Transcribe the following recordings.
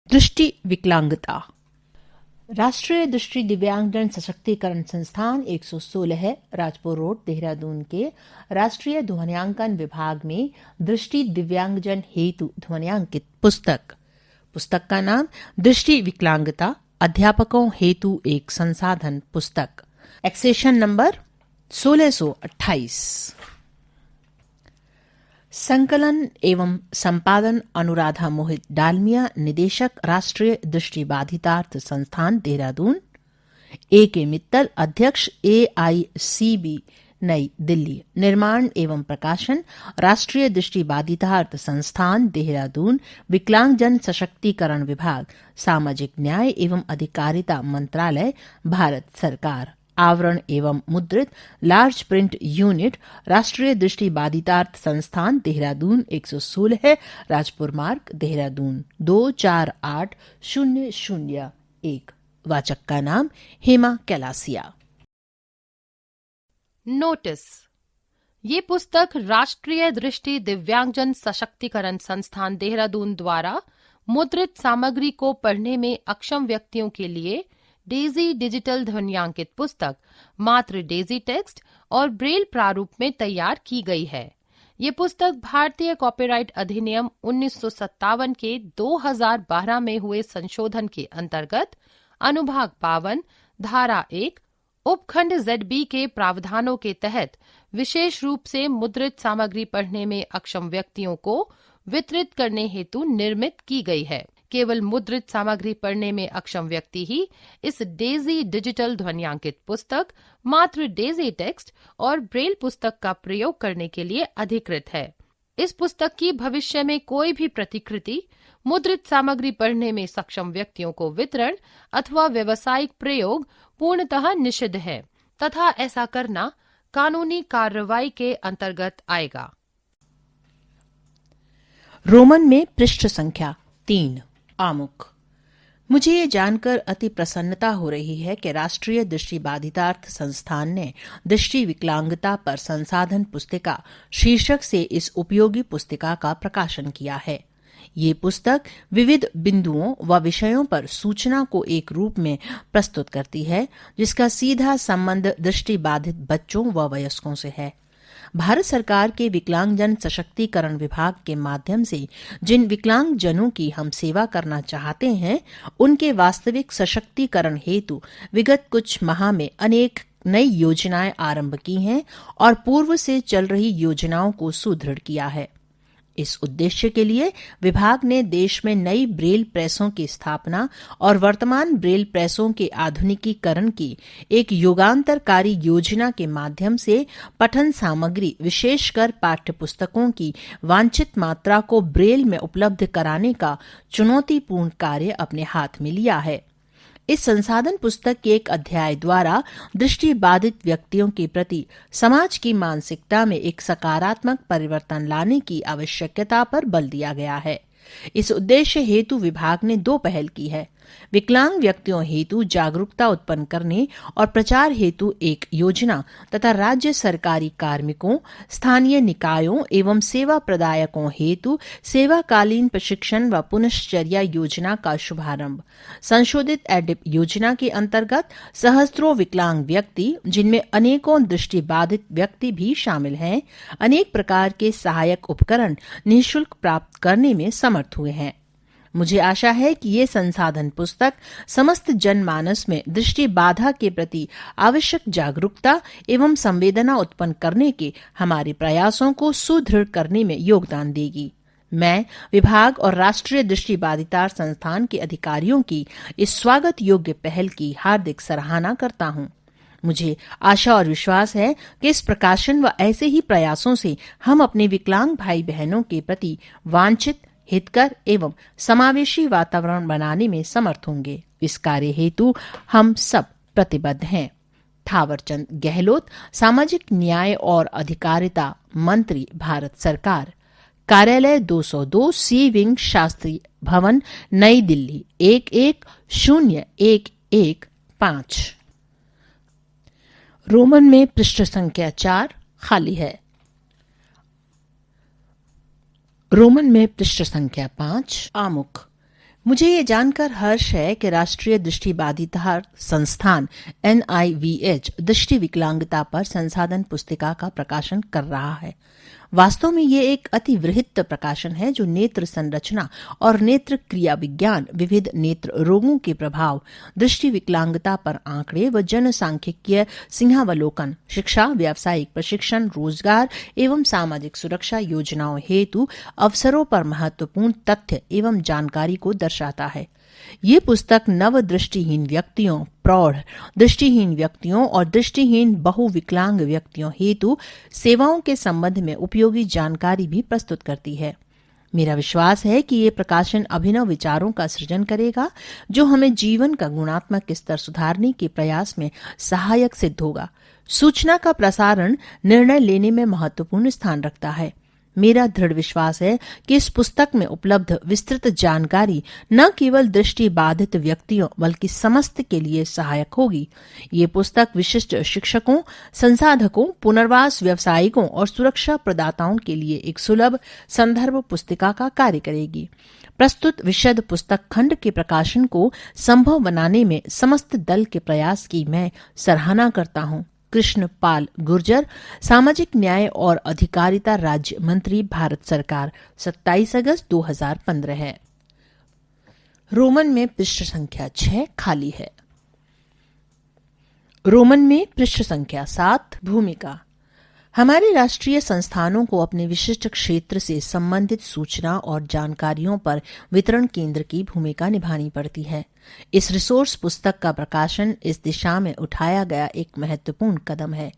दृष्टि विकलांगता। राष्ट्रीय दृष्टि दिव्यांगजन सशक्तिकरण संस्थान 116 राजपुर रोड देहरादून के राष्ट्रीय ध्वन्यांकन विभाग में दृष्टि दिव्यांगजन हेतु ध्वन्यांकित पुस्तक का नाम दृष्टि विकलांगता अध्यापकों हेतु एक संसाधन पुस्तक, एक्सेशन नंबर 1628। संकलन एवं संपादन अनुराधा मोहित डालमिया, निदेशक राष्ट्रीय दृष्टिबाधितार्थ संस्थान देहरादून। A.K. मित्तल, अध्यक्ष AICB नई दिल्ली। निर्माण एवं प्रकाशन राष्ट्रीय दृष्टिबाधितार्थ संस्थान देहरादून, विकलांगजन सशक्तिकरण विभाग, सामाजिक न्याय एवं अधिकारिता मंत्रालय, भारत सरकार। आवरण एवं मुद्रित लार्ज प्रिंट यूनिट राष्ट्रीय दृष्टिबाधितार्थ संस्थान देहरादून 116 राजपुर मार्ग देहरादून 248001। वाचक का नाम हेमा कैलासिया। नोटिस। ये पुस्तक राष्ट्रीय दृष्टि दिव्यांगजन सशक्तिकरण संस्थान देहरादून द्वारा मुद्रित सामग्री को पढ़ने में अक्षम व्यक्तियों के लिए डेजी डिजिटल ध्वन्यांकित पुस्तक मात्र डेजी टेक्स्ट और ब्रेल प्रारूप में तैयार की गई है। ये पुस्तक भारतीय कॉपीराइट अधिनियम 1957 के 2012 में हुए संशोधन के अंतर्गत अनुभाग 52 धारा 1 उपखंड ZB के प्रावधानों के तहत विशेष रूप से मुद्रित सामग्री पढ़ने में अक्षम व्यक्तियों को वितरित करने हेतु निर्मित की गई है। केवल मुद्रित सामग्री पढ़ने में अक्षम व्यक्ति ही इस डेजी डिजिटल ध्वन्यांकित पुस्तक मात्र डेजी टेक्स्ट और ब्रेल पुस्तक का प्रयोग करने के लिए अधिकृत है। इस पुस्तक की भविष्य में कोई भी प्रतिकृति मुद्रित सामग्री पढ़ने में सक्षम व्यक्तियों को वितरण अथवा व्यावसायिक प्रयोग पूर्णतः निषिद्ध है तथा ऐसा करना कानूनी कार्रवाई के अंतर्गत आएगा। रोमन में पृष्ठ संख्या 3 आमुख। मुझे ये जानकर अति प्रसन्नता हो रही है कि राष्ट्रीय दृष्टिबाधितार्थ संस्थान ने दृष्टि विकलांगता पर संसाधन पुस्तिका शीर्षक से इस उपयोगी पुस्तिका का प्रकाशन किया है। ये पुस्तक विविध बिंदुओं व विषयों पर सूचना को एक रूप में प्रस्तुत करती है, जिसका सीधा संबंध दृष्टिबाधित बच्चों व वयस्कों से है। भारत सरकार के विकलांगजन सशक्तिकरण विभाग के माध्यम से जिन विकलांगजनों की हम सेवा करना चाहते हैं, उनके वास्तविक सशक्तिकरण हेतु विगत कुछ माह में अनेक नई योजनाएं आरंभ की हैं और पूर्व से चल रही योजनाओं को सुदृढ़ किया है। इस उद्देश्य के लिए विभाग ने देश में नई ब्रेल प्रेसों की स्थापना और वर्तमान ब्रेल प्रेसों के आधुनिकीकरण की एक युगांतरकारी योजना के माध्यम से पठन सामग्री, विशेषकर पाठ्यपुस्तकों की वांछित मात्रा को ब्रेल में उपलब्ध कराने का चुनौतीपूर्ण कार्य अपने हाथ में लिया है। इस संसाधन पुस्तक के एक अध्याय द्वारा दृष्टिबाधित व्यक्तियों के प्रति समाज की मानसिकता में एक सकारात्मक परिवर्तन लाने की आवश्यकता पर बल दिया गया है। इस उद्देश्य हेतु विभाग ने 2 पहल की है। विकलांग व्यक्तियों हेतु जागरूकता उत्पन्न करने और प्रचार हेतु एक योजना तथा राज्य सरकारी कार्मिकों, स्थानीय निकायों एवं सेवा प्रदायकों हेतु सेवाकालीन प्रशिक्षण व पुनश्चर्या योजना का शुभारंभ। संशोधित एडिप योजना के अंतर्गत सहस्त्रों विकलांग व्यक्ति, जिनमें अनेकों दृष्टिबाधित व्यक्ति भी शामिल हैं, अनेक प्रकार के सहायक उपकरण निःशुल्क प्राप्त करने में समर्थ हुए हैं। मुझे आशा है कि ये संसाधन पुस्तक समस्त जनमानस में दृष्टि बाधा के प्रति आवश्यक जागरूकता एवं संवेदना उत्पन्न करने के हमारे प्रयासों को सुदृढ़ करने में योगदान देगी। मैं विभाग और राष्ट्रीय दृष्टिबाधितार संस्थान के अधिकारियों की इस स्वागत योग्य पहल की हार्दिक सराहना करता हूँ। मुझे आशा और विश्वास है कि इस प्रकाशन व ऐसे ही प्रयासों से हम अपने विकलांग भाई बहनों के प्रति वांछित, हितकर एवं समावेशी वातावरण बनाने में समर्थ होंगे। इस कार्य हेतु हम सब प्रतिबद्ध हैं। थावरचंद गहलोत, सामाजिक न्याय और अधिकारिता मंत्री, भारत सरकार, कार्यालय 202 सी विंग, शास्त्री भवन, नई दिल्ली 110115। रोमन में पृष्ठ संख्या 4 खाली है। रोमन में पृष्ठ संख्या 5 आमुख। मुझे ये जानकर हर्ष है कि राष्ट्रीय दृष्टिबाधिता संस्थान NIVH दृष्टि विकलांगता पर संसाधन पुस्तिका का प्रकाशन कर रहा है। वास्तव में ये एक अति वृहत प्रकाशन है जो नेत्र संरचना और नेत्र क्रिया विज्ञान, विविध नेत्र रोगों के प्रभाव, दृष्टि विकलांगता पर आंकड़े व जनसांख्यिकीय सिंहावलोकन, शिक्षा, व्यावसायिक प्रशिक्षण, रोजगार एवं सामाजिक सुरक्षा योजनाओं हेतु अवसरों पर महत्वपूर्ण तथ्य एवं जानकारी को दर्शाता है। ये पुस्तक नव दृष्टिहीन व्यक्तियों, प्रौढ़ दृष्टिहीन व्यक्तियों और दृष्टिहीन बहुविकलांग व्यक्तियों हेतु सेवाओं के संबंध में उपयोगी जानकारी भी प्रस्तुत करती है। मेरा विश्वास है कि ये प्रकाशन अभिनव विचारों का सृजन करेगा जो हमें जीवन का गुणात्मक स्तर सुधारने के प्रयास में सहायक सिद्ध होगा। सूचना का प्रसारण निर्णय लेने में महत्वपूर्ण स्थान रखता है। मेरा दृढ़ विश्वास है कि इस पुस्तक में उपलब्ध विस्तृत जानकारी न केवल दृष्टि बाधित व्यक्तियों बल्कि समस्त के लिए सहायक होगी। ये पुस्तक विशिष्ट शिक्षकों, संसाधकों, पुनर्वास व्यावसायिकों और सुरक्षा प्रदाताओं के लिए एक सुलभ संदर्भ पुस्तिका का कार्य करेगी। प्रस्तुत विशद पुस्तक खंड के प्रकाशन को संभव बनाने में समस्त दल के प्रयास की मैं सराहना करता हूँ। कृष्ण पाल गुर्जर, सामाजिक न्याय और अधिकारिता राज्य मंत्री, भारत सरकार, 27 अगस्त 2015 है। रोमन में पृष्ठ संख्या 6 खाली है। रोमन में पृष्ठ संख्या 7 भूमिका। हमारे राष्ट्रीय संस्थानों को अपने विशिष्ट क्षेत्र से संबंधित सूचना और जानकारियों पर वितरण केंद्र की भूमिका निभानी पड़ती है। इस रिसोर्स पुस्तक का प्रकाशन इस दिशा में उठाया गया एक महत्वपूर्ण कदम है।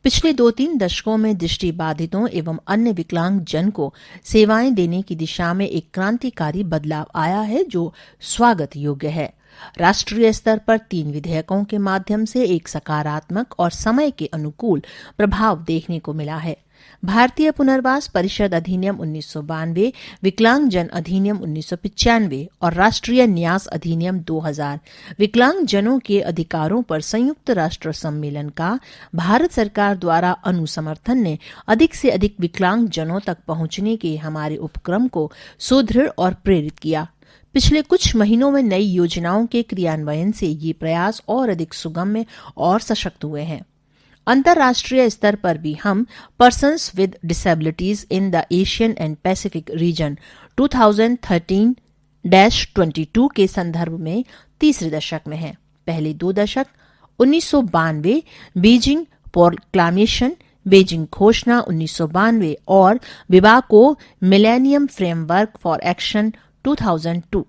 पिछले 2-3 दशकों में दृष्टि बाधितों एवं अन्य विकलांग जन को सेवाएं देने की दिशा में एक क्रांतिकारी बदलाव आया है जो स्वागत योग्य है। राष्ट्रीय स्तर पर 3 विधेयकों के माध्यम से एक सकारात्मक और समय के अनुकूल प्रभाव देखने को मिला है। भारतीय पुनर्वास परिषद अधिनियम 1992, विकलांग जन अधिनियम 1995 और राष्ट्रीय न्यास अधिनियम 2000 विकलांग जनों के अधिकारों पर संयुक्त राष्ट्र सम्मेलन का भारत सरकार द्वारा अनुसमर्थन ने अधिक से अधिक विकलांग जनों तक पहुंचने के हमारे उपक्रम को सुदृढ़ और प्रेरित किया। पिछले कुछ महीनों में नई योजनाओं के क्रियान्वयन से ये प्रयास और अधिक सुगम्य और सशक्त हुए हैं। अंतर्राष्ट्रीय स्तर पर भी हम persons with disabilities in the Asian and Pacific region 2013-22 के संदर्भ में तीसरे दशक में हैं। पहले 2 दशक 1992 बीजिंग प्रोक्लामेशन, बीजिंग घोषणा 1992 और विवाको मिलेनियम फ्रेमवर्क फॉर एक्शन 2002।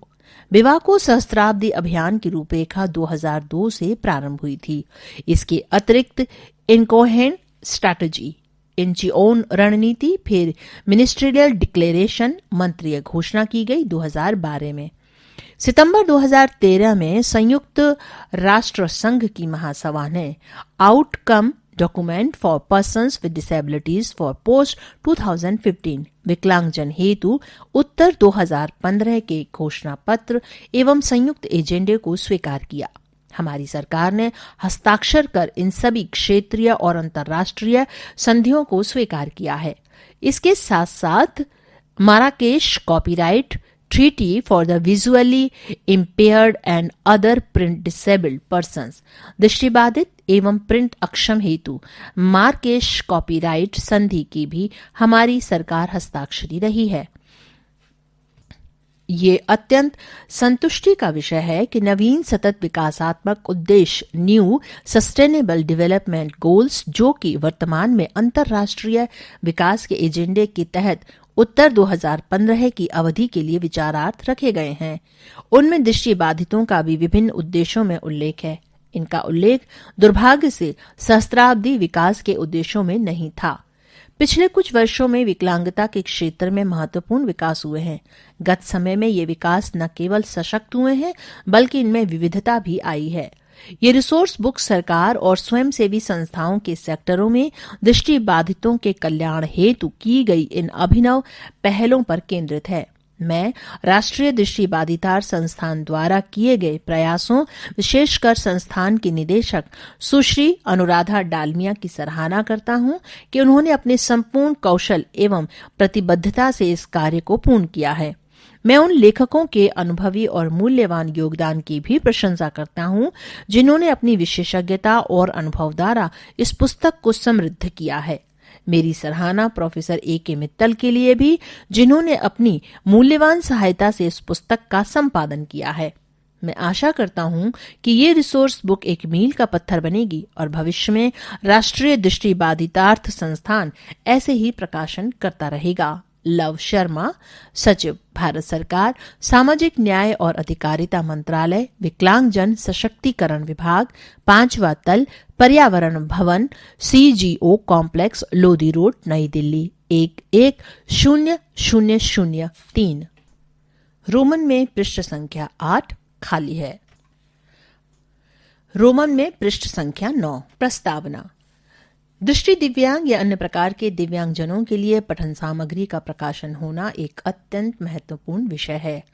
विवाको सहस्त्राब्दी अभियान की रूपरेखा 2002 से प्रारंभ हुई थी। इसके अतिरिक्त इनकोहेरेंट स्ट्रैटेजी, इंचिओन रणनीति, फिर मिनिस्ट्रियल डिक्लेरेशन मंत्रीय घोषणा की गई 2012 में। सितंबर 2013 में संयुक्त राष्ट्र संघ की महासभा ने outcome document for persons with disabilities for post 2015 विकलांगजन हेतु उत्तर 2015 के घोषणा पत्र एवं संयुक्त एजेंडे को स्वीकार किया। हमारी सरकार ने हस्ताक्षर कर इन सभी क्षेत्रीय और अंतर्राष्ट्रीय संधियों को स्वीकार किया है। इसके साथ साथ Marrakesh copyright treaty for the visually impaired and other print disabled persons, दृष्टिबाधित एवं प्रिंट अक्षम हेतु मार्केश कॉपीराइट संधि की भी हमारी सरकार हस्ताक्षरी रही है। ये अत्यंत संतुष्टि का विषय है कि नवीन सतत विकासात्मक उद्देश्य न्यू सस्टेनेबल डेवलपमेंट गोल्स, जो कि वर्तमान में अंतर्राष्ट्रीय विकास के एजेंडे के तहत उत्तर 2015 की अवधि के लिए विचारार्थ रखे गए हैं, उनमें दृष्टि बाधितों का भी विभिन्न उद्देश्यों में उल्लेख है। इनका उल्लेख दुर्भाग्य से सहस्त्राब्दी विकास के उद्देश्यों में नहीं था। पिछले कुछ वर्षों में विकलांगता के क्षेत्र में महत्वपूर्ण विकास हुए हैं। गत समय में ये विकास न केवल सशक्त हुए हैं बल्कि इनमें विविधता भी आई है। ये रिसोर्स बुक सरकार और स्वयंसेवी संस्थाओं के सेक्टरों में दृष्टि बाधितों के कल्याण हेतु की गई इन अभिनव पहलों पर केंद्रित है। मैं राष्ट्रीय दृष्टिबाधितार संस्थान द्वारा किए गए प्रयासों, विशेषकर संस्थान की निदेशक सुश्री अनुराधा डालमिया की सराहना करता हूं कि उन्होंने अपने संपूर्ण कौशल एवं प्रतिबद्धता से इस कार्य को पूर्ण किया है। मैं उन लेखकों के अनुभवी और मूल्यवान योगदान की भी प्रशंसा करता हूं, जिन्होंने अपनी विशेषज्ञता और अनुभव द्वारा इस पुस्तक को समृद्ध किया है। मेरी सराहना प्रोफेसर A.K. मित्तल के लिए भी, जिन्होंने अपनी मूल्यवान सहायता से इस पुस्तक का संपादन किया है। मैं आशा करता हूं कि ये रिसोर्स बुक एक मील का पत्थर बनेगी और भविष्य में राष्ट्रीय दृष्टिबाधितार्थ संस्थान ऐसे ही प्रकाशन करता रहेगा। लव शर्मा, सचिव, भारत सरकार, सामाजिक न्याय और अधिकारिता मंत्रालय, विकलांगजन सशक्तिकरण विभाग, 5वां तल, पर्यावरण भवन, CGO कॉम्प्लेक्स, लोधी रोड, नई दिल्ली 110003। रोमन में पृष्ठ संख्या 8 खाली है। रोमन में पृष्ठ संख्या 9 प्रस्तावना। दृष्टि दिव्यांग या अन्य प्रकार के दिव्यांगजनों के लिए पठन सामग्री का प्रकाशन होना एक अत्यंत महत्वपूर्ण विषय है।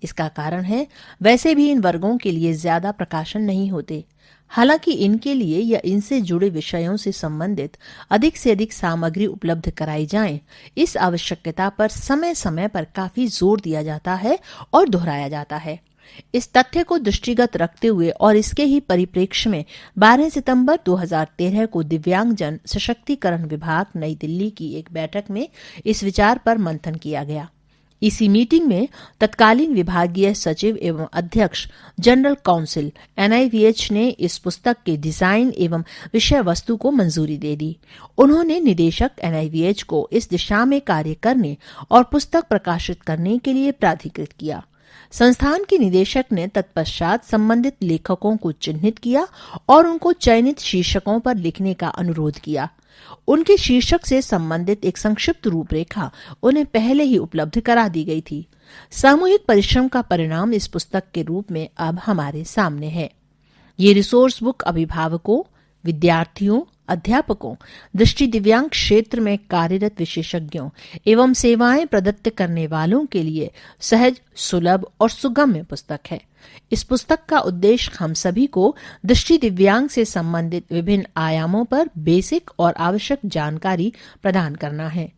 इसका कारण है, वैसे भी इन वर्गों के लिए ज्यादा प्रकाशन नहीं होते। हालांकि इनके लिए या इनसे जुड़े विषयों से संबंधित अधिक से अधिक सामग्री उपलब्ध कराई जाए, इस आवश्यकता पर समय समय पर काफी जोर दिया जाता है और दोहराया जाता है। इस तथ्य को दृष्टिगत रखते हुए और इसके ही परिप्रेक्ष्य में 12 सितंबर 2013 को दिव्यांगजन सशक्तिकरण विभाग नई दिल्ली की एक बैठक में इस विचार पर मंथन किया गया। इसी मीटिंग में तत्कालीन विभागीय सचिव एवं अध्यक्ष जनरल काउंसिल NIVH ने इस पुस्तक के डिजाइन एवं विषय वस्तु को मंजूरी दे दी। उन्होंने निदेशक NIVH को इस दिशा में कार्य करने और पुस्तक प्रकाशित करने के लिए प्राधिकृत किया। संस्थान के निदेशक ने तत्पश्चात संबंधित लेखकों को चिन्हित किया और उनको चयनित शीर्षकों पर लिखने का अनुरोध किया। उनके शीर्षक से संबंधित एक संक्षिप्त रूपरेखा उन्हें पहले ही उपलब्ध करा दी गई थी। सामूहिक परिश्रम का परिणाम इस पुस्तक के रूप में अब हमारे सामने है। ये रिसोर्स बुक अभिभावकों, विद्यार्थियों, अध्यापकों, दृष्टि दिव्यांग क्षेत्र में कार्यरत विशेषज्ञों एवं सेवाएं प्रदत्त करने वालों के लिए सहज, सुलभ और सुगम्य पुस्तक है। इस पुस्तक का उद्देश्य हम सभी को दृष्टि दिव्यांग से संबंधित विभिन्न आयामों पर बेसिक और आवश्यक जानकारी प्रदान करना है।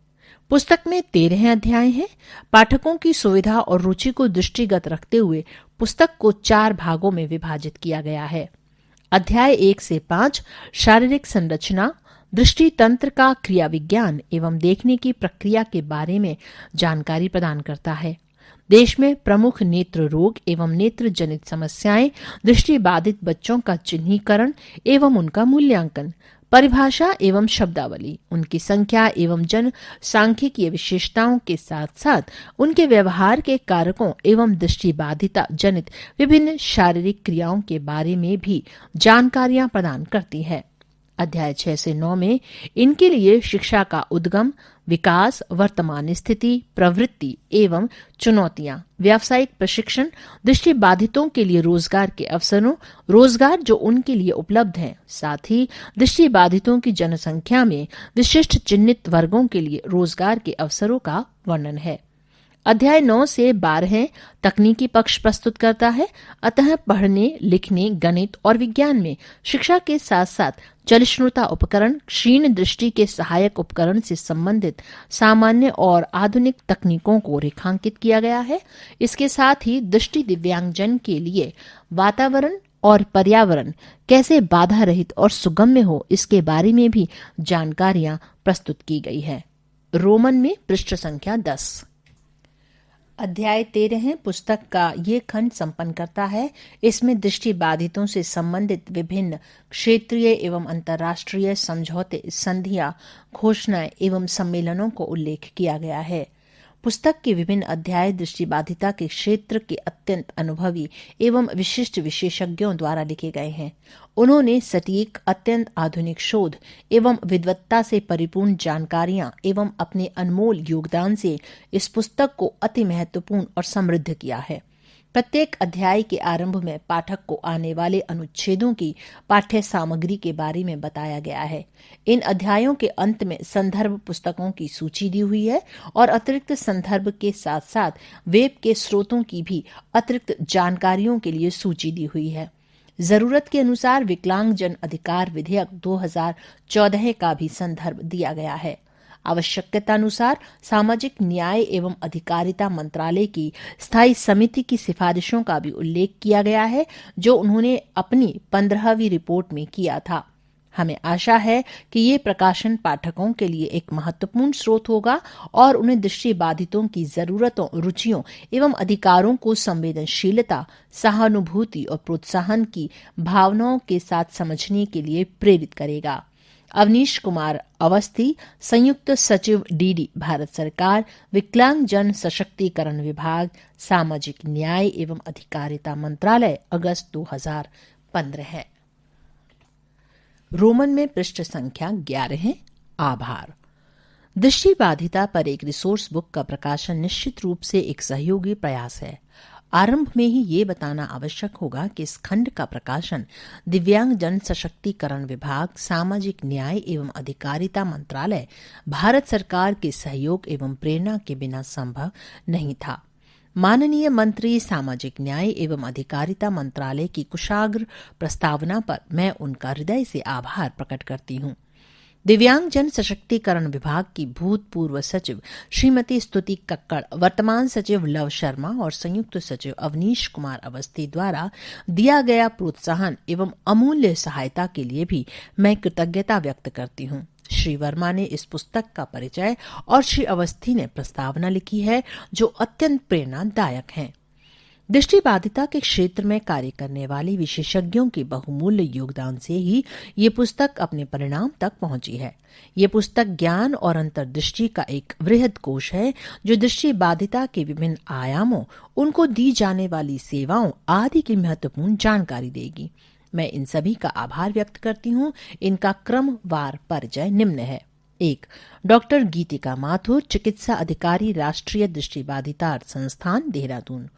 पुस्तक में 13 अध्याय हैं। पाठकों की सुविधा और रुचि को दृष्टिगत रखते हुए पुस्तक को 4 भागों में विभाजित किया गया है। अध्याय 1 से 5 शारीरिक संरचना, दृष्टि तंत्र का क्रिया विज्ञान एवं देखने की प्रक्रिया के बारे में जानकारी प्रदान करता है। देश में प्रमुख नेत्र रोग एवं नेत्र जनित समस्याएं, दृष्टि बाधित बच्चों का चिन्हीकरण एवं उनका मूल्यांकन, परिभाषा एवं शब्दावली, उनकी संख्या एवं जन सांख्यिकीय विशेषताओं के साथ साथ उनके व्यवहार के कारकों एवं दृष्टि बाधिता जनित विभिन्न शारीरिक क्रियाओं के बारे में भी जानकारियां प्रदान करती है। अध्याय 6 से 9 में इनके लिए शिक्षा का उद्गम, विकास, वर्तमान स्थिति, प्रवृत्ति एवं चुनौतियां, व्यावसायिक प्रशिक्षण, दृष्टि बाधितों के लिए रोजगार के अवसरों, रोजगार जो उनके लिए उपलब्ध हैं, साथ ही दृष्टि बाधितों की जनसंख्या में विशिष्ट चिन्हित वर्गों के लिए रोजगार के अवसरों का वर्णन है। अध्याय 9 से 12 तकनीकी पक्ष प्रस्तुत करता है। अतः पढ़ने, लिखने, गणित और विज्ञान में शिक्षा के साथ साथ चलिष्णुता उपकरण, क्षीण दृष्टि के सहायक उपकरण से संबंधित सामान्य और आधुनिक तकनीकों को रेखांकित किया गया है। इसके साथ ही दृष्टि दिव्यांगजन के लिए वातावरण और पर्यावरण कैसे बाधा रहित और सुगम्य हो, इसके बारे में भी जानकारियां प्रस्तुत की गई है। रोमन में पृष्ठ संख्या 10। अध्याय 13 पुस्तक का ये खंड संपन्न करता है। इसमें दृष्टि बाधितों से संबंधित विभिन्न क्षेत्रीय एवं अंतर्राष्ट्रीय समझौते, संधियां, घोषणाएं एवं सम्मेलनों को उल्लेख किया गया है। पुस्तक के विभिन्न अध्याय दृष्टि बाधिता के क्षेत्र के अत्यंत अनुभवी एवं विशिष्ट विशेषज्ञों द्वारा लिखे गए हैं। उन्होंने सटीक, अत्यंत आधुनिक शोध एवं विद्वत्ता से परिपूर्ण जानकारियां एवं अपने अनमोल योगदान से इस पुस्तक को अति महत्वपूर्ण और समृद्ध किया है। प्रत्येक अध्याय के आरंभ में पाठक को आने वाले अनुच्छेदों की पाठ्य सामग्री के बारे में बताया गया है। इन अध्यायों के अंत में संदर्भ पुस्तकों की सूची दी हुई है और अतिरिक्त संदर्भ के साथ साथ वेब के स्रोतों की भी अतिरिक्त जानकारियों के लिए सूची दी हुई है। जरूरत के अनुसार विकलांगजन अधिकार विधेयक 2014 का भी संदर्भ दिया गया है। आवश्यकतानुसार सामाजिक न्याय एवं अधिकारिता मंत्रालय की स्थायी समिति की सिफारिशों का भी उल्लेख किया गया है, जो उन्होंने अपनी 15वीं रिपोर्ट में किया था। हमें आशा है कि ये प्रकाशन पाठकों के लिए एक महत्वपूर्ण स्रोत होगा और उन्हें दृष्टिबाधितों की जरूरतों, रुचियों एवं अधिकारों को संवेदनशीलता, सहानुभूति और प्रोत्साहन की भावनाओं के साथ समझने के लिए प्रेरित करेगा। अवनीश कुमार अवस्थी, संयुक्त सचिव डीडी, भारत सरकार, विकलांग जन सशक्तिकरण विभाग, सामाजिक न्याय एवं अधिकारिता मंत्रालय, अगस्त 2015 है। रोमन में पृष्ठ संख्या 11 है। आभार। दृष्टिबाधिता पर एक रिसोर्स बुक का प्रकाशन निश्चित रूप से एक सहयोगी प्रयास है। आरंभ में ही ये बताना आवश्यक होगा कि इस खंड का प्रकाशन दिव्यांग जन सशक्तिकरण विभाग, सामाजिक न्याय एवं अधिकारिता मंत्रालय, भारत सरकार के सहयोग एवं प्रेरणा के बिना संभव नहीं था। माननीय मंत्री सामाजिक न्याय एवं अधिकारिता मंत्रालय की कुशाग्र प्रस्तावना पर मैं उनका हृदय से आभार प्रकट करती हूँ। दिव्यांग जन सशक्तिकरण विभाग की भूतपूर्व सचिव श्रीमती स्तुति कक्कड़, वर्तमान सचिव लव शर्मा और संयुक्त सचिव अवनीश कुमार अवस्थी द्वारा दिया गया प्रोत्साहन एवं अमूल्य सहायता के लिए भी मैं कृतज्ञता व्यक्त करती हूँ। श्री वर्मा ने इस पुस्तक का परिचय और श्री अवस्थी ने प्रस्तावना लिखी है, जो अत्यंत प्रेरणादायक है। दृष्टिबाधिता के क्षेत्र में कार्य करने वाले विशेषज्ञों के बहुमूल्य योगदान से ही ये पुस्तक अपने परिणाम तक पहुंची है। ये पुस्तक ज्ञान और अंतर्दृष्टि का एक वृहद कोश है, जो दृष्टिबाधिता के विभिन्न आयामों, उनको दी जाने वाली सेवाओं आदि की महत्वपूर्ण जानकारी देगी। मैं इन सभी का आभार व्यक्त करती हूँ। इनका क्रमवार परिचय निम्न है। 1. डॉक्टर गीतिका माथुर, चिकित्सा अधिकारी, राष्ट्रीय दृष्टिबाधिता संस्थान, देहरादून।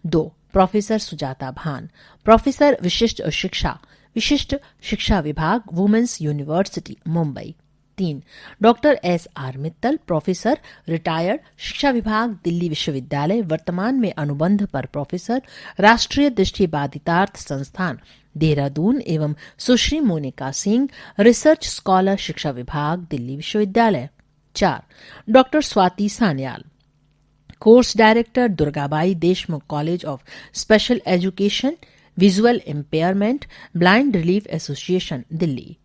2. प्रोफेसर सुजाता भान, प्रोफेसर विशिष्ट शिक्षा विभाग, women's university, Mumbai. 3. Doctor S.R. Mittal, professor, retired, शिक्षा विभाग, दिल्ली विश्वविद्यालय, वर्तमान में अनुबंध पर प्रोफेसर, राष्ट्रीय दृष्टिबाधितार्थ संस्थान, देहरादून एवं सुश्री मोनिका सिंह, रिसर्च स्कॉलर, शिक्षा विभाग, दिल्ली विश्वविद्यालय। 4. Doctor Swati Sanyal, course director, Durgabai Deshmukh college of special education, visual impairment, blind relief association, Delhi.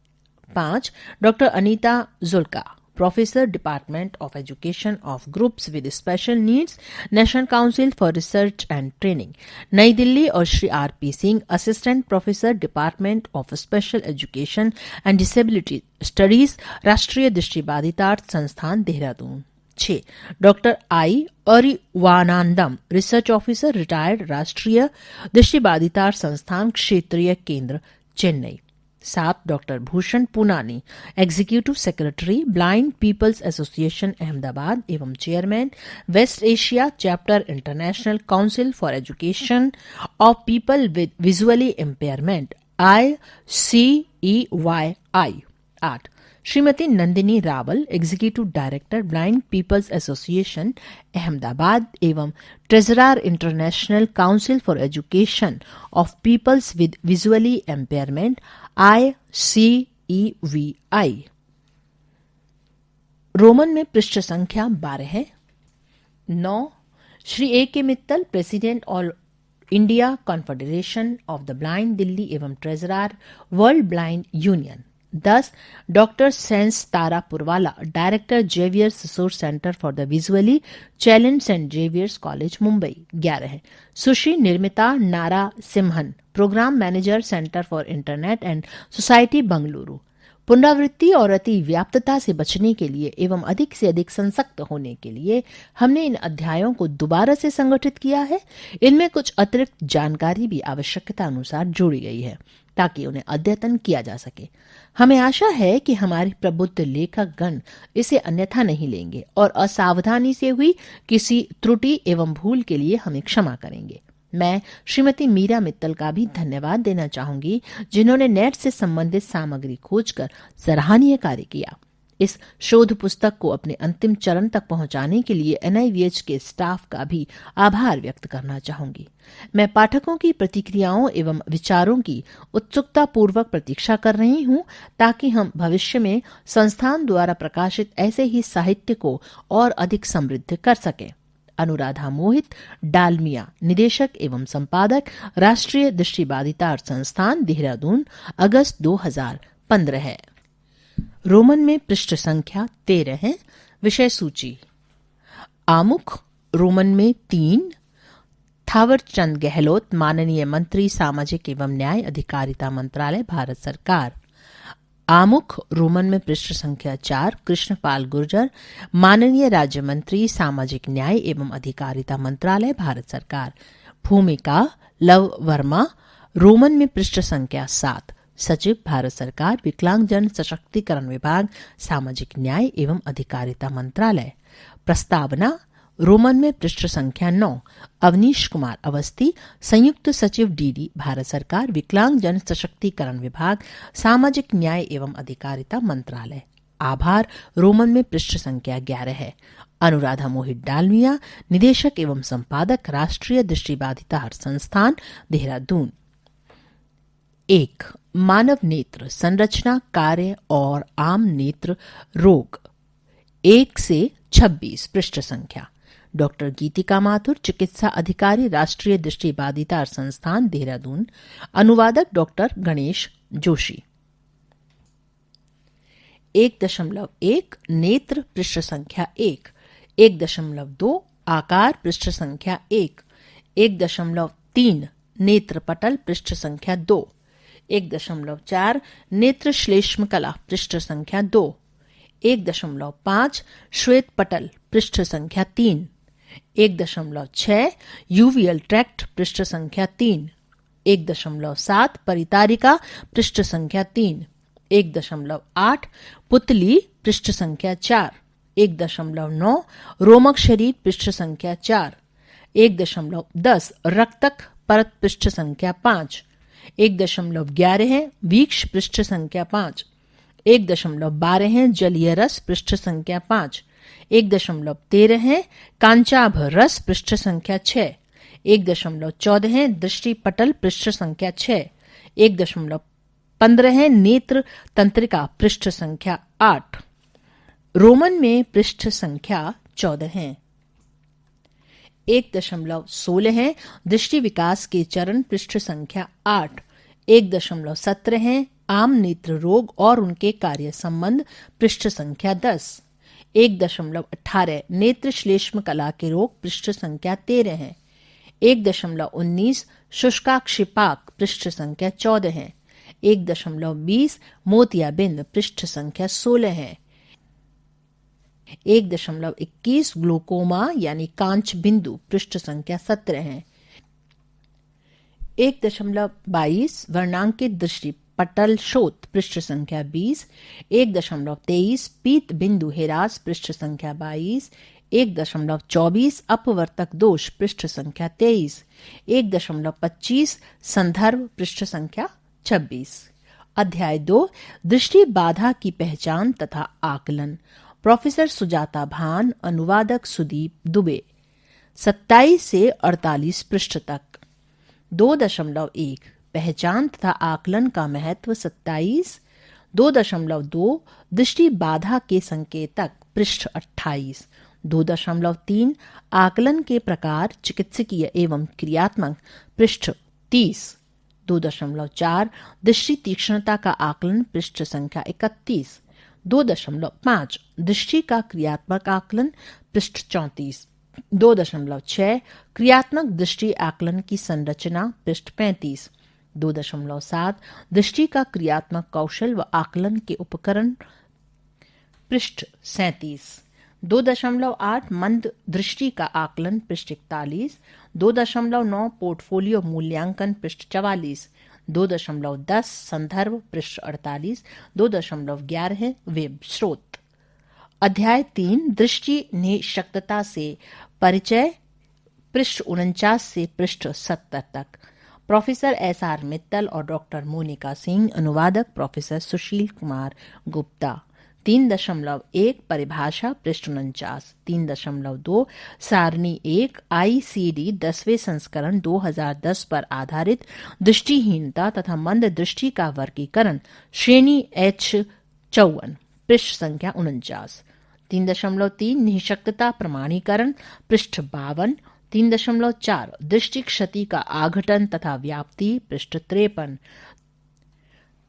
5. Doctor Anita Julka, professor, department of education of groups with special needs, national council for research and training, New Delhi. और Shri R.P. Singh, assistant professor, department of special education and disability studies, राष्ट्रीय दृष्टिबाधितार्थ संस्थान, Dehradun. 6. Doctor I. Arivanandam, research officer, retired, राष्ट्रीय दृष्टिबाधितार्थ संस्थान, क्षेत्रीय केंद्र, Chennai. 7. Doctor Bhushan Poonani, executive secretary, blind people's association, Ahmedabad एवं chairman, west Asia chapter, international council for education of people with visually impairment, ICEYI। 8. Shrimati Nandini Rawal, executive director, blind people's association, Ahmedabad एवं treasurer, international council for education of peoples with visually impairment, ICEVI। Roman में पृष्ठ संख्या 12 है। 9. Shri A.K. Mittal, president all India confederation of the blind, Delhi एवं treasurer, world blind union. 10. Doctor सेंस Taraporevala, director, Xavier's resource centre for the visually challenge, Saint Xavier's college, Mumbai. 11. Sushri Nirmita Narasimhan, programme manager, centre for internet and society, Bengaluru. पुनरावृत्ति और अति व्याप्तता से बचने के लिए एवं अधिक से अधिक संसक्त होने के लिए हमने इन अध्यायों को दोबारा से संगठित किया है। इनमें कुछ अतिरिक्त जानकारी भी आवश्यकता अनुसार जोड़ी गई है, ताकि उन्हें अद्यतन किया जा सके। हमें आशा है कि हमारे प्रबुद्ध लेखक गण इसे अन्यथा नहीं लेंगे और असावधानी से हुई किसी त्रुटि एवं भूल के लिए हमें क्षमा करेंगे। मैं श्रीमती मीरा मित्तल का भी धन्यवाद देना चाहूंगी, जिन्होंने नेट से संबंधित सामग्री खोजकर सराहनीय कार्य किया। इस शोध पुस्तक को अपने अंतिम चरण तक पहुंचाने के लिए NIVH के स्टाफ का भी आभार व्यक्त करना चाहूंगी। मैं पाठकों की प्रतिक्रियाओं एवं विचारों की उत्सुकता पूर्वक प्रतीक्षा कर रही हूं, ताकि हम भविष्य में संस्थान द्वारा प्रकाशित ऐसे ही साहित्य को और अधिक समृद्ध कर सकें। अनुराधा मोहित, डालमिया, निदेशक एवं संपादक, राष्ट्रीय दृष्टिबाधिता संस्थान, देहरादून, अगस्त 2015। रोमन में पृष्ठ संख्या 13 है। विषय सूची। आमुख रोमन में 3। थावरचंद गहलोत, माननीय मंत्री, सामाजिक एवं न्याय अधिकारिता मंत्रालय, भारत सरकार। आमुख रोमन में पृष्ठ संख्या 4। कृष्णपाल गुर्जर, माननीय राज्य मंत्री, सामाजिक न्याय एवं अधिकारिता मंत्रालय, भारत सरकार। भूमिका लव वर्मा, रोमन में पृष्ठ संख्या 7। सचिव, भारत सरकार, विकलांगजन सशक्तिकरण विभाग, सामाजिक न्याय एवं अधिकारिता मंत्रालय। प्रस्तावना रोमन में पृष्ठ संख्या 9। अवनीश कुमार अवस्थी, संयुक्त सचिव, DD, भारत सरकार, विकलांगजन सशक्तिकरण विभाग, सामाजिक न्याय एवं अधिकारिता मंत्रालय। आभार रोमन में पृष्ठ संख्या 11 है। अनुराधा मोहित डालमिया, निदेशक एवं संपादक, राष्ट्रीय दृष्टिबाधिता संस्थान, देहरादून। 1. मानव नेत्र संरचना, कार्य और आम नेत्र रोग, 1 से 26 पृष्ठ संख्या। डॉक्टर गीतिका माथुर, चिकित्सा अधिकारी, राष्ट्रीय दृष्टिबाधिता संस्थान, देहरादून। अनुवादक डॉक्टर गणेश जोशी। 1.1 नेत्र पृष्ठ संख्या 1। 1.2 आकार पृष्ठ संख्या 1। 1.3 नेत्र पटल पृष्ठ संख्या 2। 1.4 नेत्र श्लेष्म कला पृष्ठ संख्या 2। 1.5 श्वेत पटल पृष्ठ संख्या 3। 1.6 यूवियल ट्रैक्ट पृष्ठ संख्या 3। 1.7 परितारिका पृष्ठ संख्या 3। 1.8 पुतली पृष्ठ संख्या 4। 1.9 रोमक शरीर पृष्ठ संख्या 4। 1.10 रक्तक परत पृष्ठ संख्या 5। 1.11 है वीक्ष पृष्ठ संख्या 5। 1.12 है जलीय रस पृष्ठ संख्या 5। 1.13 है कांचाभ रस पृष्ठ संख्या 6। 1.14 है दृष्टि पटल पृष्ठ संख्या 6। 1.15 है नेत्र तंत्रिका पृष्ठ संख्या 8। रोमन में पृष्ठ संख्या 14 है। 1.16 है दृष्टि विकास के चरण पृष्ठ संख्या 8। 1.17 है आम नेत्र रोग और उनके कार्य संबंध पृष्ठ संख्या 10। 1.18 नेत्र श्लेष्म कला के रोग पृष्ठ संख्या 13 है। 1.19 शुष्काक्षिपाक पृष्ठ संख्या 14 है। 1.20 मोतियाबिंद पृष्ठ संख्या 16 है। 1.21 ग्लूकोमा यानी कांच बिंदु पृष्ठ संख्या 17 है। 1.22 वर्णांकित दृष्टि पटल शोथ पृष्ठ संख्या 20। 1.23 पीत बिंदु हेरास पृष्ठ संख्या 22। 1.24 अपवर्तक दोष पृष्ठ संख्या 23। 1.25 संदर्भ पृष्ठ संख्या 26। अध्याय 2 दृष्टि बाधा की पहचान तथा आकलन। प्रोफेसर सुजाता भान, अनुवादक सुदीप दुबे। 27 से 48 पृष्ठ तक। 2.1 पहचान तथा आकलन का महत्व 27। 2.2 दृष्टि बाधा के संकेतक पृष्ठ 28। 2.3 आकलन के प्रकार चिकित्सकीय एवं क्रियात्मक पृष्ठ 30। 2.4 दृष्टि तीक्ष्णता का आकलन पृष्ठ संख्या 31। 2.5 दृष्टि का क्रियात्मक आकलन पृष्ठ 34। 2.6 क्रियात्मक दृष्टि आकलन की संरचना पृष्ठ 35। 2.7 दृष्टि का क्रियात्मक कौशल व आकलन के उपकरण पृष्ठ 37। 2.8 मंद दृष्टि का आकलन पृष्ठ 41। 2.9 पोर्टफोलियो मूल्यांकन पृष्ठ 44। 2.10 संदर्भ पृष्ठ 48। 2.11 वेब स्रोत। अध्याय 3 दृष्टि निशक्तता से परिचय पृष्ठ 49 से पृष्ठ 70 तक। प्रोफेसर SR मित्तल और डॉक्टर मोनिका सिंह, अनुवादक प्रोफेसर सुशील कुमार गुप्ता। 3.1 परिभाषा पृष्ठ 49। 3.2 सारणी 1 ICD 10वें संस्करण 2010 पर आधारित दृष्टिहीनता तथा मंद दृष्टि का वर्गीकरण श्रेणी H54 पृष्ठ संख्या 49। 3.3 निःशक्तता प्रमाणीकरण पृष्ठ 52। 3.4 दृष्टि क्षति का आघटन तथा व्याप्ति पृष्ठ 53।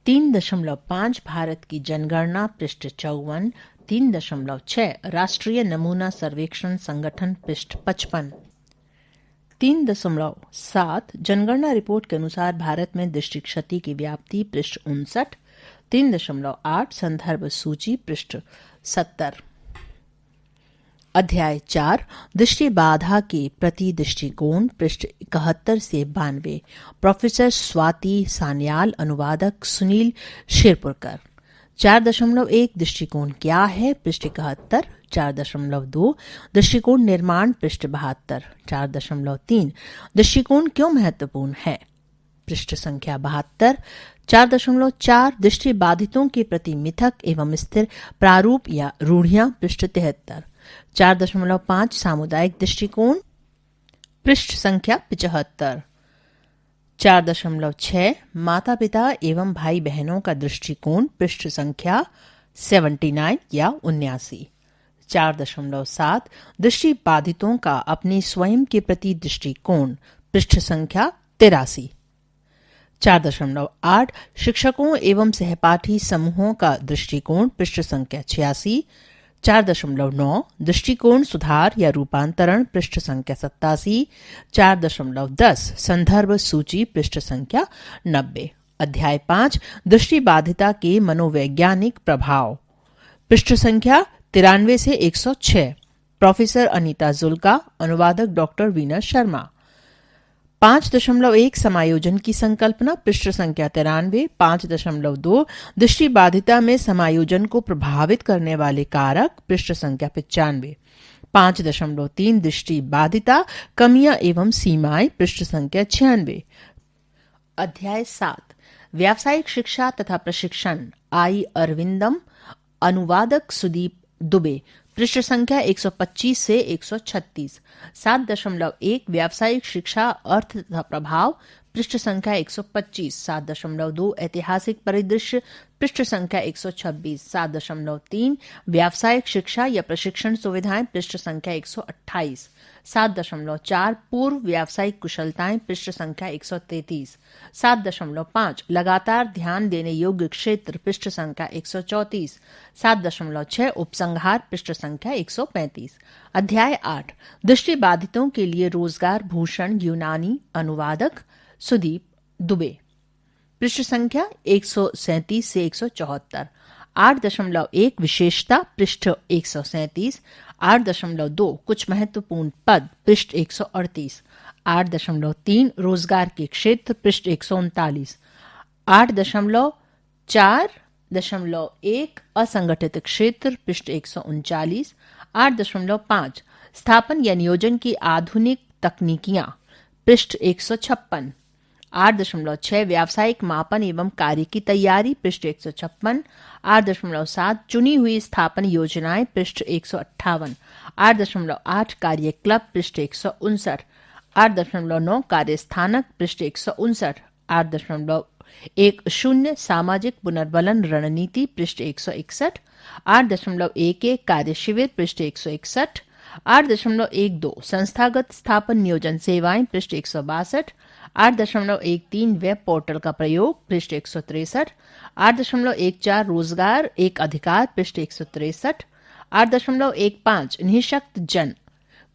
3.5 भारत की जनगणना पृष्ठ 54। 3.6 राष्ट्रीय नमूना सर्वेक्षण संगठन पृष्ठ 55। 3.7 जनगणना रिपोर्ट के अनुसार भारत में दृष्टि क्षति की व्याप्ति पृष्ठ 59। 3.8 संदर्भ सूची पृष्ठ 70। अध्याय 4 दृष्टि बाधा के प्रति दृष्टिकोण पृष्ठ 71 से 92। प्रोफेसर स्वाति सान्याल, अनुवादक सुनील शिरपुरकर। 4.1 दृष्टिकोण क्या है पृष्ठ 71। 4.2 दृष्टिकोण निर्माण पृष्ठ 72। 4.3 दृष्टिकोण क्यों महत्वपूर्ण है पृष्ठ संख्या 72। 4.4 दृष्टि बाधितों के प्रति मिथक एवं स्थिर प्रारूप या रूढ़ियां पृष्ठ 73। 4.5 सामुदायिक दृष्टिकोण पृष्ठ संख्या 75। 4.6 माता पिता एवं भाई बहनों का दृष्टिकोण पृष्ठ संख्या 79 या 79। 4.7 दृष्टि बाधितों का अपने स्वयं के प्रति दृष्टिकोण पृष्ठ संख्या 83। 4.8 शिक्षकों एवं सहपाठी समूहों का दृष्टिकोण पृष्ठ संख्या 86। 4.9 दृष्टिकोण सुधार या रूपांतरण पृष्ठ संख्या 87। 4.10 संदर्भ सूची पृष्ठ संख्या 90। अध्याय 5 दृष्टि बाधिता के मनोवैज्ञानिक प्रभाव पृष्ठ संख्या 93 से 106। प्रोफेसर अनीता जुल्का, अनुवादक डॉक्टर वीना शर्मा। 5.1 समायोजन की संकल्पना पृष्ठ संख्या 93। 5.2 दृष्टि बाधिता में समायोजन को प्रभावित करने वाले कारक पृष्ठ संख्या 95। 5.3 दृष्टि बाधिता कमियां एवं सीमाएं पृष्ठ संख्या 96। अध्याय 7 व्यावसायिक शिक्षा तथा प्रशिक्षण आई अरविंदम, अनुवादक सुदीप दुबे पृष्ठ संख्या 125 से 136। 7.1 व्यावसायिक शिक्षा अर्थ तथा प्रभाव पृष्ठ संख्या 125। 7.2 ऐतिहासिक परिदृश्य पृष्ठ संख्या 126। 7.3 व्यावसायिक शिक्षा या प्रशिक्षण सुविधाएं पृष्ठ संख्या 128। 7.4 पूर्व व्यावसायिक कुशलताएं पृष्ठ संख्या 133। 7.5 लगातार ध्यान देने योग्य क्षेत्र पृष्ठ संख्या 134। 7.6 उपसंहार पृष्ठ संख्या 135। अध्याय 8 दृष्टि बाधितों के लिए रोजगार भूषण यूनानी, अनुवादक सुदीप दुबे पृष्ठ संख्या 137 से 174। 8.1 विशेषता पृष्ठ 137। 8.2 कुछ महत्वपूर्ण पद पृष्ठ 138। 8.3 रोजगार के क्षेत्र पृष्ठ 139। 8.4.1 असंगठित क्षेत्र पृष्ठ 139। 8.5 स्थापन या नियोजन की आधुनिक तकनीकियां पृष्ठ 156। 8.6 व्यावसायिक मापन एवं कार्य की तैयारी पृष्ठ 156। 8.7 चुनी हुई स्थापन योजनाएं पृष्ठ 158। 8.8 कार्य क्लब पृष्ठ 159। 8.9 कार्यस्थानक पृष्ठ 159। 8.10 सामाजिक पुनर्बलन रणनीति पृष्ठ 161। 8.11 कार्य शिविर पृष्ठ 161। 8.12 संस्थागत स्थापन नियोजन सेवाएं पृष्ठ 162। 8.13 वेब पोर्टल का प्रयोग पृष्ठ 163। 8.14 रोजगार एक अधिकार पृष्ठ 163। 8.15 निःशक्त जन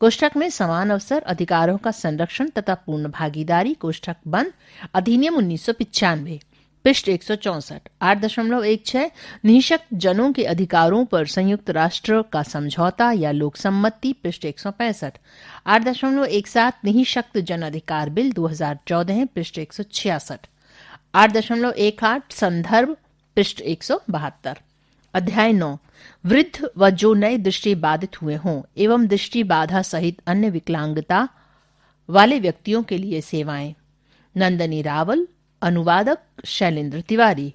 कोष्ठक में समान अवसर अधिकारों का संरक्षण तथा पूर्ण भागीदारी कोष्ठक बंद अधिनियम 1995 पृष्ठ 164। 8.16 निःशक्त जनों के अधिकारों पर संयुक्त राष्ट्र का समझौता या लोक सम्मति पृष्ठ 165। 8.17 निःशक्त जन अधिकार बिल 2014 पृष्ठ 166। 8.18 संदर्भ पृष्ठ 172। अध्याय 9 वृद्ध व जो नए दृष्टि बाधित हुए हों एवं दृष्टि बाधा सहित अन्य विकलांगता वाले व्यक्तियों के लिए सेवाएं। नंदनी रावल, अनुवादक शैलेंद्र तिवारी।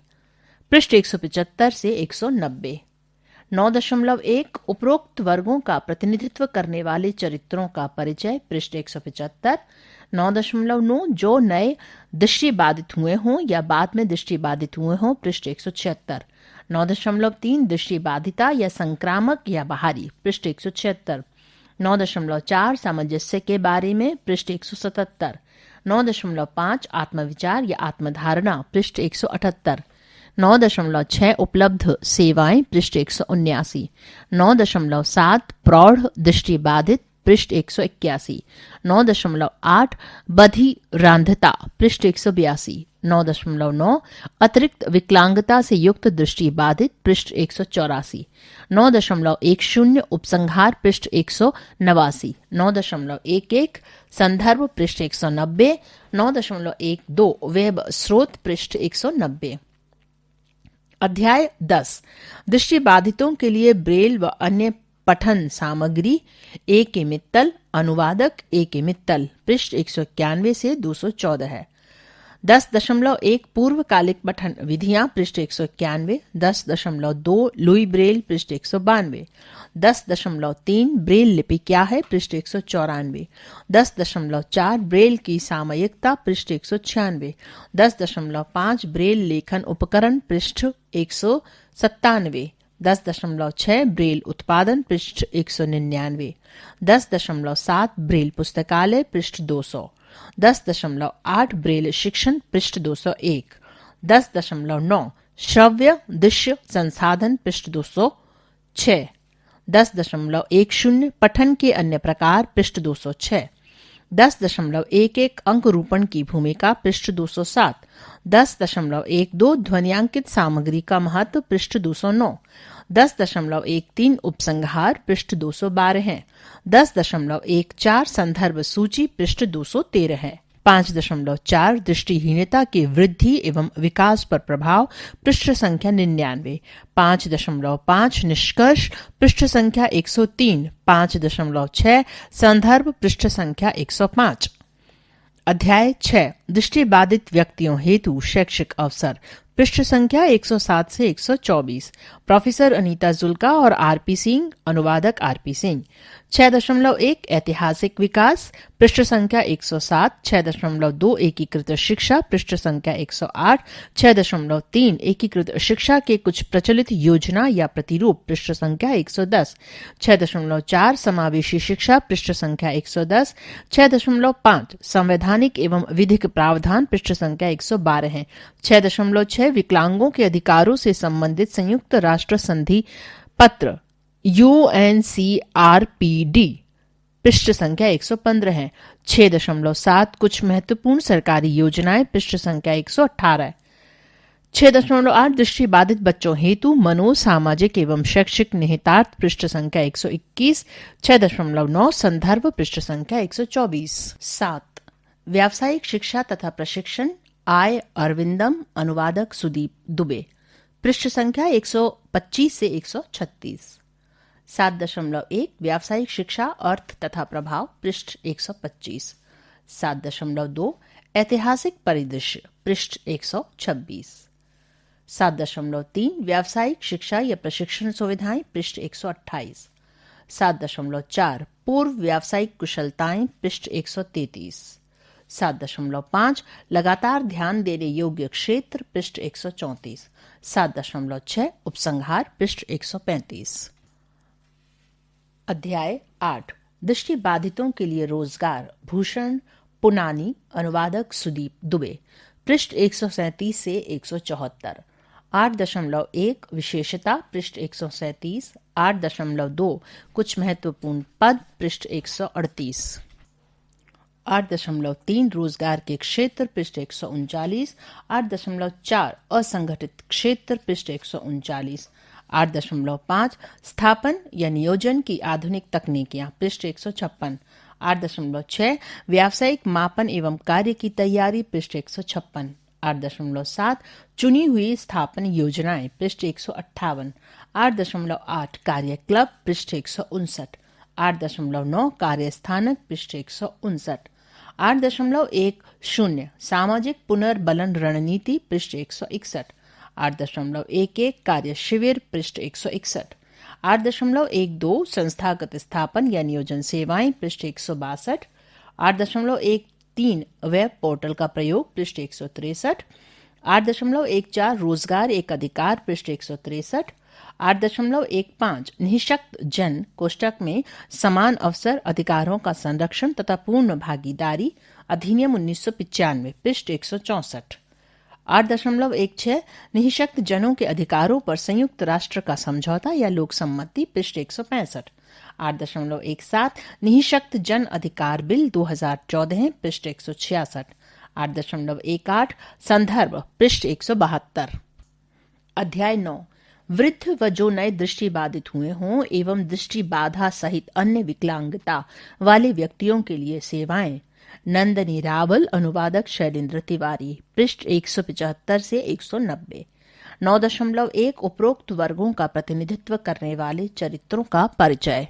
पृष्ठ 175 से 190। 9.1 उपरोक्त वर्गों का प्रतिनिधित्व करने वाले चरित्रों का परिचय, पृष्ठ 175। 9.9 जो नए दृष्टिबाधित हुए हों या बाद में दृष्टिबाधित हुए हों, पृष्ठ 176। 9.3 दृष्टिबाधिता या संक्रामक या बाहरी, पृष्ठ 176। 9.4 सामंजस्य के बारे में, पृष्ठ 177। 9.5 आत्मविचार या आत्मधारणा, पृष्ठ 178। 9.6 उपलब्ध सेवाएं, पृष्ठ 179। 9.7 प्रौढ़ दृष्टिबाधित, पृष्ठ 181। 9.8 बधिरांधता, पृष्ठ 182। 9.9 अतिरिक्त विकलांगता से युक्त दृष्टिबाधित, पृष्ठ 184। 9.10 उपसंहार, पृष्ठ 189। 9.11 संदर्भ, पृष्ठ 190। 9.12 वेब स्रोत, पृष्ठ 190। अध्याय 10 दृष्टिबाधितों के लिए ब्रेल व अन्य पठन सामग्री, ए के मित्तल, अनुवादक ए के मित्तल, पृष्ठ 191 से 214 है। 10.1 पूर्वकालिक पठन विधियां, पृष्ठ 191। 10.2 लुई ब्रेल, पृष्ठ 192। 10.3 ब्रेल लिपि क्या है, पृष्ठ 194। 10.4 ब्रेल की सामयिकता, पृष्ठ 196। 10.5 ब्रेल लेखन उपकरण, पृष्ठ 197। 10.6 ब्रेल उत्पादन, पृष्ठ 199। 10.7 ब्रेल पुस्तकालय, पृष्ठ 200। 10.8 ब्रेल शिक्षण, पृष्ठ 201। 10.9 श्रव्य दृश्य संसाधन, पृष्ठ 206। 10.10 पठन के अन्य प्रकार, पृष्ठ 206। 10.11 अंक रूपण की भूमिका, पृष्ठ 207। 10.12 ध्वन्यांकित सामग्री का महत्व, पृष्ठ 209। 10.13 उपसंहार, पृष्ठ 212 है। 10.14 संदर्भ सूची, पृष्ठ 213 है। 5.4 दृष्टिहीनता की वृद्धि एवं विकास पर प्रभाव, पृष्ठ संख्या 99। 5.5 निष्कर्ष, पृष्ठ संख्या 103। 5.6 संदर्भ, पृष्ठ संख्या 105। अध्याय 6 दृष्टिबाधित व्यक्तियों हेतु शैक्षिक अवसर, पृष्ठ संख्या 107 से 124। प्रोफेसर अनीता जुल्का और आरपी सिंह, अनुवादक आरपी सिंह। 6.1 ऐतिहासिक विकास, पृष्ठ संख्या 107। 6.2 एकीकृत शिक्षा, पृष्ठ संख्या 108। 6.3 एकीकृत शिक्षा के कुछ प्रचलित योजना या प्रतिरूप, पृष्ठ संख्या 110। 6.4 समावेशी शिक्षा, पृष्ठ संख्या 110। 6.5 संवैधानिक एवं विधिक प्रावधान, पृष्ठ संख्या 112 है। 6.6 विकलांगों के अधिकारों से संबंधित संयुक्त राष्ट्र संधि पत्र UNCRPD, पृष्ठ संख्या 115 है। 6.7 कुछ महत्वपूर्ण सरकारी योजनाएं, पृष्ठ संख्या 118। 6.8 दृष्टिबाधित बच्चों हेतु मनो सामाजिक एवं शैक्षिक निहितार्थ, पृष्ठ संख्या 121। 6.9 संदर्भ, पृष्ठ संख्या 124। 7 व्यावसायिक शिक्षा तथा प्रशिक्षण, आय अरविंदम, अनुवादक सुदीप दुबे, पृष्ठ संख्या 125 से 136। 7.1 व्यावसायिक शिक्षा अर्थ तथा प्रभाव, पृष्ठ 125। 7.2 ऐतिहासिक परिदृश्य, पृष्ठ 126। 7.3 व्यावसायिक शिक्षा या प्रशिक्षण सुविधाएं, पृष्ठ 128। 7.4 पूर्व व्यावसायिक कुशलताएं, पृष्ठ 133। 7.5 लगातार ध्यान देने योग्य क्षेत्र, पृष्ठ 134। 7.6 उपसंहार, पृष्ठ 135। अध्याय 8 दृष्टिबाधितों के लिए रोजगार, भूषण पुनानी, अनुवादक सुदीप दुबे, पृष्ठ 137 से 174। 8.1 विशेषता, पृष्ठ 137। 8.2 कुछ महत्वपूर्ण पद, पृष्ठ 138। 8.3 रोजगार के क्षेत्र, पृष्ठ 139। 8.4 असंगठित क्षेत्र, पृष्ठ 139। 8.5 स्थापन या नियोजन की आधुनिक तकनीकियां, पृष्ठ 156। 8.6 व्यावसायिक मापन एवं कार्य की तैयारी, पृष्ठ 156। 8.7 चुनी हुई स्थापन योजनाएं, पृष्ठ 158। 8.8 कार्य क्लब, पृष्ठ 159। 8.9 कार्यस्थानक, पृष्ठ 159। 8.10 सामाजिक पुनर्बलन रणनीति पृष्ठ 161, 8.11 कार्य शिविर पृष्ठ 161, 8.12 संस्थागत स्थापन या नियोजन सेवाएं पृष्ठ 162, 8.13 वेब पोर्टल का प्रयोग पृष्ठ 163, 8.14 रोजगार एक अधिकार पृष्ठ 163, 8.15 निःशक्त जन कोष्टक में समान अवसर अधिकारों का संरक्षण तथा पूर्ण भागीदारी अधिनियम 1995 पृष्ठ 164, 8.16 निःशक्त जनों के अधिकारों पर संयुक्त राष्ट्र का समझौता या लोक सम्मति पृष्ठ 165, 8.17 निःशक्त जन अधिकार बिल 2014 पृष्ठ 166, 8.18 संदर्भ पृष्ठ 172। अध्याय 9 वृद्ध व जो नए दृष्टि बाधित हुए हों एवं दृष्टि बाधा सहित अन्य विकलांगता वाले व्यक्तियों के लिए सेवाएं, नंदनी रावल अनुवादक शैलेंद्र तिवारी पृष्ठ 175 से 190। 9.1 उपरोक्त वर्गों का प्रतिनिधित्व करने वाले चरित्रों का परिचय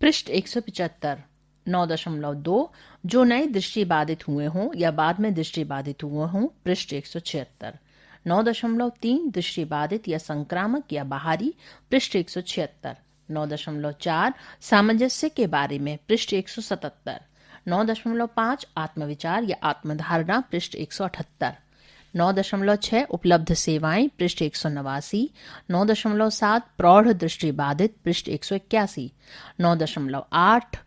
पृष्ठ 175। 9.2 जो नए दृष्टि बाधित हुए हों या बाद में दृष्टि बाधित हुए हों पृष्ठ 176। 9.3 दृष्टि बाधित या संक्रामक या बाहरी पृष्ठ 176। 9.4 सामंजस्य के बारे में पृष्ठ 177। 9.5 आत्मविचार या आत्मधारणा पृष्ठ 178। 9.6 उपलब्ध सेवाएं पृष्ठ 189। 9.7 प्रौढ़ दृष्टि बाधित पृष्ठ 181। 9.8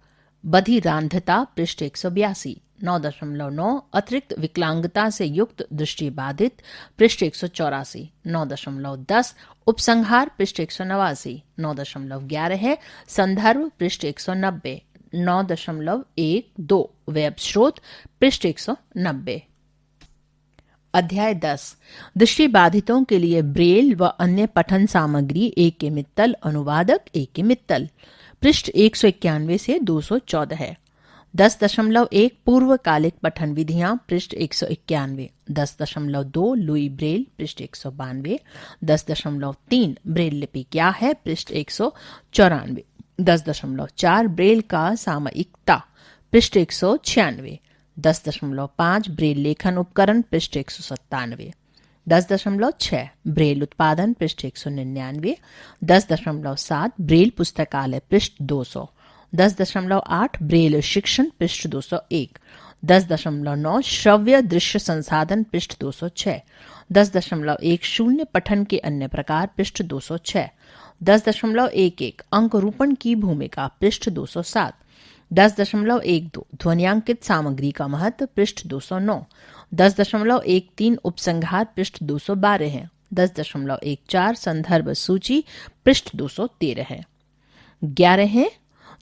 बधिरांधता पृष्ठ 182। 9.9 अतिरिक्त विकलांगता से युक्त दृष्टि बाधित पृष्ठ 184। 9.10 उपसंहार पृष्ठ 189। 9.11 संदर्भ पृष्ठ 190। 9.12 वेब स्रोत पृष्ठ 190। अध्याय 10 दृष्टि बाधितों के लिए ब्रेल व अन्य पठन सामग्री ए के मित्तल अनुवादक ए के मित्तल पृष्ठ 191 से 214 है। 10.1 पूर्वकालिक पठन विधियां पृष्ठ 191। 10.2 लुई ब्रेल पृष्ठ 192। 10.3 ब्रेल लिपि क्या है पृष्ठ 194। 10.4 ब्रेल का सामयिकता पृष्ठ 196। 10.5 ब्रेल लेखन उपकरण पृष्ठ 197। 10.6 ब्रेल उत्पादन पृष्ठ 199। 10.7 ब्रेल पुस्तकालय पृष्ठ 200। 10.8 ब्रेल शिक्षण पृष्ठ 201। 10.9 श्रव्य दृश्य संसाधन पृष्ठ 206। 10.10 पठन के अन्य प्रकार पृष्ठ 206। 10.11 अंकरूपण की भूमिका पृष्ठ 207। 10.12 ध्वन्यांकित सामग्री का महत्व पृष्ठ 209। 10.13 उपसंहार पृष्ठ 212 है। 10.14 संदर्भ सूची पृष्ठ 213 है। 11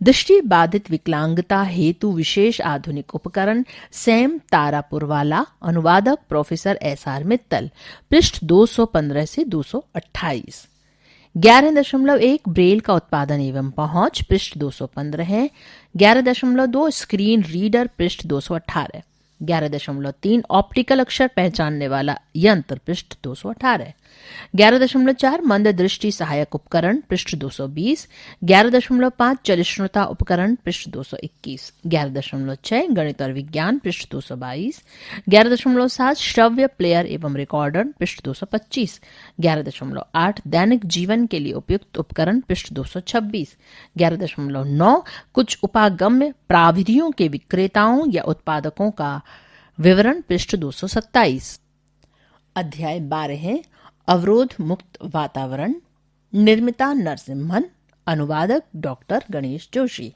दृष्टि बाधित विकलांगता हेतु विशेष आधुनिक उपकरण सैम तारापुरवाला अनुवादक प्रोफेसर एस.आर. मित्तल पृष्ठ 215 से 228। 11.1 ब्रेल का उत्पादन एवं पहुंच पृष्ठ 215 है। 11.2 स्क्रीन रीडर पृष्ठ 218। 11.3 ऑप्टिकल अक्षर पहचानने वाला यंत्र पृष्ठ 218। 11.4 मंद दृष्टि सहायक उपकरण पृष्ठ 220। 11.5 चलिष्णुता उपकरण पृष्ठ 221। 11.6 गणित और विज्ञान पृष्ठ 222। 11.7 श्रव्य प्लेयर एवं रिकॉर्डर पृष्ठ 225। 11.8 दैनिक जीवन के लिए उपयुक्त उपकरण पृष्ठ 226। 11.9 कुछ उपागम्य प्राविधियों के विक्रेताओं या उत्पादकों का विवरण पृष्ठ 227। अध्याय 12 अवरोध मुक्त वातावरण निर्मिता नरसिम्हन अनुवादक डॉक्टर गणेश जोशी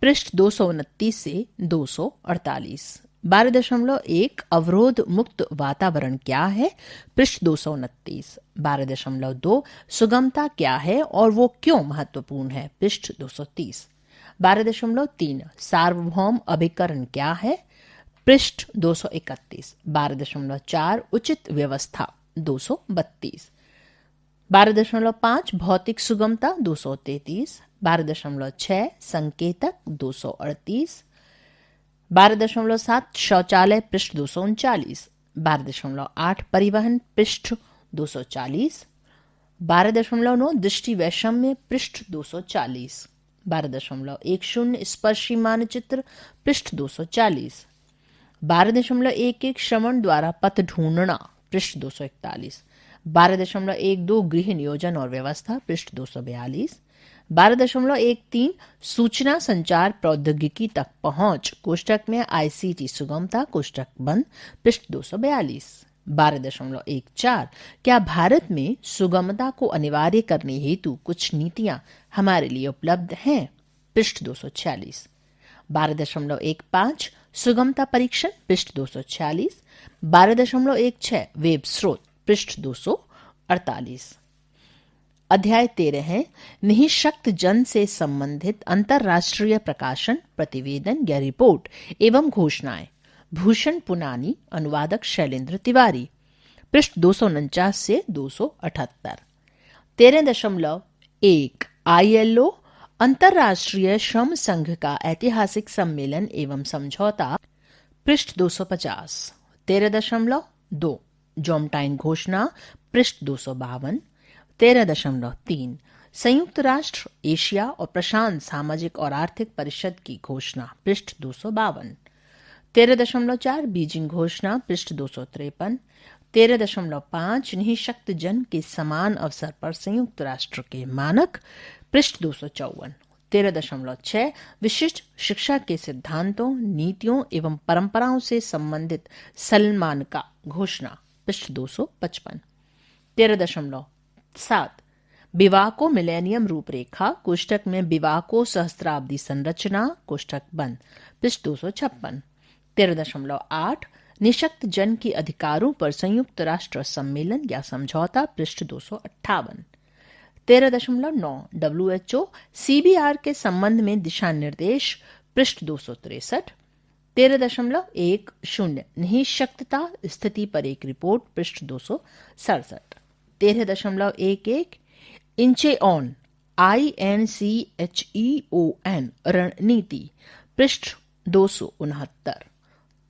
पृष्ठ 229 से 248। 12.1 अवरोध मुक्त वातावरण क्या है पृष्ठ 229। 12.2 सुगमता क्या है और वो क्यों महत्वपूर्ण है पृष्ठ 230। 12.3 सार्वभौम अभिकरण क्या है पृष्ठ 231। 12.4 उचित व्यवस्था 232। 12.5 भौतिक सुगमता 233। 12.6 संकेतक 238। 12.7 शौचालय पृष्ठ 239। 12.8 परिवहन पृष्ठ 240। 12.9 दृष्टि वैषम्य पृष्ठ 240। 12.10 स्पर्शी मानचित्र पृष्ठ 240, 12.11 श्रवण द्वारा पथ ढूंढना पृष्ठ 241, 12.12 गृह नियोजन और व्यवस्था पृष्ठ 242, 12.13 सूचना संचार प्रौद्योगिकी तक पहुंच कोष्टक में आईसीटी सुगमता कोष्टक बंद पृष्ठ 242, 12.14 क्या भारत में सुगमता को अनिवार्य करने हेतु कुछ नीतियां हमारे लिए उपलब्ध हैं पृष्ठ 246, 12.15 सुगमता परीक्षण पृष्ठ 246, 12.16 वेब स्रोत पृष्ठ 248। अध्याय 13 है निःशक्त जन से संबंधित अंतरराष्ट्रीय प्रकाशन प्रतिवेदन या रिपोर्ट एवं घोषणाएं, भूषण पुनानी, अनुवादक शैलेंद्र तिवारी, पृष्ठ 249 से 278। 13.1 ILO अंतरराष्ट्रीय श्रम संघ का ऐतिहासिक सम्मेलन एवं समझौता पृष्ठ 250। 13.2 जोमटाइन घोषणा पृष्ठ 252। 13.3 संयुक्त राष्ट्र एशिया और प्रशांत सामाजिक और आर्थिक परिषद की घोषणा पृष्ठ 252। 13.4 बीजिंग घोषणा पृष्ठ 253। 13.5 निःशक्त जन के समान अवसर पर संयुक्त राष्ट्र के मानक पृष्ठ 254। 13.6 विशिष्ट शिक्षा के सिद्धांतों, नीतियों एवं परंपराओं से संबंधित सलमान का घोषणा पृष्ठ 255। 13.7 बिवाको मिलेनियम रूपरेखा कोष्टक में बिवाको सहस्त्राब्दी संरचना कोष्टक बंद पृष्ठ 256। 13.8 निःशक्त जन के अधिकारों पर संयुक्त राष्ट्र सम्मेलन या समझौता पृष्ठ 258। 13.9 WHO CBR के संबंध में दिशा निर्देश पृष्ठ 263। 13.10 निःशक्तता स्थिति पर एक रिपोर्ट पृष्ठ 267। 13.11 इंचेओन INCHEON रणनीति पृष्ठ 269।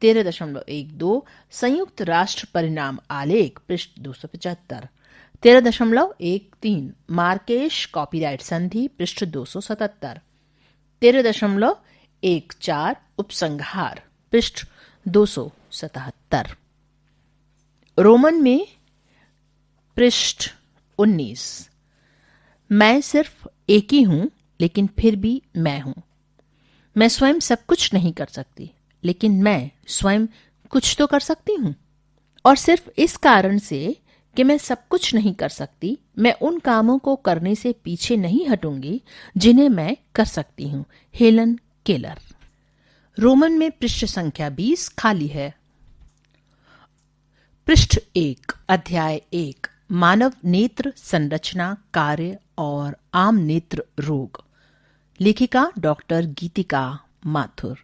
13.12 संयुक्त राष्ट्र परिणाम आलेख पृष्ठ 275। 13.13 मार्केश कॉपीराइट संधि पृष्ठ 277। 13.14 उपसंहार पृष्ठ 277। रोमन में पृष्ठ 19 मैं सिर्फ एक ही हूं लेकिन फिर भी मैं हूं। मैं स्वयं सब कुछ नहीं कर सकती लेकिन मैं स्वयं कुछ तो कर सकती हूं। और सिर्फ इस कारण से कि मैं सब कुछ नहीं कर सकती, मैं उन कामों को करने से पीछे नहीं हटूंगी जिन्हें मैं कर सकती हूं। Helen Keller. रोमन में पृष्ठ संख्या 20 खाली है। पृष्ठ 1 अध्याय 1 मानव नेत्र संरचना, कार्य और आम नेत्र रोग। लेखिका डॉक्टर गीतिका माथुर।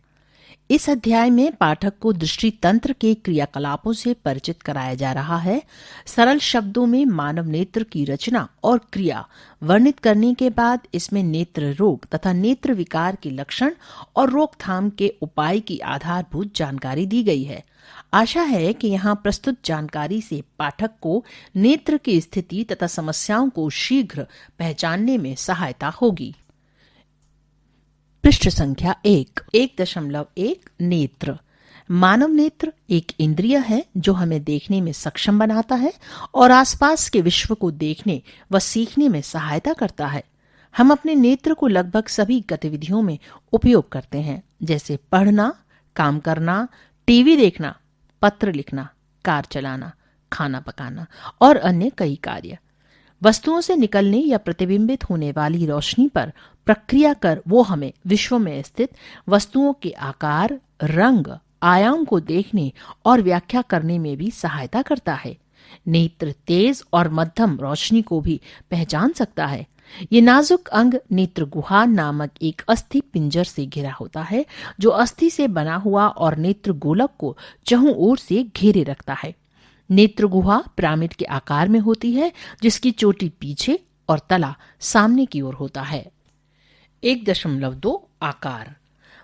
इस अध्याय में पाठक को दृष्टि तंत्र के क्रियाकलापों से परिचित कराया जा रहा है। सरल शब्दों में मानव नेत्र की रचना और क्रिया वर्णित करने के बाद इसमें नेत्र रोग तथा नेत्र विकार के लक्षण और रोकथाम के उपाय की आधारभूत जानकारी दी गई है। आशा है कि यहाँ प्रस्तुत जानकारी से पाठक को नेत्र की स्थिति तथा समस्याओं को शीघ्र पहचानने में सहायता होगी। पृष्ठ संख्या 1.1 नेत्र। मानव नेत्र एक इंद्रिय है जो हमें देखने में सक्षम बनाता है और आसपास के विश्व को देखने व सीखने में सहायता करता है। हम अपने नेत्र को लगभग सभी गतिविधियों में उपयोग करते हैं, जैसे पढ़ना, काम करना, टीवी देखना, पत्र लिखना, कार चलाना, खाना पकाना और अन्य कई कार्य। वस्तुओं से निकलने या प्रतिबिंबित होने वाली रोशनी पर प्रक्रिया कर वो हमें विश्व में स्थित वस्तुओं के आकार, रंग, आयाम को देखने और व्याख्या करने में भी सहायता करता है। नेत्र तेज और मध्यम रोशनी को भी पहचान सकता है। ये नाजुक अंग नेत्र गुहा नामक एक अस्थि पिंजर से घिरा होता है, जो अस्थि से बना हुआ और नेत्र गोलक को चहुं ओर से घेरे रखता है। नेत्र गुहा पिरामिड के आकार में होती है, जिसकी चोटी पीछे और तला सामने की ओर होता है। 1.2 आकार।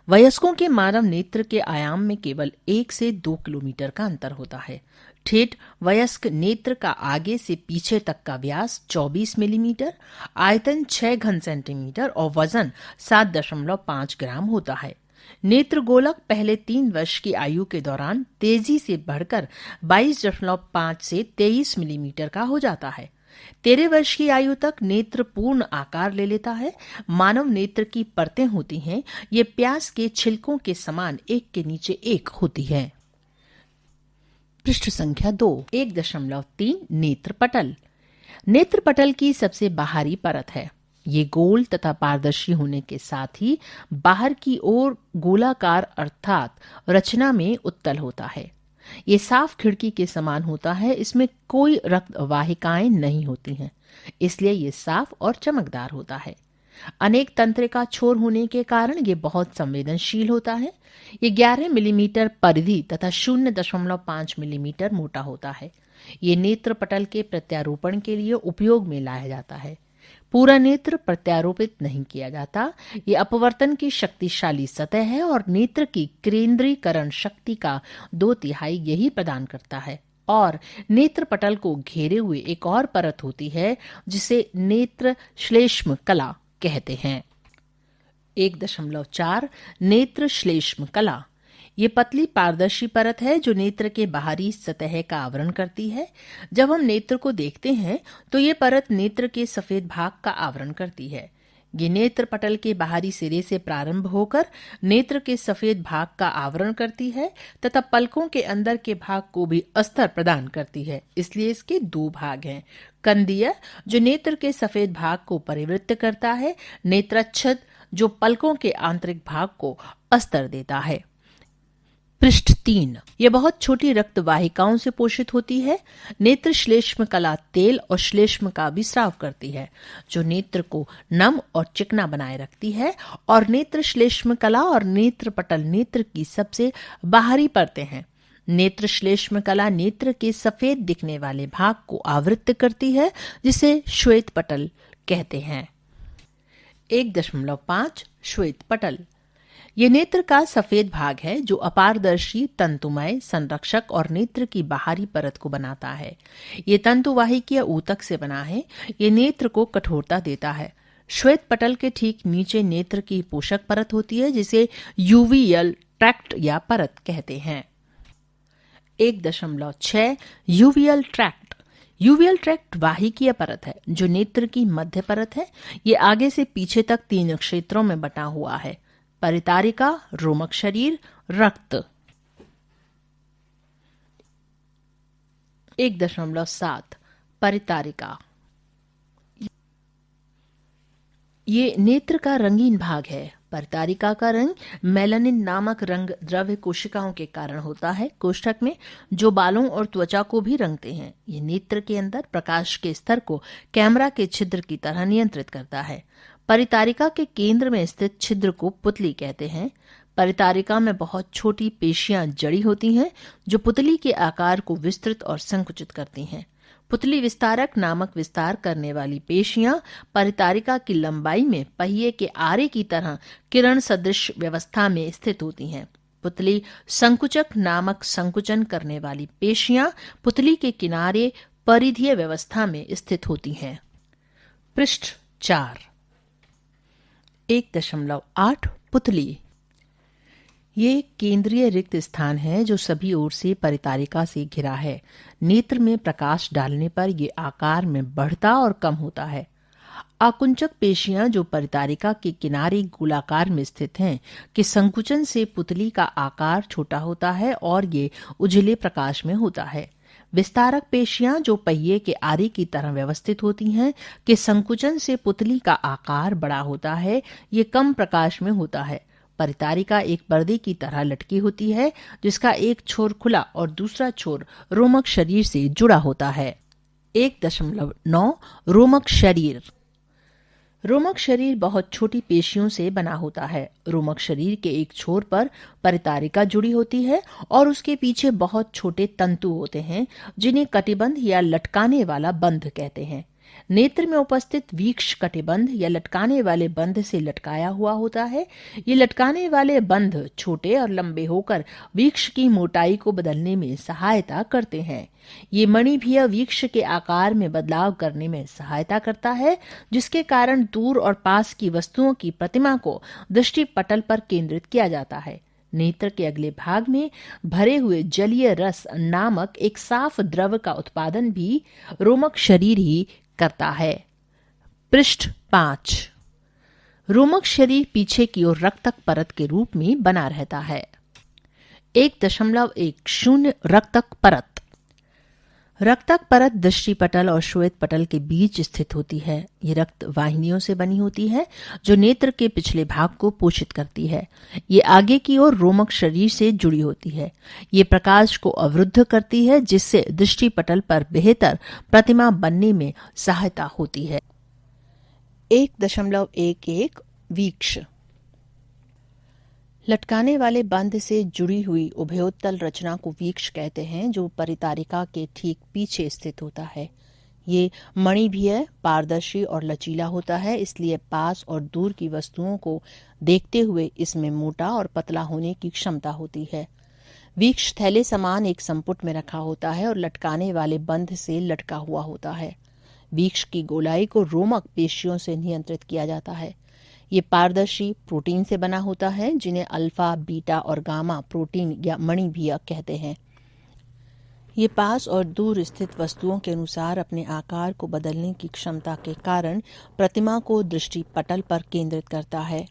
वयस्कों के मानव नेत्र के आयाम में केवल 1 से 2 किलोमीटर का अंतर होता है। ठेठ वयस्क नेत्र का आगे से पीछे तक का व्यास 24 मिलीमीटर, आयतन 6 घन सेंटीमीटर और वजन 7.5 ग्राम होता है। नेत्र गोलक पहले 3 वर्ष की आयु के दौरान तेजी से बढ़कर 22.5 से 23 मिलीमीटर का हो जाता है। 13 वर्ष की आयु तक नेत्र पूर्ण आकार ले लेता है। मानव नेत्र की परतें होती हैं, ये प्याज के छिलकों के समान एक के नीचे एक होती है। पृष्ठ संख्या 2 1.3 नेत्र पटल। नेत्र पटल की सबसे बाहरी परत है। ये गोल तथा पारदर्शी होने के साथ ही बाहर की ओर गोलाकार अर्थात रचना में उत्तल होता है। ये साफ खिड़की के समान होता है। इसमें कोई रक्त वाहिकाएं नहीं होती हैं, इसलिए ये साफ और चमकदार होता है। अनेक तंत्रिका छोर होने के कारण ये बहुत संवेदनशील होता है। ये 11 मिलीमीटर परिधि तथा 0.5 मिलीमीटर मोटा होता है। ये नेत्र पटल के प्रत्यारोपण के लिए उपयोग में लाया जाता है। पूरा नेत्र प्रत्यारोपित नहीं किया जाता। ये अपवर्तन की शक्तिशाली सतह है और नेत्र की केंद्रीकरण शक्ति का 2/3 यही प्रदान करता है। और नेत्र पटल को घेरे हुए एक और परत होती है जिसे नेत्र श्लेष्म कला कहते हैं। 1.4 नेत्र श्लेष्म कला। ये पतली पारदर्शी परत है जो नेत्र के बाहरी सतह का आवरण करती है। जब हम नेत्र को देखते हैं तो ये परत नेत्र के सफेद भाग का आवरण करती है। ये नेत्र पटल के बाहरी सिरे से प्रारंभ होकर नेत्र के सफेद भाग का आवरण करती है तथा पलकों के अंदर के भाग को भी अस्तर प्रदान करती है। इसलिए इसके 2 भाग हैं। कंदीय जो नेत्र के सफेद भाग को परिवृत्त करता है, नेत्रच्छद जो पलकों के आंतरिक भाग को अस्तर देता है। पृष्ठ 3 यह बहुत छोटी रक्त वाहिकाओं से पोषित होती है। नेत्र श्लेष्म कला तेल और श्लेष्म का भी स्राव करती है जो नेत्र को नम और चिकना बनाए रखती है। और नेत्र श्लेष्म कला और नेत्र पटल नेत्र की सबसे बाहरी परतें हैं। नेत्र श्लेष्म कला नेत्र के सफेद दिखने वाले भाग को आवृत करती है जिसे श्वेत पटल कहते हैं। 1.5 श्वेत पटल। ये नेत्र का सफेद भाग है जो अपारदर्शी तंतुमय संरक्षक और नेत्र की बाहरी परत को बनाता है। ये तंतुवाहिकीय ऊतक से बना है। ये नेत्र को कठोरता देता है। श्वेत पटल के ठीक नीचे नेत्र की पोषक परत होती है जिसे यूवियल ट्रैक्ट या परत कहते हैं। 1.6 यूवियल ट्रैक्ट। यूवियल ट्रैक्ट वाहिकीय परत है जो नेत्र की मध्य परत है। ये आगे से पीछे तक 3 क्षेत्रों में बटा हुआ है। परितारिका, रोमक शरीर, रक्त। 1.7 परितारिका। ये नेत्र का रंगीन भाग है। परितारिका का रंग मेलानिन नामक रंग द्रव्य कोशिकाओं के कारण होता है, कोष्ठक में, जो बालों और त्वचा को भी रंगते हैं। ये नेत्र के अंदर प्रकाश के स्तर को कैमरा के छिद्र की तरह नियंत्रित करता है। परितारिका के केंद्र में स्थित छिद्र को पुतली कहते हैं। परितारिका में बहुत छोटी पेशियां जड़ी होती हैं जो पुतली के आकार को विस्तृत और संकुचित करती हैं। पुतली विस्तारक नामक विस्तार करने वाली पेशियां परितारिका की लंबाई में पहिए के आरे की तरह किरण सदृश व्यवस्था में स्थित होती हैं। पुतली संकुचक नामक संकुचन करने वाली पेशियां पुतली के किनारे परिधीय व्यवस्था में स्थित होती हैं। पृष्ठ 4 1.8 पुतली। ये केंद्रीय रिक्त स्थान है जो सभी ओर से परितारिका से घिरा है। नेत्र में प्रकाश डालने पर ये आकार में बढ़ता और कम होता है। आकुंचक पेशियां जो परितारिका के किनारे गोलाकार में स्थित हैं कि संकुचन से पुतली का आकार छोटा होता है और ये उजले प्रकाश में होता है। विस्तारक पेशियां जो पहिए के आरे की तरह व्यवस्थित होती हैं कि संकुचन से पुतली का आकार बड़ा होता है, ये कम प्रकाश में होता है। परितारिका एक पर्दे की तरह लटकी होती है जिसका एक छोर खुला और दूसरा छोर रोमक शरीर से जुड़ा होता है। 1.9 रोमक शरीर। रोमक शरीर बहुत छोटी पेशियों से बना होता है। रोमक शरीर के एक छोर पर परितारिका जुड़ी होती है और उसके पीछे बहुत छोटे तंतु होते हैं जिन्हें कटिबंध या लटकाने वाला बंध कहते हैं। नेत्र में उपस्थित वीक्ष कटिबंध या लटकाने वाले बंध से लटकाया हुआ होता है। ये लटकाने वाले बंध छोटे और लंबे होकर वीक्ष की मोटाई को बदलने में सहायता करते हैं। ये मणि भी वीक्ष के आकार में बदलाव करने में सहायता करता है, जिसके कारण दूर और पास की वस्तुओं की प्रतिमा को दृष्टि पटल पर केंद्रित किया जाता है। नेत्र के अगले भाग में भरे हुए जलीय रस नामक एक साफ द्रव का उत्पादन भी रोमक शरीर ही करता है। पृष्ठ 5। रोमक शरीर पीछे की ओर रक्तक परत के रूप में बना रहता है। 1.10 रक्तक परत। रक्तक परत दृष्टि पटल और श्वेत पटल के बीच स्थित होती है। ये रक्त वाहिनियों से बनी होती है जो नेत्र के पिछले भाग को पोषित करती है। ये आगे की ओर रोमक शरीर से जुड़ी होती है। ये प्रकाश को अवरुद्ध करती है, जिससे दृष्टि पटल पर बेहतर प्रतिमा बनने में सहायता होती है। 1.11 वीक्ष। लटकाने वाले बंध से जुड़ी हुई उभयोत्तल रचना को वीक्ष कहते हैं, जो परितारिका के ठीक पीछे स्थित होता है। ये मणि भी है, पारदर्शी और लचीला होता है, इसलिए पास और दूर की वस्तुओं को देखते हुए इसमें मोटा और पतला होने की क्षमता होती है। वीक्ष थैले समान एक संपुट में रखा होता है और लटकाने वाले बंध से लटका हुआ होता है। वीक्ष की गोलाई को रोमक पेशियों से नियंत्रित किया जाता है। ये पारदर्शी प्रोटीन से बना होता है, जिन्हें अल्फा, बीटा और गामा प्रोटीन या मणि भी कहते हैं। ये पास और दूर स्थित वस्तुओं के अनुसार अपने आकार को बदलने की क्षमता के कारण प्रतिमा को दृष्टि पटल पर केंद्रित करता है।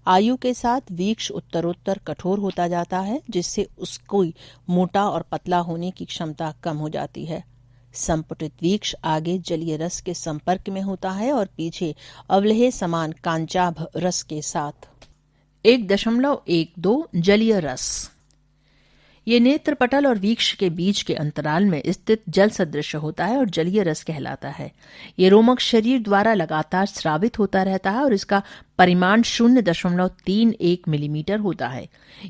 आयु के साथ वीक्ष उत्तरोत्तर कठोर होता जाता है, जिससे उसको मोटा और पतला होने की क्षमता कम हो जाती है। संपुटित वीक्ष आगे जलीय रस के संपर्क में होता है और पीछे अवलेह समान कांचाभ रस के साथ। 1.12 जलीय रस। ये नेत्र पटल और वीक्ष के बीच के अंतराल में स्थित जल सदृश होता है और जलीय रस कहलाता है। ये रोमक शरीर द्वारा लगातार स्रावित होता रहता है और इसका परिमाण 0.31 मिलीमीटर होता है।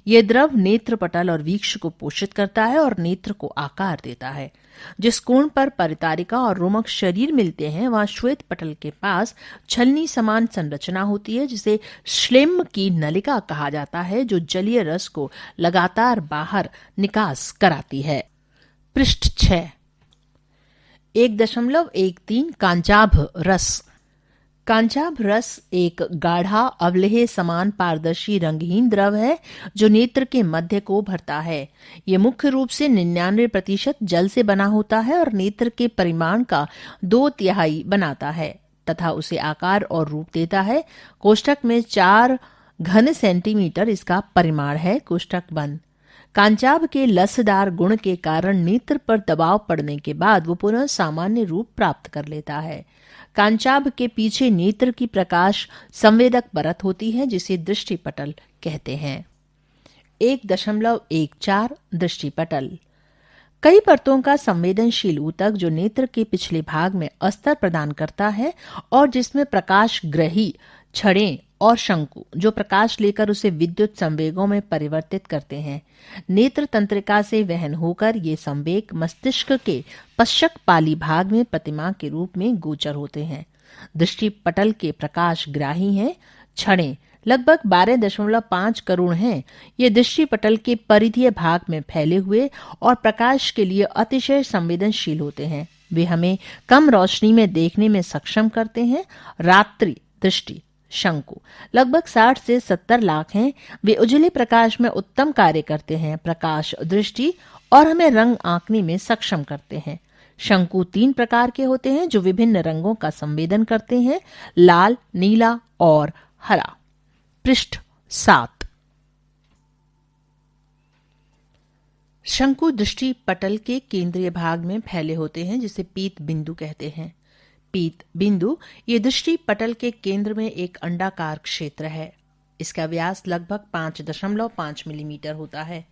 यह द्रव नेत्र पटल और वीक्ष को पोषित करता है और नेत्र को आकार देता है। जिस कोण पर परितारिका और रोमक शरीर मिलते हैं, वहां श्वेत पटल के पास छलनी समान संरचना होती है, जिसे श्लेम की नलिका कहा जाता है, जो जलीय रस को लगातार बाहर निकास कराती है। पृष्ठ 6। 1.13 कांचाभ रस। कांचाभ रस एक गाढ़ा अवलेह समान पारदर्शी रंगहीन द्रव है, जो नेत्र के मध्य को भरता है। यह मुख्य रूप से 99% जल से बना होता है और नेत्र के परिमाण का 2/3 बनाता है तथा उसे आकार और रूप देता है। कोष्ठक में 4 घन सेंटीमीटर इसका परिमाण है। कोष्ठक बंद। कांचाभ के लसदार गुण के कारण नेत्र पर दबाव पड़ने के बाद वो पुनः सामान्य रूप प्राप्त कर लेता है। कांचाभ के पीछे नेत्र की प्रकाश संवेदक परत होती है, जिसे दृष्टि पटल कहते हैं। 1.14 दृष्टि पटल। कई परतों का संवेदनशील ऊतक जो नेत्र के पिछले भाग में अस्तर प्रदान करता है और जिसमें प्रकाश ग्रही छड़ें और शंकु जो प्रकाश लेकर उसे विद्युत संवेगों में परिवर्तित करते हैं। नेत्र तंत्रिका से वहन होकर ये संवेग मस्तिष्क के पश्चक पाली भाग में प्रतिमा के रूप में गोचर होते हैं। दृष्टि पटल के प्रकाश ग्राही हैं। छड़ें लगभग 12.5 करोड़ हैं। ये दृष्टि पटल के परिधीय भाग में फैले हुए और प्रकाश के लिए अतिशय संवेदनशील होते हैं। वे हमें कम रोशनी में देखने में सक्षम करते हैं। रात्रि दृष्टि शंकु लगभग 60 से 70 लाख हैं। वे उजले प्रकाश में उत्तम कार्य करते हैं। प्रकाश दृष्टि और हमें रंग आंकने में सक्षम करते हैं। शंकु 3 प्रकार के होते हैं जो विभिन्न रंगों का संवेदन करते हैं, लाल, नीला और हरा। पृष्ठ 7। शंकु दृष्टि पटल के केंद्रीय भाग में फैले होते हैं, जिसे पीत बिंदु कहते हैं। पीत बिंदु ये दृष्टि पटल के केंद्र में एक अंडाकार क्षेत्र है। इसका व्यास लगभग 5.5 मिलीमीटर होता है।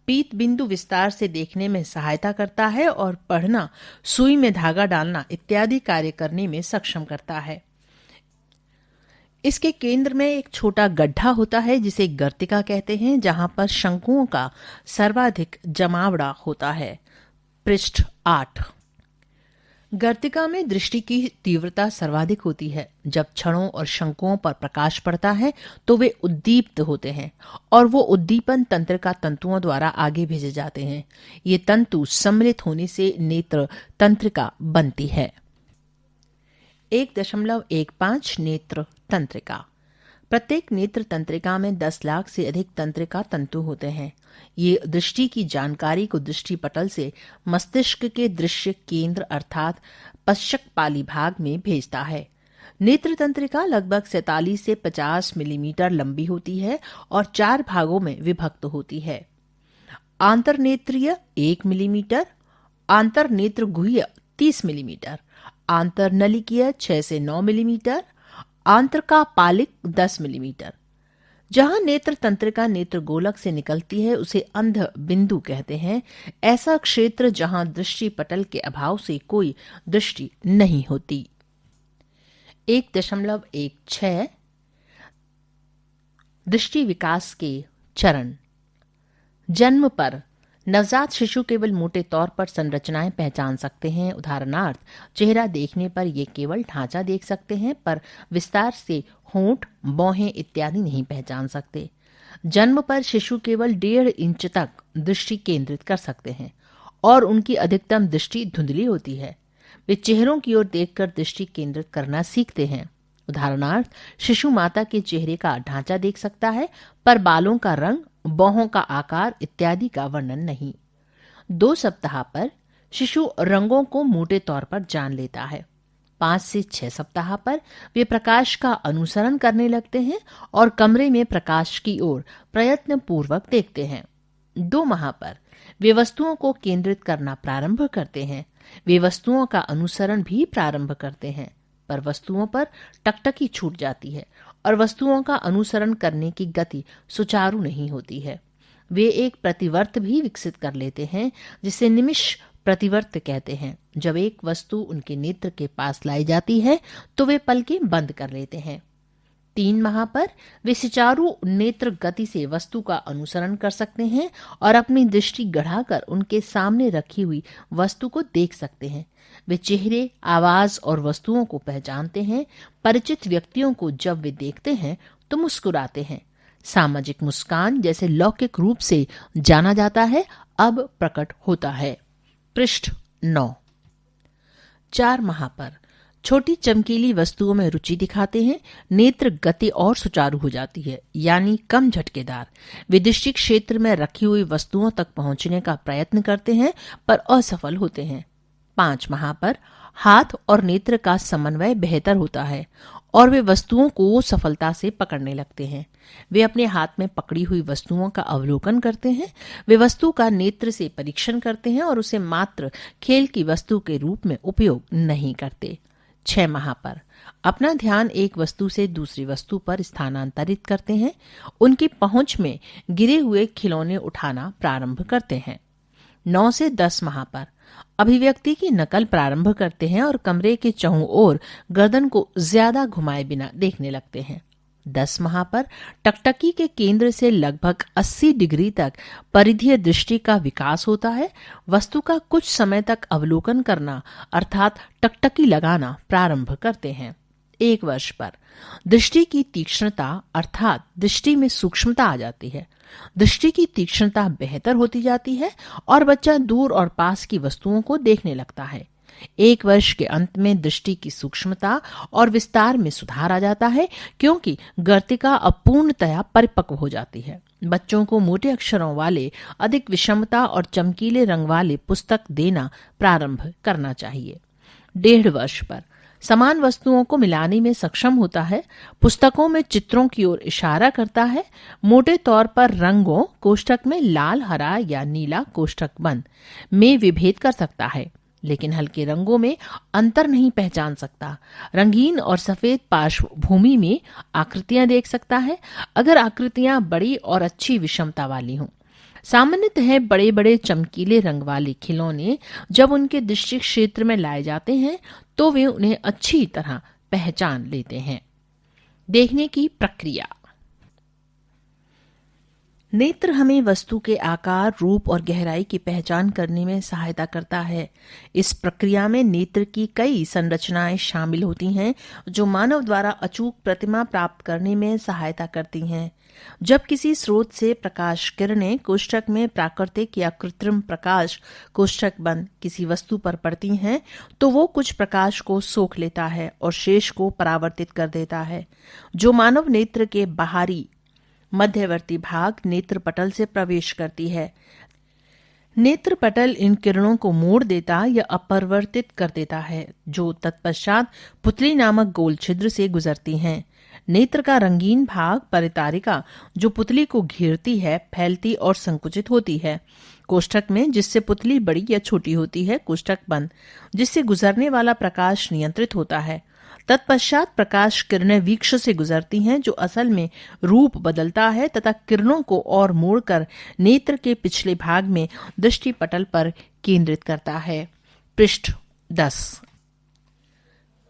पीत बिंदु विस्तार से देखने में सहायता करता है और पढ़ना, सुई में धागा डालना इत्यादि कार्य करने में सक्षम करता है। इसके केंद्र में एक छोटा गड्ढा होता है, जिसे गर्तिका कहते हैं, जहां पर शंकुओं का सर्वाधिक जमावड़ा होता है। पृष्ठ 8। गर्तिका में दृष्टि की तीव्रता सर्वाधिक होती है। जब छड़ों और शंकुओं पर प्रकाश पड़ता है तो वे उद्दीप्त होते हैं और वो उद्दीपन तंत्रिका तंतुओं द्वारा आगे भेजे जाते हैं। ये तंतु सम्मिलित होने से नेत्र तंत्रिका बनती है। 1.15 नेत्र तंत्रिका। प्रत्येक नेत्र तंत्रिका में 10 लाख से अधिक तंत्रिका तंतु होते हैं। ये दृष्टि की जानकारी को दृष्टि पटल से मस्तिष्क के दृश्य केंद्र अर्थात पश्चकपाली भाग में भेजता है। नेत्र तंत्रिका लगभग 47 से 50 मिलीमीटर लंबी होती है और 4 भागों में विभक्त होती है। आंतरनेत्रीय 1 मिलीमीटर, आंतरनेत्र गुह्य 30 मिलीमीटर, आंतरनलिकीय 6 से 9 मिलीमीटर, आंतरकापालिक 10 मिलीमीटर। जहां नेत्र तंत्रिका नेत्र गोलक से निकलती है उसे अंध बिंदु कहते हैं। ऐसा क्षेत्र जहां दृष्टि पटल के अभाव से कोई दृष्टि नहीं होती। 1.16 दृष्टि विकास के चरण। जन्म पर नवजात शिशु केवल मोटे तौर पर संरचनाएं पहचान सकते हैं। उदाहरणार्थ, चेहरा देखने पर ये केवल ढांचा देख सकते हैं, पर विस्तार से होंठ, भौहें इत्यादि नहीं पहचान सकते। जन्म पर शिशु केवल 1.5 इंच तक दृष्टि केंद्रित कर सकते हैं और उनकी अधिकतम दृष्टि धुंधली होती है। वे चेहरों की ओर देखकर दृष्टि केंद्रित करना सीखते हैं। उदाहरणार्थ, शिशु माता के चेहरे का ढांचा देख सकता है, पर बालों का रंग, बाहों का आकार इत्यादि का वर्णन नहीं। 2 सप्ताह पर शिशु रंगों को मोटे तौर पर जान लेता है। 5 से 6 सप्ताह पर वे प्रकाश का अनुसरण करने लगते हैं और कमरे में प्रकाश की ओर प्रयत्न पूर्वक देखते हैं। 2 माह पर वे वस्तुओं को केंद्रित करना प्रारंभ करते हैं। वे वस्तुओं का अनुसरण भी प्रारंभ करते हैं, पर वस्तुओं पर टकटकी छूट जाती है और वस्तुओं का अनुसरण करने की गति सुचारू नहीं होती है। वे एक प्रतिवर्त भी विकसित कर लेते हैं जिसे निमिष प्रतिवर्त कहते हैं। जब एक वस्तु उनके नेत्र के पास लाई जाती है तो वे पलकें बंद कर लेते हैं। 3 माह पर वे सुचारू नेत्र गति से वस्तु का अनुसरण कर सकते हैं और अपनी दृष्टि गढ़ाकर उनके सामने रखी हुई वस्तु को देख सकते हैं। वे चेहरे, आवाज और वस्तुओं को पहचानते हैं। परिचित व्यक्तियों को जब वे देखते हैं तो मुस्कुराते हैं। सामाजिक मुस्कान, जैसे लौकिक रूप से जाना जाता है, अब प्रकट होता है। पृष्ठ 9। 4 माह पर छोटी चमकीली वस्तुओं में रुचि दिखाते हैं। नेत्र गति और सुचारू हो जाती है, यानी कम झटकेदार। वे दृष्टि क्षेत्र में रखी हुई वस्तुओं तक पहुंचने का प्रयत्न करते हैं, पर असफल होते हैं। 5 माह पर हाथ और नेत्र का समन्वय बेहतर होता है और वे वस्तुओं को सफलता से पकड़ने लगते हैं। वे अपने हाथ में पकड़ी हुई वस्तुओं का अवलोकन करते हैं। वे वस्तु का नेत्र से परीक्षण करते हैं और उसे मात्र खेल की वस्तु के रूप में उपयोग नहीं करते। 6 माह पर अपना ध्यान एक वस्तु से दूसरी वस्तु पर स्थानांतरित करते हैं। उनकी पहुंच में गिरे हुए खिलौने उठाना प्रारंभ करते हैं। 9 से 10 माह पर अभिव्यक्ति की नकल प्रारंभ करते हैं और कमरे के चहुं ओर गर्दन को ज्यादा घुमाए बिना देखने लगते हैं। 10 माह पर टकटकी के केंद्र से लगभग 80 डिग्री तक परिधीय दृष्टि का विकास होता है। वस्तु का कुछ समय तक अवलोकन करना अर्थात टकटकी लगाना प्रारंभ करते हैं। 1 वर्ष पर दृष्टि की तीक्ष्णता अर्थात दृष्टि में सूक्ष्मता आ जाती है। दृष्टि की तीक्ष्णता बेहतर होती जाती है और बच्चा दूर और पास की वस्तुओं को देखने लगता है। 1 वर्ष के अंत में दृष्टि की सूक्ष्मता और विस्तार में सुधार आ जाता है, क्योंकि गर्तिका अब पूर्णतया परिपक्व हो जाती है। बच्चों को मोटे अक्षरों वाले, अधिक विषमता और चमकीले रंग वाले पुस्तक देना प्रारंभ करना चाहिए। 1.5 वर्ष पर समान वस्तुओं को मिलाने में सक्षम होता है। पुस्तकों में चित्रों की ओर इशारा करता है। मोटे तौर पर रंगों कोष्ठक में लाल, हरा या नीला कोष्ठक बंद में विभेद कर सकता है, लेकिन हल्के रंगों में अंतर नहीं पहचान सकता। रंगीन और सफेद पार्श्वभूमि में आकृतियां देख सकता है, अगर आकृतियां बड़ी और अच्छी विषमता वाली हों। सामान्यतः बड़े बड़े चमकीले रंग वाले खिलौने जब उनके दृष्टि क्षेत्र में लाए जाते हैं तो वे उन्हें अच्छी तरह पहचान लेते हैं। देखने की प्रक्रिया। नेत्र हमें वस्तु के आकार, रूप और गहराई की पहचान करने में सहायता करता है। इस प्रक्रिया में नेत्र की कई संरचनाएं शामिल होती हैं जो मानव द्वारा अचूक प्रतिमा प्राप्त करने में सहायता करती हैं। जब किसी स्रोत से प्रकाश किरणें कोष्ठक में प्राकृतिक या कृत्रिम प्रकाश कोष्ठक बंद किसी वस्तु पर पड़ती हैं तो वो कुछ प्रकाश को सोख लेता है और शेष को परावर्तित कर देता है, जो मानव नेत्र के बाहरी मध्यवर्ती भाग नेत्र पटल से प्रवेश करती है। नेत्र पटल इन किरणों को मोड़ देता या अपरिवर्तित कर देता है, जो तत्पश्चात पुतली नामक गोल छिद्र से गुजरती हैं। नेत्र का रंगीन भाग परितारिका, जो पुतली को घेरती है, फैलती और संकुचित होती है कोष्ठक में, जिससे पुतली बड़ी या छोटी होती है, कोष्ठक बंद, जिससे गुजरने वाला प्रकाश नियंत्रित होता है। तत्पश्चात प्रकाश किरणें वीक्ष से गुजरती हैं, जो असल में रूप बदलता है तथा किरणों को और मोड़कर नेत्र के पिछले भाग में दृष्टि पटल पर केंद्रित करता है। पृष्ठ 10।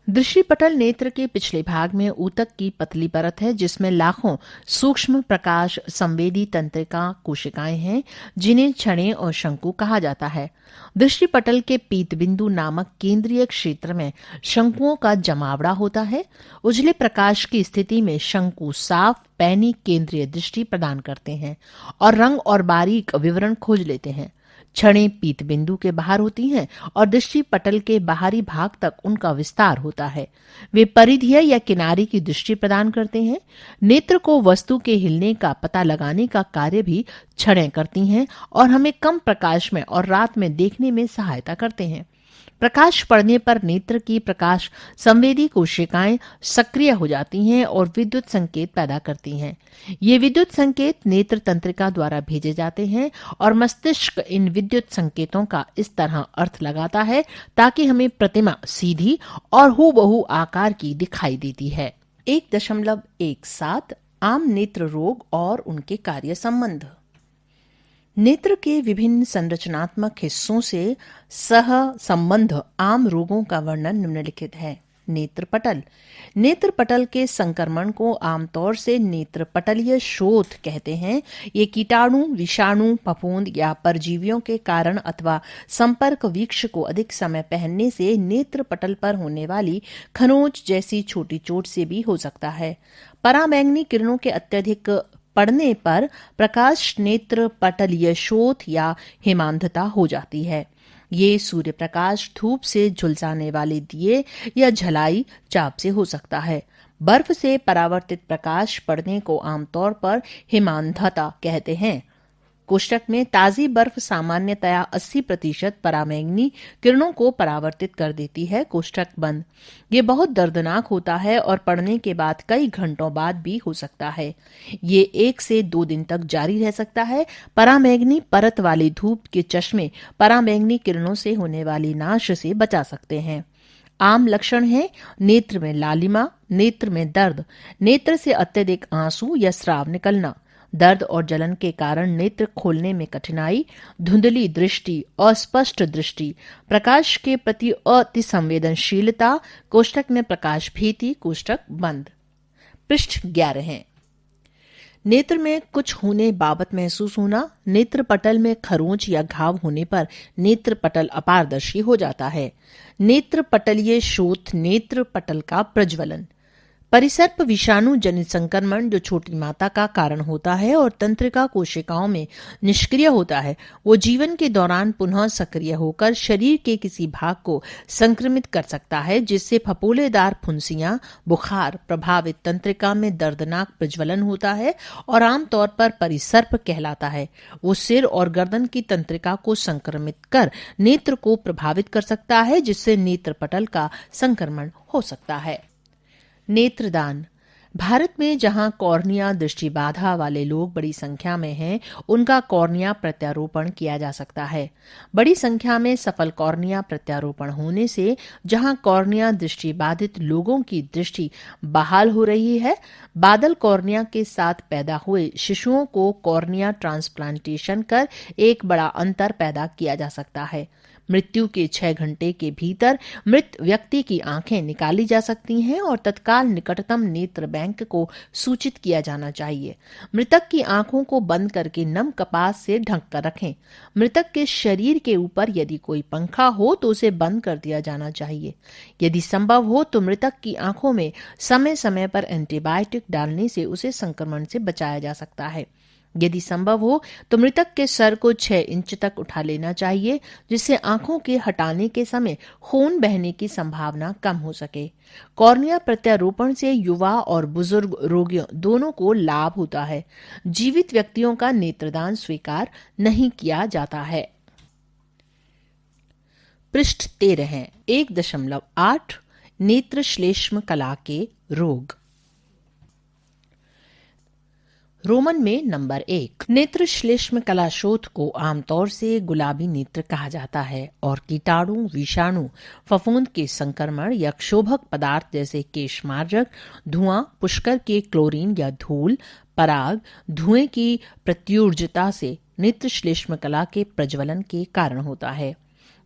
दृष्टि पटल नेत्र के पिछले भाग में ऊतक की पतली परत है, जिसमें लाखों सूक्ष्म प्रकाश संवेदी तंत्रिका कोशिकाएं हैं, जिन्हें छड़ें और शंकु कहा जाता है। दृष्टि पटल के पीत बिंदु नामक केंद्रीय क्षेत्र में शंकुओं का जमावड़ा होता है। उजले प्रकाश की स्थिति में शंकु साफ पैनी केंद्रीय दृष्टि प्रदान करते हैं और रंग और बारीक विवरण खोज लेते हैं। छड़ें पीत बिंदु के बाहर होती हैं और दृष्टि पटल के बाहरी भाग तक उनका विस्तार होता है। वे परिधीय या किनारे की दृष्टि प्रदान करते हैं। नेत्र को वस्तु के हिलने का पता लगाने का कार्य भी छड़ें करती हैं और हमें कम प्रकाश में और रात में देखने में सहायता करते हैं। प्रकाश पड़ने पर नेत्र की प्रकाश संवेदी कोशिकाएं सक्रिय हो जाती हैं और विद्युत संकेत पैदा करती हैं। ये विद्युत संकेत नेत्र तंत्रिका द्वारा भेजे जाते हैं और मस्तिष्क इन विद्युत संकेतों का इस तरह अर्थ लगाता है ताकि हमें प्रतिमा सीधी और हूबहू आकार की दिखाई देती है। 1.17 आम नेत्र रोग और उनके कार्य संबंध। नेत्र के विभिन्न संरचनात्मक हिस्सों से सह संबंध आम रोगों का वर्णन निम्नलिखित है। नेत्र पटल। नेत्र पटल के संक्रमण को आमतौर से नेत्र पटलीय शोथ कहते हैं। ये कीटाणु, विषाणु, फफूंद या परजीवियों के कारण अथवा संपर्क वीक्ष को अधिक समय पहनने से नेत्र पटल पर होने वाली खरोंच जैसी छोटी चोट से भी हो सकता है। पराबैंगनी किरणों के अत्यधिक पड़ने पर प्रकाश नेत्र पटलीय शोथ या हेमांधता हो जाती है। ये सूर्य प्रकाश, धूप से झुलसाने वाले दिए या झलाई चाप से हो सकता है। बर्फ से परावर्तित प्रकाश पड़ने को आमतौर पर हेमांधता कहते हैं। कोष्ठक में ताजी बर्फ सामान्यतया 80% पराबैंगनी किरणों को परावर्तित कर देती है। कोष्ठक बंद। ये बहुत दर्दनाक होता है और पड़ने के बाद कई घंटों बाद भी हो सकता है। ये 1 से 2 दिन तक जारी रह सकता है। पराबैंगनी परत वाली धूप के चश्मे पराबैंगनी किरणों से होने वाली नाश से बचा सकते हैं। आम लक्षण है नेत्र में लालिमा, नेत्र में दर्द, नेत्र से अत्यधिक आंसू या स्राव निकलना, दर्द और जलन के कारण नेत्र खोलने में कठिनाई, धुंधली दृष्टि, अस्पष्ट दृष्टि, प्रकाश के प्रति अति संवेदनशीलता, कोष्ठक में प्रकाश भीति, कोष्ठक बंद। पृष्ठ 11 है। नेत्र में कुछ होने बाबत महसूस होना। नेत्र पटल में खरोंच या घाव होने पर नेत्र पटल अपारदर्शी हो जाता है। नेत्र पटलीय शोथ, नेत्र पटल का प्रज्वलन। परिसर्प विषाणु जनित संक्रमण जो छोटी माता का कारण होता है और तंत्रिका कोशिकाओं में निष्क्रिय होता है, वो जीवन के दौरान पुनः सक्रिय होकर शरीर के किसी भाग को संक्रमित कर सकता है, जिससे फपोलेदार फुंसियां, बुखार, प्रभावित तंत्रिका में दर्दनाक प्रज्वलन होता है और आमतौर पर परिसर्प कहलाता है। वो सिर और गर्दन की तंत्रिका को संक्रमित कर नेत्र को प्रभावित कर सकता है, जिससे नेत्र पटल का संक्रमण हो सकता है। नेत्रदान। भारत में जहां कॉर्निया दृष्टि बाधा वाले लोग बड़ी संख्या में हैं, उनका कॉर्निया प्रत्यारोपण किया जा सकता है। बड़ी संख्या में सफल कॉर्निया प्रत्यारोपण होने से जहां कॉर्निया दृष्टि बाधित लोगों की दृष्टि बहाल हो रही है, बादल कॉर्निया के साथ पैदा हुए शिशुओं को कॉर्निया ट्रांसप्लांटेशन कर एक बड़ा अंतर पैदा किया जा सकता है। मृत्यु के 6 घंटे के भीतर मृत व्यक्ति की आंखें निकाली जा सकती हैं और तत्काल निकटतम नेत्र बैंक को सूचित किया जाना चाहिए। मृतक की आंखों को बंद करके नम कपास से ढक कर रखें। मृतक के शरीर के ऊपर यदि कोई पंखा हो तो उसे बंद कर दिया जाना चाहिए। यदि संभव हो तो मृतक की आंखों में समय समय पर एंटीबायोटिक डालने से उसे संक्रमण से बचाया जा सकता है। यदि संभव हो तो मृतक के सर को 6 इंच तक उठा लेना चाहिए, जिससे आंखों के हटाने के समय खून बहने की संभावना कम हो सके। कॉर्निया प्रत्यारोपण से युवा और बुजुर्ग रोगियों दोनों को लाभ होता है। जीवित व्यक्तियों का नेत्रदान स्वीकार नहीं किया जाता है। पृष्ठ 13 है 1.8 नेत्र श्लेष्म कला के रोग। रोमन में नंबर 1। नेत्र श्लेष्म कला शोथ को आमतौर से गुलाबी नेत्र कहा जाता है और कीटाणु, विषाणु, फफूंद के संक्रमण या क्षोभक पदार्थ जैसे केशमार्जक, धुआं, पुष्कर के क्लोरीन या धूल, पराग, धुएं की प्रत्युर्जता से नेत्र श्लेष्म कला के प्रज्वलन के कारण होता है।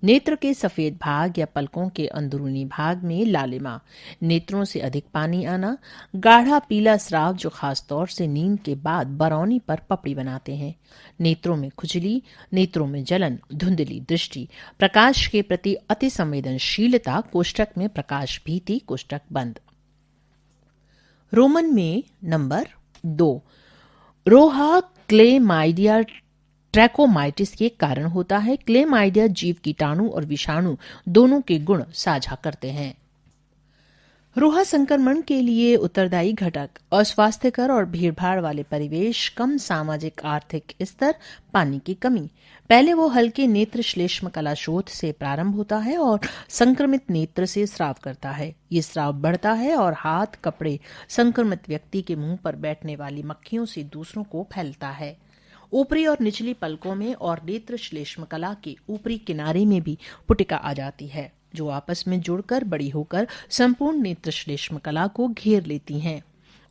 नेत्र के सफेद भाग या पलकों के अंदरूनी भाग में लालिमा, नेत्रों से अधिक पानी आना, गाढ़ा पीला स्राव जो खासतौर से नींद के बाद बरौनी पर पपड़ी बनाते हैं, नेत्रों में खुजली, नेत्रों में जलन, धुंधली दृष्टि, प्रकाश के प्रति अति संवेदनशीलता, कोष्ठक में प्रकाश भीति, कोष्ठक बंद। रोमन में नंबर 2। रोहा क्लेमाइडिया ट्रैकोमाइटिस के कारण होता है। क्लेमाइडिया जीव कीटाणु और विषाणु दोनों के गुण साझा करते हैं। रोहा संक्रमण के लिए उत्तरदायी घटक अस्वास्थ्यकर और भीड़भाड़ वाले परिवेश, कम सामाजिक आर्थिक स्तर, पानी की कमी। पहले वो हल्के नेत्र श्लेष्म कला शोथ से प्रारंभ होता है और संक्रमित नेत्र से स्राव करता है। ये स्राव बढ़ता है और हाथ, कपड़े संक्रमित व्यक्ति के मुंह पर बैठने वाली मक्खियों से दूसरों को फैलता है। ऊपरी और निचली पलकों में और नेत्र श्लेष्म कला के ऊपरी किनारे में भी पुटिका आ जाती है, जो आपस में जुड़कर बड़ी होकर संपूर्ण नेत्र श्लेष्म कला को घेर लेती हैं।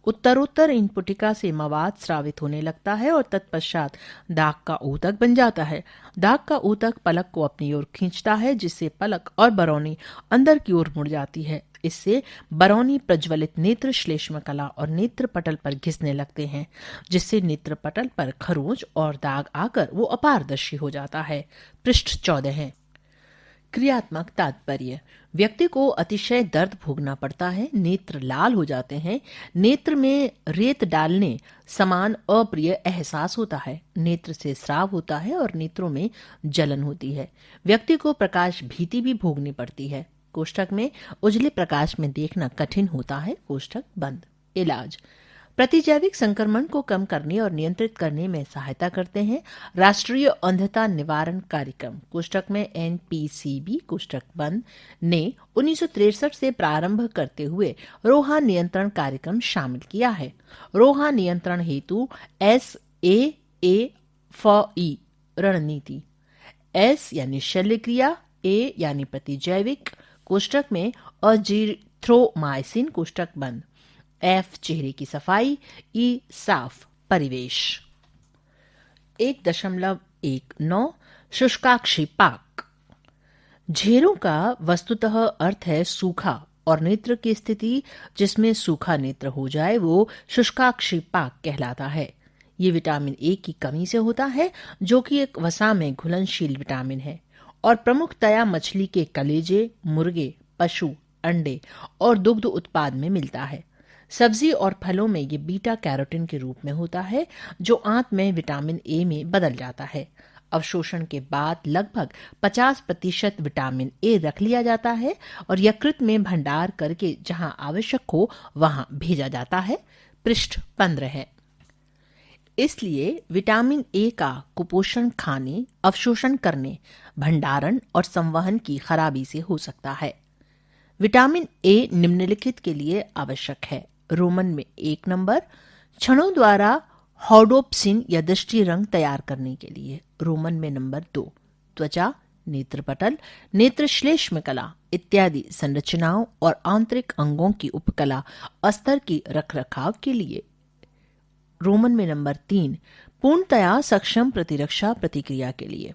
उत्तरोत्तर इन पुटिका से मवाद स्रावित होने लगता है और तत्पश्चात दाग का ऊतक बन जाता है। दाग का ऊतक पलक को अपनी ओर खींचता है, जिससे पलक और बरौनी अंदर की ओर मुड़ जाती है। इससे बरौनी प्रज्वलित नेत्र श्लेष्म कला और नेत्र पटल पर घिसने लगते हैं, जिससे नेत्र पटल पर खरोंच और दाग आकर वो अपारदर्शी हो जाता है। पृष्ठ 14 है। क्रियात्मक तात्पर्य। व्यक्ति को अतिशय दर्द भोगना पड़ता है, नेत्र लाल हो जाते हैं, नेत्र में रेत डालने समान अप्रिय एहसास होता है, नेत्र से स्राव होता है और नेत्रों में जलन होती है। व्यक्ति को प्रकाश भीति भी भोगनी पड़ती है। कोष्ठक में उजले प्रकाश में देखना कठिन होता है। कोष्ठक बंद। इलाज। प्रतिजैविक संक्रमण को कम करने और नियंत्रित करने में सहायता करते हैं राष्ट्रीय अंधता निवारण कार्यक्रम कोष्ठक में NPCB कोष्ठक बंद ने 1963 से प्रारंभ करते हुए रोहा नियंत्रण कार्यक्रम शामिल किया है। रोहा नियंत्रण हेतु SAAFE रणनीति, S यानी शल्यक्रिया, A यानी प्रतिजैविक कोष्ठक में अजीथ्रोमाइसिन कोष्ठक बंद, F चेहरे की सफाई, E साफ परिवेश। 1.19 शुष्काक्षिपाक। झेरों का वस्तुतः अर्थ है सूखा और नेत्र की स्थिति जिसमें सूखा नेत्र हो जाए वो शुष्काक्षिपाक कहलाता है। ये विटामिन ए की कमी से होता है, जो कि एक वसा में घुलनशील विटामिन है और प्रमुखतया मछली के कलेजे, मुर्गे, पशु, अंडे और दुग्ध उत्पाद में मिलता है। सब्जी और फलों में ये बीटा कैरोटीन के रूप में होता है, जो आंत में विटामिन ए में बदल जाता है। अवशोषण के बाद लगभग 50% विटामिन ए रख लिया जाता है और यकृत में भंडार करके जहां आवश्यक हो वहां भेजा जाता है। पृष्ठ 15 है। इसलिए विटामिन ए का कुपोषण खाने, अवशोषण करने, भंडारण और संवहन की खराबी से हो सकता है। विटामिन ए निम्नलिखित के लिए आवश्यक है। रोमन में 1 नंबर, क्षणों द्वारा हॉडोप्सिन या दृष्टि रंग तैयार करने के लिए। रोमन में नंबर 2, त्वचा, नेत्रपटल, नेत्र श्लेष्म कला इत्यादि संरचनाओं और आंतरिक अंगों की उपकला अस्तर की रखरखाव के लिए। रोमन में नंबर 3, पूर्णतया सक्षम प्रतिरक्षा प्रतिक्रिया के लिए।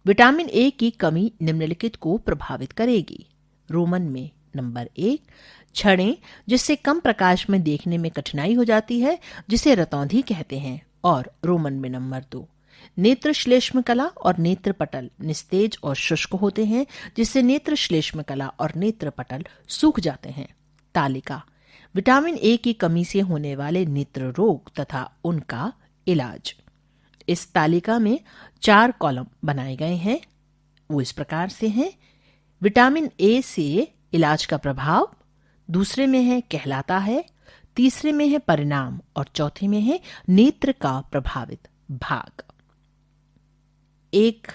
विटामिन ए की कमी निम्नलिखित को प्रभावित करेगी। रोमन में नंबर 1, छड़ें जिससे कम प्रकाश में देखने में कठिनाई हो जाती है, जिसे रतौंधी कहते हैं। और रोमन में नंबर 2, नेत्र श्लेष्म कला और नेत्र पटल निस्तेज और शुष्क होते हैं, जिससे नेत्र श्लेष्म कला और नेत्र पटल सूख जाते हैं। तालिका: विटामिन ए की कमी से होने वाले नेत्र रोग तथा उनका इलाज। इस तालिका में 4 कॉलम बनाए गए हैं। वो इस प्रकार से हैं: विटामिन ए से इलाज का प्रभाव, दूसरे में है कहलाता है, तीसरे में है परिणाम और चौथे में है नेत्र का प्रभावित भाग। 1.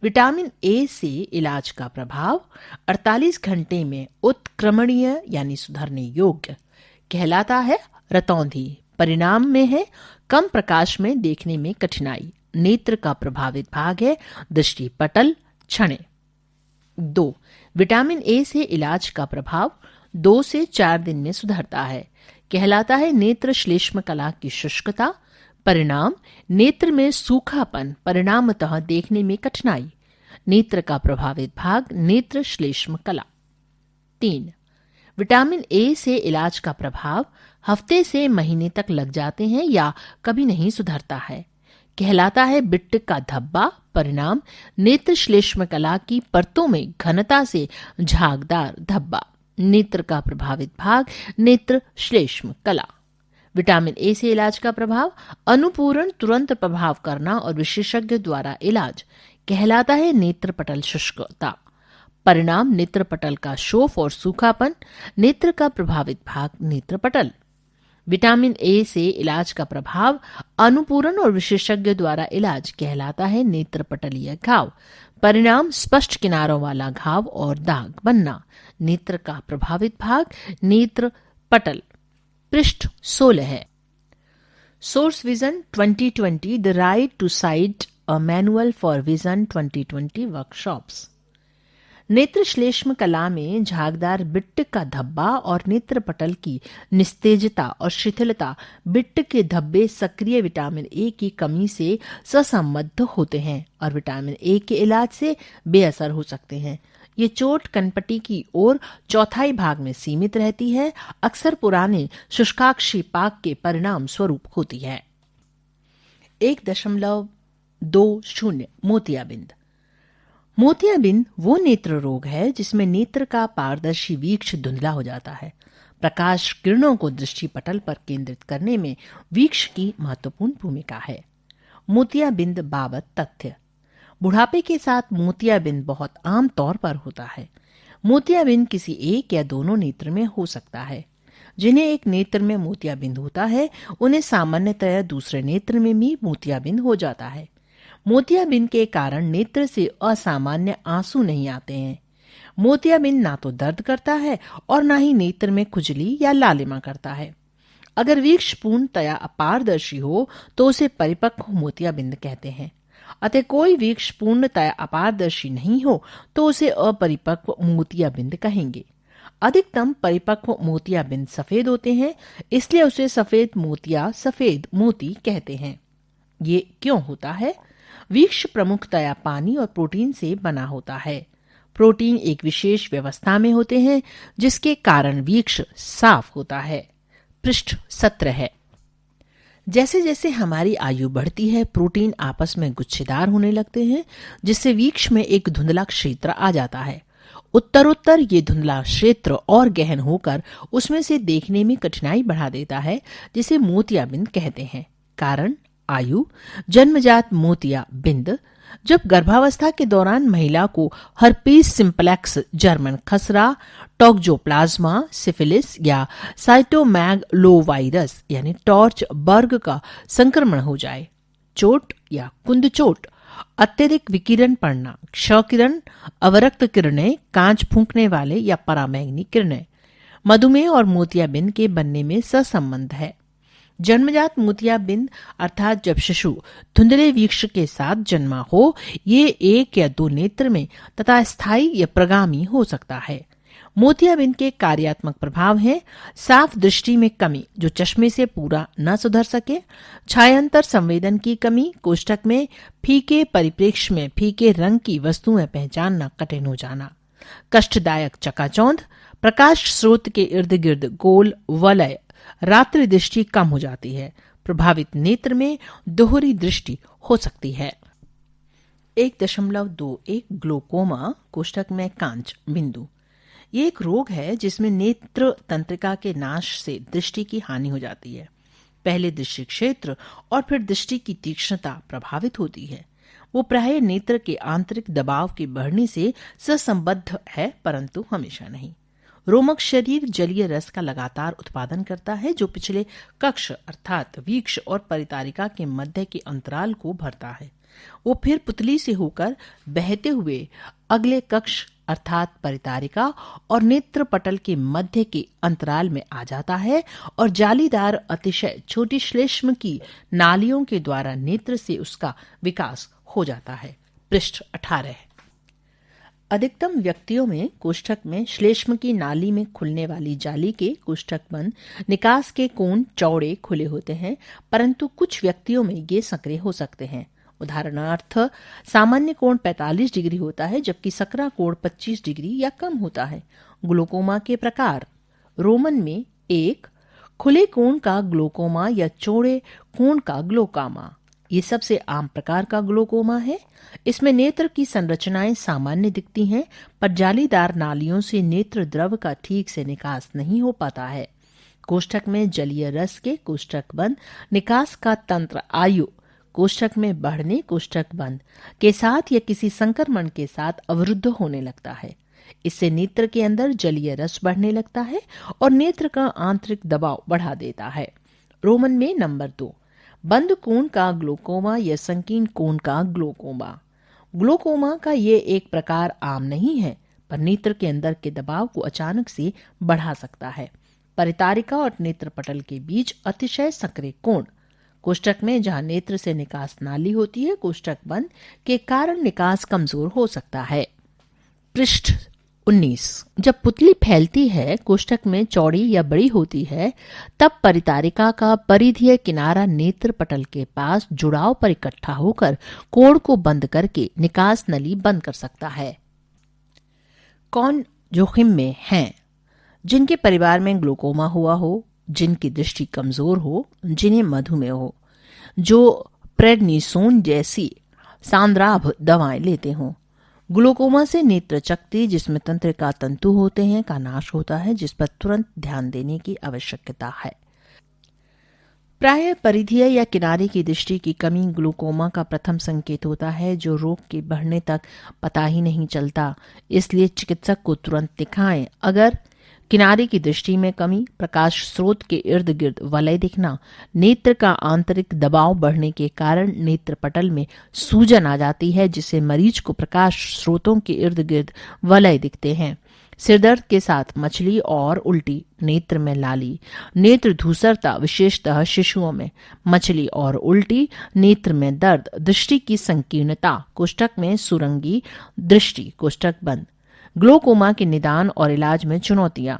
विटामिन ए से इलाज का प्रभाव 48 घंटे में उत्क्रमणीय यानी सुधरने योग्य, कहलाता है रतौंधी, परिणाम में है कम प्रकाश में देखने में कठिनाई, नेत्र का प्रभावित भाग है दृष्टि पटल छड़ें। 2. विटामिन ए से इलाज का प्रभाव 2 से 4 दिन में सुधरता है, कहलाता है नेत्र श्लेष्म कला की शुष्कता, परिणाम नेत्र में सूखापन, परिणामतः देखने में कठिनाई, नेत्र का प्रभावित भाग नेत्र श्लेष्म कला। 3. विटामिन ए से इलाज का प्रभाव हफ्ते से महीने तक लग जाते हैं या कभी नहीं सुधरता है, कहलाता है बिट्ट का धब्बा, परिणाम नेत्र श्लेष्म कला की परतों में घनता से झागदार धब्बा, नेत्र का प्रभावित भाग नेत्र श्लेष्म कला। विटामिन ए से इलाज का प्रभाव अनुपूरण तुरंत प्रभाव करना और विशेषज्ञ द्वारा इलाज, कहलाता है नेत्र पटल शुष्कता, परिणाम नेत्र पटल का शोफ और सूखापन, नेत्र का प्रभावित भाग नेत्र पटल। विटामिन ए से इलाज का प्रभाव अनुपूरण और विशेषज्ञ द्वारा इलाज, कहलाता है नेत्र पटलीय घाव, परिणाम स्पष्ट किनारों वाला घाव और दाग बनना, नेत्र का प्रभावित भाग नेत्र पटल। पृष्ठ 16 है। Source vision 2020 the right to sight a manual for vision 2020 workshops. नेत्र श्लेष्म कला में झागदार बिट्ट का धब्बा और नेत्र पटल की निस्तेजता और शिथिलता, बिट्ट के धब्बे सक्रिय विटामिन ए की कमी से सहसंबद्ध होते हैं और विटामिन ए के इलाज से बेअसर हो सकते हैं। ये चोट कनपट्टी की ओर चौथाई भाग में सीमित रहती है, अक्सर पुराने शुष्काक्षिपाक के परिणाम स्वरूप होती है। 1.20 मोतियाबिंद। मोतियाबिंद वो नेत्र रोग है जिसमें नेत्र का पारदर्शी वीक्ष धुंधला हो जाता है। प्रकाश किरणों को दृष्टि पटल पर केंद्रित करने में वीक्ष की महत्वपूर्ण भूमिका है। मोतियाबिंद बाबत तथ्य। बुढ़ापे के साथ मोतियाबिंद बहुत आम तौर पर होता है। मोतियाबिंद किसी एक या दोनों नेत्र में हो सकता है। जिन्हें एक नेत्र में मोतियाबिंद होता है, उन्हें सामान्यतया दूसरे नेत्र में भी मोतियाबिंद हो जाता है। मोतियाबिंद के कारण नेत्र से असामान्य आंसू नहीं आते हैं। मोतियाबिंद ना तो दर्द करता है और ना ही नेत्र में खुजली या लालिमा करता है। अगर वीक्ष पूर्णतया अपारदर्शी हो तो उसे परिपक्व मोतियाबिंद कहते हैं। अतः कोई वीक्ष पूर्णतया अपारदर्शी नहीं हो तो उसे अपरिपक्व मोतियाबिंद कहेंगे। अधिकतम परिपक्व मोतियाबिंद सफेद होते हैं, इसलिए उसे सफेद मोती कहते हैं। ये क्यों होता है? वीक्ष प्रमुखतया पानी और प्रोटीन से बना होता है। प्रोटीन एक विशेष व्यवस्था में होते हैं जिसके कारण वीक्ष साफ होता है। पृष्ठ 17 है। जैसे जैसे हमारी आयु बढ़ती है, प्रोटीन आपस में गुच्छेदार होने लगते हैं, जिससे वीक्ष में एक धुंधला क्षेत्र आ जाता है। उत्तरोत्तर ये धुंधला क्षेत्र और गहन होकर उसमें से देखने में कठिनाई बढ़ा देता है, जिसे मोतियाबिंद कहते हैं। कारण आयु, जन्मजात मोतियाबिंद। जब गर्भावस्था के दौरान महिला को हर्पीस सिंप्लेक्स, जर्मन खसरा, टोक्जोप्लाज्मा, सिफिलिस या साइटोमेगलोवायरस यानी टॉर्च बर्ग का संक्रमण हो जाए, चोट या कुंद चोट, अत्यधिक विकिरण पड़ना, क्षकिरण, अवरक्त किरणें, कांच फूंकने वाले या परामैंगनी किरणें, मधुमेह और मोतियाबिंद के बनने में सहसंबंध है। जन्मजात मोतियाबिंद अर्थात जब शिशु धुंधले वीक्ष के साथ जन्मा हो, ये 1 या 2 नेत्र में तथा स्थायी या प्रगामी हो सकता है। मोतियाबिंद के कार्यात्मक प्रभाव हैं साफ दृष्टि में कमी जो चश्मे से पूरा न सुधर सके, छायांतर संवेदन की कमी, कोष्ठक में फीके परिप्रेक्ष्य में फीके रंग की वस्तुएं पहचानना कठिन हो जाना, कष्टदायक चकाचौंध, प्रकाश स्रोत के इर्द गिर्द गोल वलय, रात्रि दृष्टि कम हो जाती है, प्रभावित नेत्र में दोहरी दृष्टि हो सकती है। 1.21 ग्लोकोमा कोष्ठक में कांच बिंदु। ये एक रोग है जिसमें नेत्र तंत्रिका के नाश से दृष्टि की हानि हो जाती है। पहले दृष्टि क्षेत्र और फिर दृष्टि की तीक्ष्णता प्रभावित होती है। वो प्रायः नेत्र के आंतरिक दबाव के बढ़ने से सहसंबद्ध है, परंतु हमेशा नहीं। रोमक शरीर जलीय रस का लगातार उत्पादन करता है जो पिछले कक्ष अर्थात वीक्ष और परितारिका के मध्य के अंतराल को भरता है। वो फिर पुतली से होकर बहते हुए अगले कक्ष अर्थात परितारिका और नेत्र पटल के मध्य के अंतराल में आ जाता है और जालीदार अतिशय छोटी श्लेष्म की नालियों के द्वारा नेत्र से उसका विकास हो जाता है। पृष्ठ 18। अधिकतम व्यक्तियों में कोष्ठक में श्लेष्म की नाली में खुलने वाली जाली के कोष्ठक बंद निकास के कोण चौड़े खुले होते हैं, परंतु कुछ व्यक्तियों में ये सक्रिय हो सकते हैं। उदाहरणार्थ सामान्य कोण 45 डिग्री होता है जबकि सकरा कोण 25 डिग्री या कम होता है। ग्लोकोमा के प्रकार। रोमन में 1 खुले कोण का ग्लोकोमा या चौड़े कोण का ग्लोकोमा। ये सबसे आम प्रकार का ग्लोकोमा है। इसमें नेत्र की संरचनाएं सामान्य दिखती हैं, पर जालीदार नालियों से नेत्र द्रव का ठीक से निकास नहीं हो पाता है। कोष्ठक में जलीय रस के कोष्ठक बंद निकास का तंत्र आयु कोष्ठक में बढ़ने कोष्ठक बंद के साथ या किसी संक्रमण के साथ अवरुद्ध होने लगता है। इससे नेत्र के अंदर जलीय रस बढ़ने लगता है और नेत्र का आंतरिक दबाव बढ़ा देता है। रोमन में नंबर 2 बंद कोण का ग्लोकोमा या संकीर्ण कोण का ग्लोकोमा। ग्लोकोमा का ये एक प्रकार आम नहीं है, पर नेत्र के अंदर के दबाव को अचानक से बढ़ा सकता है। परितारिका और नेत्र पटल के बीच अतिशय सक्रिय कोण कोष्ठक में जहां नेत्र से निकास नाली होती है, कोष्ठक बंद के कारण निकास कमजोर हो सकता है। पृष्ठ 19। जब पुतली फैलती है, कोष्ठक में चौड़ी या बड़ी होती है, तब परितारिका का परिधीय किनारा नेत्र पटल के पास जुड़ाव पर इकट्ठा होकर कोण को बंद करके निकास नली बंद कर सकता है। कौन जोखिम में हैं? जिनके परिवार में ग्लोकोमा हुआ हो, जिनकी दृष्टि कमजोर हो, जिन्हें मधुमेह हो, जो प्रेडनिसोन जैसी सांद्राभ दवाएं लेते हों। ग्लोकोमा से नेत्र चकती जिसमें तंत्रिका तंतु होते हैं का नाश होता है, जिस पर तुरंत ध्यान देने की आवश्यकता है। प्रायः परिधीय या किनारे की दृष्टि की कमी ग्लूकोमा का प्रथम संकेत होता है, जो रोग के बढ़ने तक पता ही नहीं चलता। इसलिए चिकित्सक को तुरंत दिखाएं। अगर किनारे की दृष्टि में कमी, प्रकाश स्रोत के इर्द गिर्द वलय दिखना, नेत्र का आंतरिक दबाव बढ़ने के कारण नेत्र पटल में सूजन आ जाती है, जिससे मरीज को प्रकाश स्रोतों के इर्द गिर्द वलय दिखते हैं। सिरदर्द के साथ मछली और उल्टी, नेत्र में लाली, नेत्र धूसरता विशेषतः शिशुओं में, मछली और उल्टी, नेत्र में दर्द, दृष्टि की संकीर्णता, कोष्ठक में सुरंगी दृष्टि, कोष्ठक बंद। ग्लोकोमा के निदान और इलाज में चुनौतियां।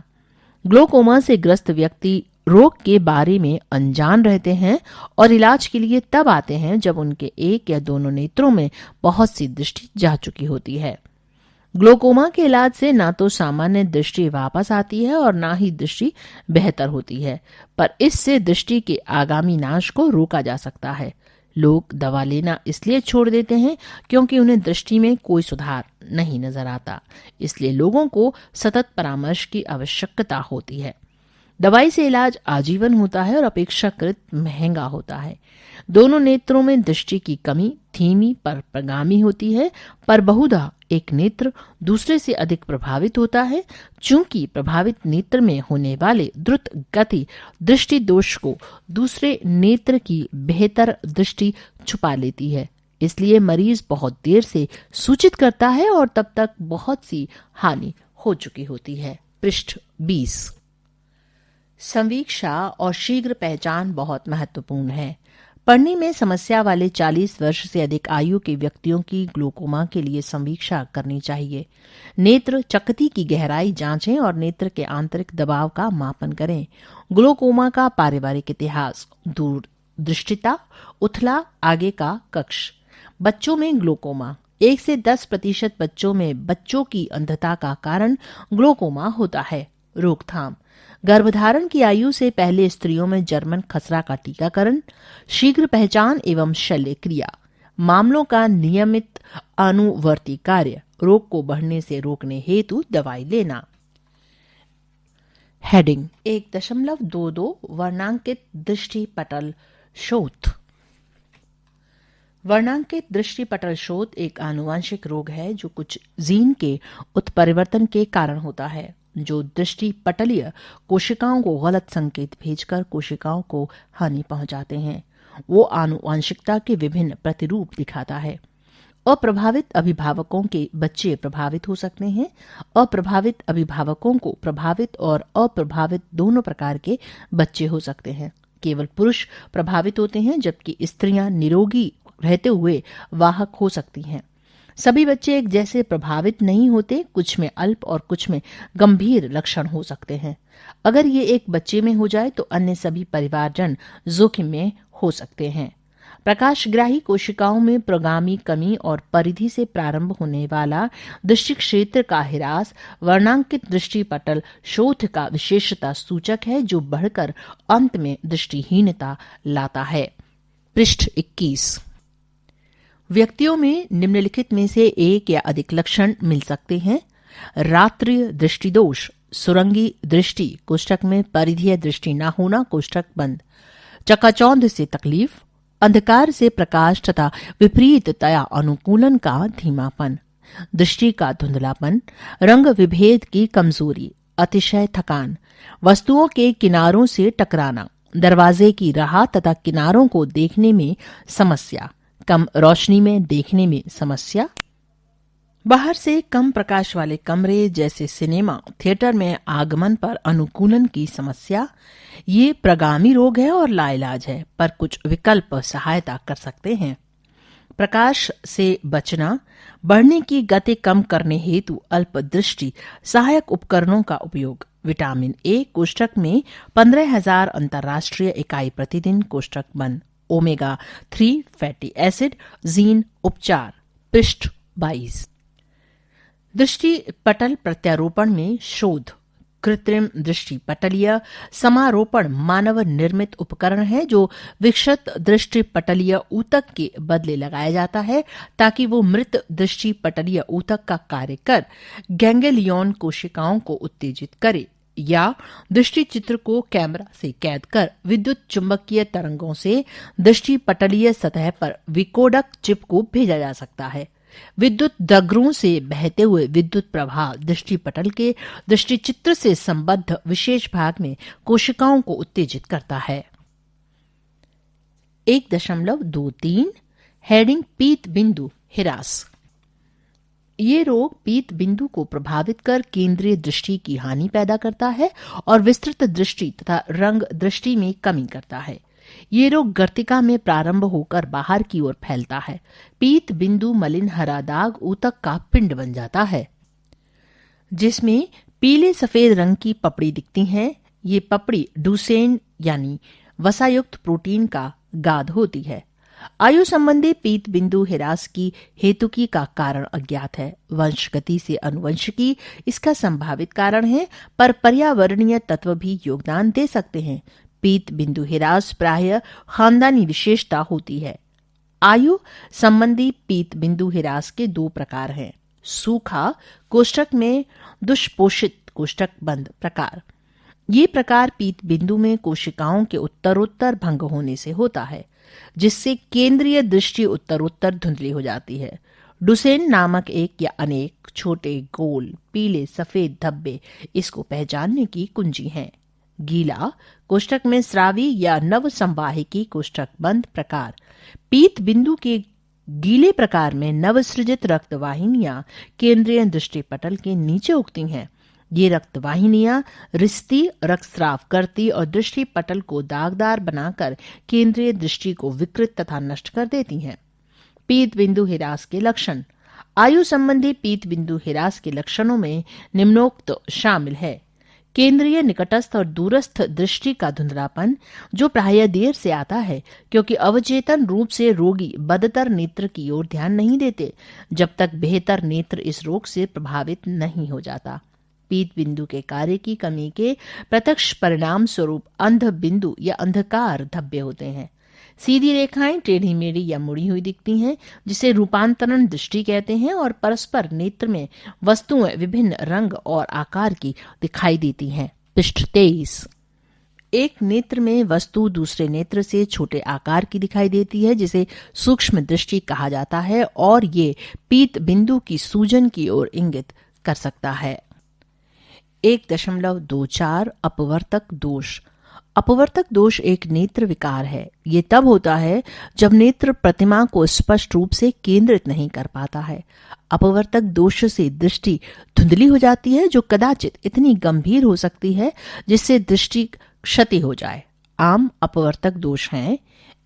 ग्लोकोमा से ग्रस्त व्यक्ति रोग के बारे में अनजान रहते हैं और इलाज के लिए तब आते हैं जब उनके एक या दोनों नेत्रों में बहुत सी दृष्टि जा चुकी होती है। ग्लोकोमा के इलाज से ना तो सामान्य दृष्टि वापस आती है और ना ही दृष्टि बेहतर होती है, पर इससे दृष्टि के आगामी नाश को रोका जा सकता है। लोग दवा लेना इसलिए छोड़ देते हैं क्योंकि उन्हें दृष्टि में कोई सुधार नहीं नजर आता। इसलिए लोगों को सतत परामर्श की आवश्यकता होती है। दवाई से इलाज आजीवन होता है और अपेक्षाकृत महंगा होता है। दोनों नेत्रों में दृष्टि की कमी धीमी पर प्रगामी होती है, पर बहुधा एक नेत्र दूसरे से अधिक प्रभावित होता है। चूंकि प्रभावित नेत्र में होने वाले द्रुत गति दृष्टि दोष को दूसरे नेत्र की बेहतर दृष्टि छुपा लेती है, इसलिए मरीज बहुत देर से सूचित करता है और तब तक बहुत सी हानि हो चुकी होती है। पृष्ठ 20। संवीक्षा और शीघ्र पहचान बहुत महत्वपूर्ण है। पढ़ने में समस्या वाले 40 वर्ष से अधिक आयु के व्यक्तियों की ग्लोकोमा के लिए समीक्षा करनी चाहिए। नेत्र चकती की गहराई जांचें और नेत्र के आंतरिक दबाव का मापन करें। ग्लोकोमा का पारिवारिक इतिहास, दूरदृष्टिता, उथला आगे का कक्ष। बच्चों में ग्लोकोमा, 1 से 10% बच्चों में बच्चों की अंधता का कारण ग्लोकोमा होता है। रोकथाम, गर्भधारण की आयु से पहले स्त्रियों में जर्मन खसरा का टीकाकरण, शीघ्र पहचान एवं शल्य क्रिया, मामलों का नियमित अनुवर्ती कार्य, रोग को बढ़ने से रोकने हेतु दवाई लेना। हेडिंग 1.22 वर्णांकित दृष्टि पटल शोथ। वर्णांकित दृष्टि पटल शोथ एक आनुवंशिक रोग है जो कुछ जीन के उत्परिवर्तन के कारण होता है, जो दृष्टि पटलीय कोशिकाओं को गलत संकेत भेजकर कोशिकाओं को हानि पहुंचाते हैं। वो आनुवंशिकता के विभिन्न प्रतिरूप दिखाता है। अप्रभावित अभिभावकों के बच्चे प्रभावित हो सकते हैं। अप्रभावित अभिभावकों को प्रभावित और अप्रभावित दोनों प्रकार के बच्चे हो सकते हैं। केवल पुरुष प्रभावित होते हैं, जबकि स्त्रियां निरोगी रहते हुए वाहक हो सकती हैं। सभी बच्चे एक जैसे प्रभावित नहीं होते, कुछ में अल्प और कुछ में गंभीर लक्षण हो सकते हैं। अगर ये एक बच्चे में हो जाए तो अन्य सभी परिवारजन जोखिम में हो सकते हैं। प्रकाशग्राही कोशिकाओं में प्रगामी कमी और परिधि से प्रारंभ होने वाला दृष्टि क्षेत्र का ह्रास वर्णांकित दृष्टि पटल शोथ का विशेषता सूचक है, जो बढ़कर अंत में दृष्टिहीनता लाता है। पृष्ठ 21। व्यक्तियों में निम्नलिखित में से एक या अधिक लक्षण मिल सकते हैं। रात्रि दृष्टि दोष, सुरंगी दृष्टि कोष्ठक में परिधीय दृष्टि न होना कोष्ठक बंद, चकाचौंध से तकलीफ, अंधकार से प्रकाश तथा विपरीततया अनुकूलन का धीमापन, दृष्टि का धुंधलापन, रंग विभेद की कमजोरी, अतिशय थकान, वस्तुओं के किनारों से टकराना, दरवाजे की राह तथा किनारों को देखने में समस्या, कम रोशनी में देखने में समस्या, बाहर से कम प्रकाश वाले कमरे जैसे सिनेमा थिएटर में आगमन पर अनुकूलन की समस्या। ये प्रगामी रोग है और लाइलाज है, पर कुछ विकल्प सहायता कर सकते हैं। प्रकाश से बचना, बढ़ने की गति कम करने हेतु अल्प दृष्टि सहायक उपकरणों का उपयोग, विटामिन ए कोष्ठक में 15,000 अंतर्राष्ट्रीय इकाई प्रतिदिन कोष्ठक बंद, ओमेगा 3 फैटी एसिड, जीन उपचार। पृष्ठ 22। दृष्टि पटल प्रत्यारोपण में शोध। कृत्रिम दृष्टि पटलीय समारोपण मानव निर्मित उपकरण है जो विकसित दृष्टि पटलीय ऊतक के बदले लगाया जाता है ताकि वो मृत दृष्टि पटलीय ऊतक का कार्य कर गैंग्लियॉन कोशिकाओं को उत्तेजित करे, या दृष्टि चित्र को कैमरा से कैद कर विद्युत चुंबकीय तरंगों से दृष्टि पटलीय सतह पर विकोडक चिप को भेजा जा सकता है। विद्युत दगरों से बहते हुए विद्युत प्रवाह दृष्टि पटल के दृष्टि चित्र से संबद्ध विशेष भाग में कोशिकाओं को उत्तेजित करता है। 1.23 हेडिंग पीत बिंदु ह्रास। ये रोग पीत बिंदु को प्रभावित कर केंद्रीय दृष्टि की हानि पैदा करता है और विस्तृत दृष्टि तथा रंग दृष्टि में कमी करता है। ये रोग गर्तिका में प्रारंभ होकर बाहर की ओर फैलता है। पीत बिंदु मलिन हरा दाग ऊतक का पिंड बन जाता है जिसमें पीले सफेद रंग की पपड़ी दिखती है। ये पपड़ी डुसेन यानी वसायुक्त प्रोटीन का गाद होती है। आयु संबंधी पीत बिंदु ह्रास की हेतुकी का कारण अज्ञात है। वंशगति से अनुवंशिकी इसका संभावित कारण है, पर पर्यावरणीय तत्व भी योगदान दे सकते हैं। पीत बिंदु ह्रास प्रायः खानदानी विशेषता होती है। आयु संबंधी पीत बिंदु ह्रास के 2 प्रकार हैं। सूखा कोष्ठक में दुष्पोषित कोष्ठक बंद प्रकार। ये प्रकार पीत बिंदु में कोशिकाओं के उत्तरोत्तर भंग होने से होता है, जिससे केंद्रीय दृष्टि उत्तरोत्तर धुंधली हो जाती है। डुसेन नामक एक या अनेक छोटे गोल पीले सफेद धब्बे इसको पहचानने की कुंजी हैं। गीला कोष्ठक में स्रावी या नव संवाहिकी कोष्ठक बंद प्रकार। पीत बिंदु के गीले प्रकार में नवसृजित रक्त वाहिनियां केंद्रीय दृष्टि पटल के नीचे उगती हैं। ये रक्त वाहिनियां रिसती, रक्तस्राव करती और दृष्टि पटल को दागदार बनाकर केंद्रीय दृष्टि को विकृत तथा नष्ट कर देती हैं। पीत बिंदु हिरास के लक्षण। आयु संबंधी पीत बिंदु हिरास के लक्षणों में निम्नोक्त शामिल है: केंद्रीय, निकटस्थ और दूरस्थ दृष्टि का धुंधलापन, जो प्रायः देर से आता है क्योंकि अवचेतन रूप से रोगी बदतर नेत्र की ओर ध्यान नहीं देते जब तक बेहतर नेत्र इस रोग से प्रभावित नहीं हो जाता। पीत बिंदु के कार्य की कमी के प्रत्यक्ष परिणाम स्वरूप अंध बिंदु या अंधकार धब्बे होते हैं। सीधी रेखाएं टेढ़ी मेढ़ी या मुड़ी हुई दिखती हैं, जिसे रूपांतरण दृष्टि कहते हैं, और परस्पर नेत्र में वस्तुएं विभिन्न रंग और आकार की दिखाई देती हैं। पृष्ठ 23। एक नेत्र में वस्तु दूसरे नेत्र से छोटे आकार की दिखाई देती है, जिसे सूक्ष्म दृष्टि कहा जाता है, और ये पीत बिंदु की सूजन की ओर इंगित कर सकता है। 1.24 अपवर्तक दोष। अपवर्तक दोष एक नेत्र विकार है। ये तब होता है जब नेत्र प्रतिमा को स्पष्ट रूप से केंद्रित नहीं कर पाता है। अपवर्तक दोष से दृष्टि धुंधली हो जाती है, जो कदाचित इतनी गंभीर हो सकती है जिससे दृष्टि क्षति हो जाए। आम अपवर्तक दोष हैं: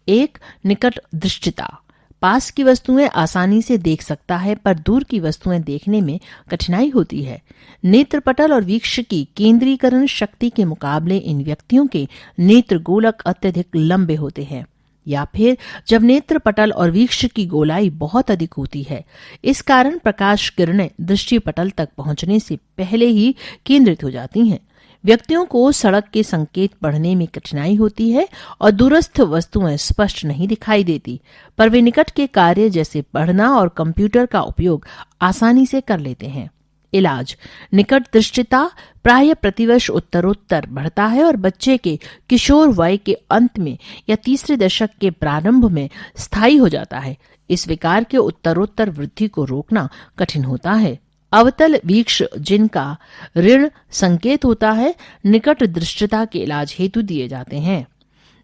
1. निकट दृष्टिता। पास की वस्तुएं आसानी से देख सकता है, पर दूर की वस्तुएं देखने में कठिनाई होती है। नेत्रपटल और वीक्ष की केंद्रीकरण शक्ति के मुकाबले इन व्यक्तियों के नेत्र गोलक अत्यधिक लंबे होते हैं, या फिर जब नेत्रपटल और वीक्ष की गोलाई बहुत अधिक होती है। इस कारण प्रकाश किरणें दृष्टिपटल तक पहुंचने से पहले ही केंद्रित हो जाती हैं। व्यक्तियों को सड़क के संकेत पढ़ने में कठिनाई होती है और दूरस्थ वस्तुएं स्पष्ट नहीं दिखाई देती, पर वे निकट के कार्य जैसे पढ़ना और कंप्यूटर का उपयोग आसानी से कर लेते हैं। इलाज। निकट दृष्टिता प्राय प्रतिवर्ष उत्तरोत्तर बढ़ता है और बच्चे के किशोर वय के अंत में या तीसरे दशक के प्रारंभ में स्थायी हो जाता है। इस विकार के उत्तरोत्तर वृद्धि को रोकना कठिन होता है। अवतल वीक्ष, जिनका ऋण संकेत होता है, निकट दृष्टिता के इलाज हेतु दिए जाते हैं।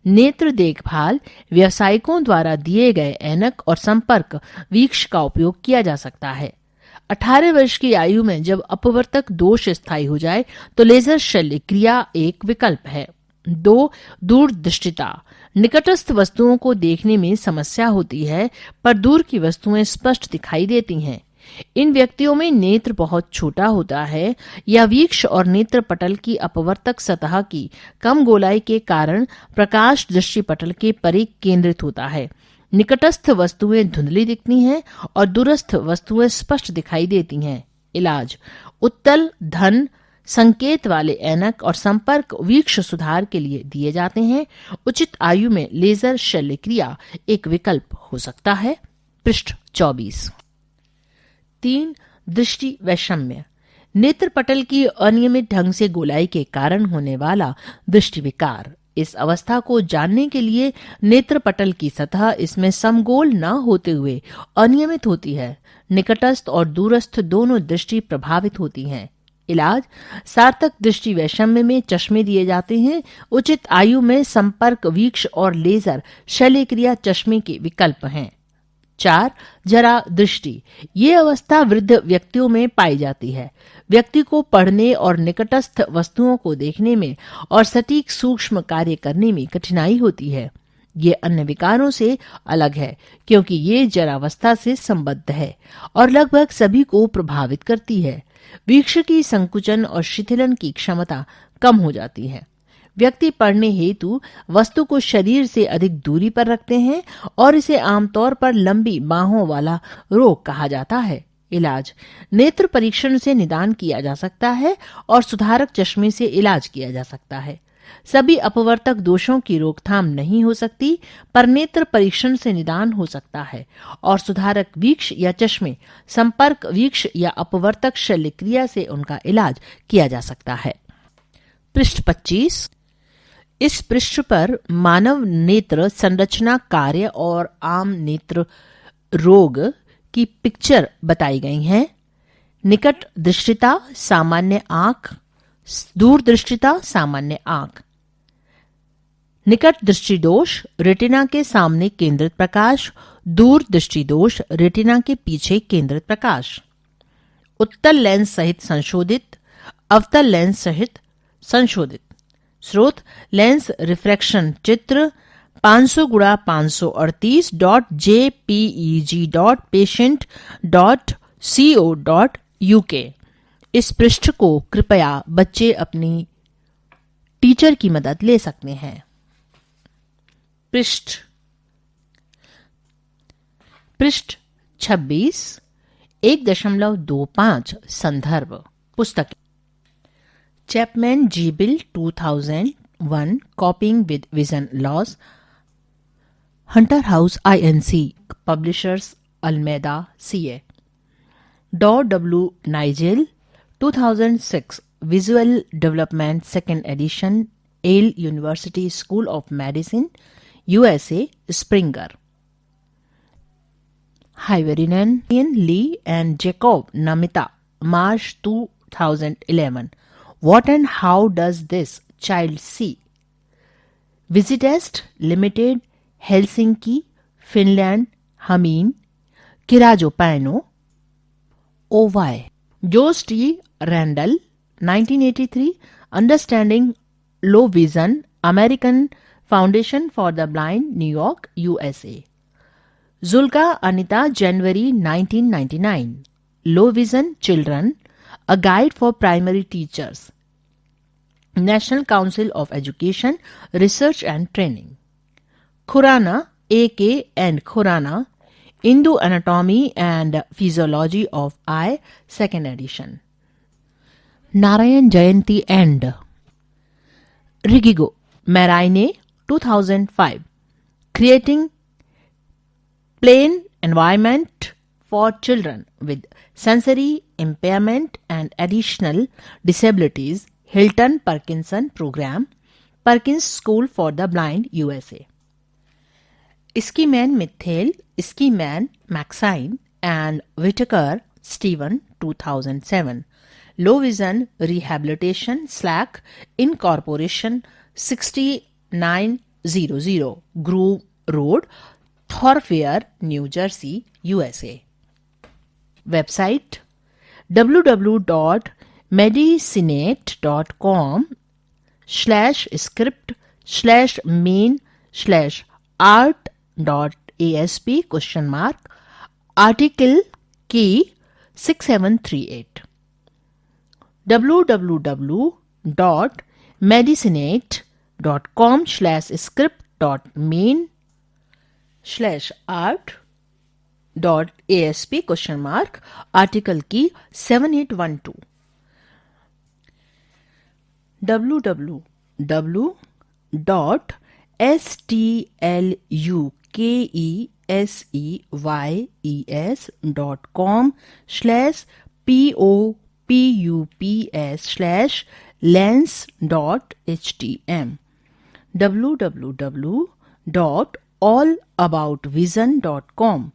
नेत्र देखभाल। व्यावसायिकों द्वारा दिए गए ऐनक और संपर्क वीक्ष का उपयोग किया जा सकता है। 18 वर्ष की आयु में जब अपवर्तक दोष स्थायी हो जाए तो लेजर शल्य क्रिया एक विकल्प है। 2. दूर दृष्टिता। निकटस्थ वस्तुओं को देखने में समस्या होती है, पर दूर की वस्तुएं स्पष्ट दिखाई देती हैं। इन व्यक्तियों में नेत्र बहुत छोटा होता है या वीक्ष और नेत्र पटल की अपवर्तक सतह की कम गोलाई के कारण प्रकाश दृष्टिपटल के परे केंद्रित होता है। निकटस्थ वस्तुएं धुंधली दिखती हैं और दूरस्थ वस्तुएं स्पष्ट दिखाई देती हैं। इलाज। उत्तल धन संकेत वाले ऐनक और संपर्क वीक्ष सुधार के लिए दिए जाते हैं। उचित आयु में लेजर शल्य क्रिया एक विकल्प हो सकता है। पृष्ठ 24। 3. दृष्टि वैषम्य। नेत्रपटल की अनियमित ढंग से गोलाई के कारण होने वाला दृष्टि विकार। इस अवस्था को जानने के लिए नेत्रपटल की सतह इसमें समगोल न होते हुए अनियमित होती है। निकटस्थ और दूरस्थ दोनों दृष्टि प्रभावित होती हैं। इलाज। सार्थक दृष्टि वैषम्य में चश्मे दिए जाते हैं। उचित आयु में संपर्क वीक्ष और लेजर शल्य क्रिया चश्मे के विकल्प हैं। 4. जरा दृष्टि। ये अवस्था वृद्ध व्यक्तियों में पाई जाती है। व्यक्ति को पढ़ने और निकटस्थ वस्तुओं को देखने में और सटीक सूक्ष्म कार्य करने में कठिनाई होती है। ये अन्य विकारों से अलग है क्योंकि ये जरावस्था से संबद्ध है और लगभग सभी को प्रभावित करती है। वीक्ष की संकुचन और शिथिलन की क्षमता कम हो जाती है। व्यक्ति पढ़ने हेतु वस्तु को शरीर से अधिक दूरी पर रखते हैं और इसे आमतौर पर लंबी बाहों वाला रोग कहा जाता है। इलाज। नेत्र परीक्षण से निदान किया जा सकता है और सुधारक चश्मे से इलाज किया जा सकता है। सभी अपवर्तक दोषों की रोकथाम नहीं हो सकती, पर नेत्र परीक्षण से निदान हो सकता है और सुधारक वीक्ष या चश्मे, संपर्क वीक्ष या अपवर्तक शल्य क्रिया से उनका इलाज किया जा सकता है। पृष्ठ 25। इस पृष्ठ पर मानव नेत्र संरचना कार्य और आम नेत्र रोग की पिक्चर बताई गई है। निकट दृष्टिता सामान्य आंख, दूर दृष्टिता सामान्य आंख। निकट दृष्टि दोष रेटिना के सामने केंद्रित प्रकाश, दूर दृष्टि दोष रेटिना के पीछे केंद्रित प्रकाश। उत्तल लेंस सहित संशोधित अवतल लेंस सहित संशोधित। स्रोत लेंस रिफ्रैक्शन चित्र 500x500.jpeg.patient.co.uk। इस पृष्ठ को कृपया बच्चे अपनी टीचर की मदद ले सकते हैं। पृष्ठ 26 1.25 संदर्भ पुस्तक चैपमैन जीबिल 2001 coping with vision loss Hunter House INC publishers Alameda CA डॉ W Nigel 2006 visual development second edition Yale University School of Medicine USA Springer Hyvarinen, Lee and Jacob Namita, March 2011. What and how does this child see? Visitest Limited, Helsinki, Finland, Hamin, Kirajopaino, OY. Jose T. Randall, 1983, Understanding Low Vision, American Foundation for the Blind, New York, USA. Zulka Anita, January 1999. Low Vision Children, A Guide for Primary Teachers. National Council of Education, Research and Training. Khurana, A.K. and Khurana, Hindu Anatomy and Physiology of Eye, 2nd edition. Narayan Jayanti and Rigigo, Marine, 2005. Creating Plain Environment for Children with Sensory Impairment and Additional Disabilities, Hilton Parkinson Program, Perkins School for the Blind, USA. Iskiman Mithel, Iskiman Maxine, and Whitaker Stephen, 2007. Low Vision Rehabilitation Slack Incorporation 6900 Grove Road, Thorfair, New Jersey, USA. Website www.medicinet.com/script/main/art.asp ? Article key 6738. www.medicinet.com/script.main/art.asp ? Article key 7812. www.stlukeses.com/popups/lens.htm. www.allaboutvision.com.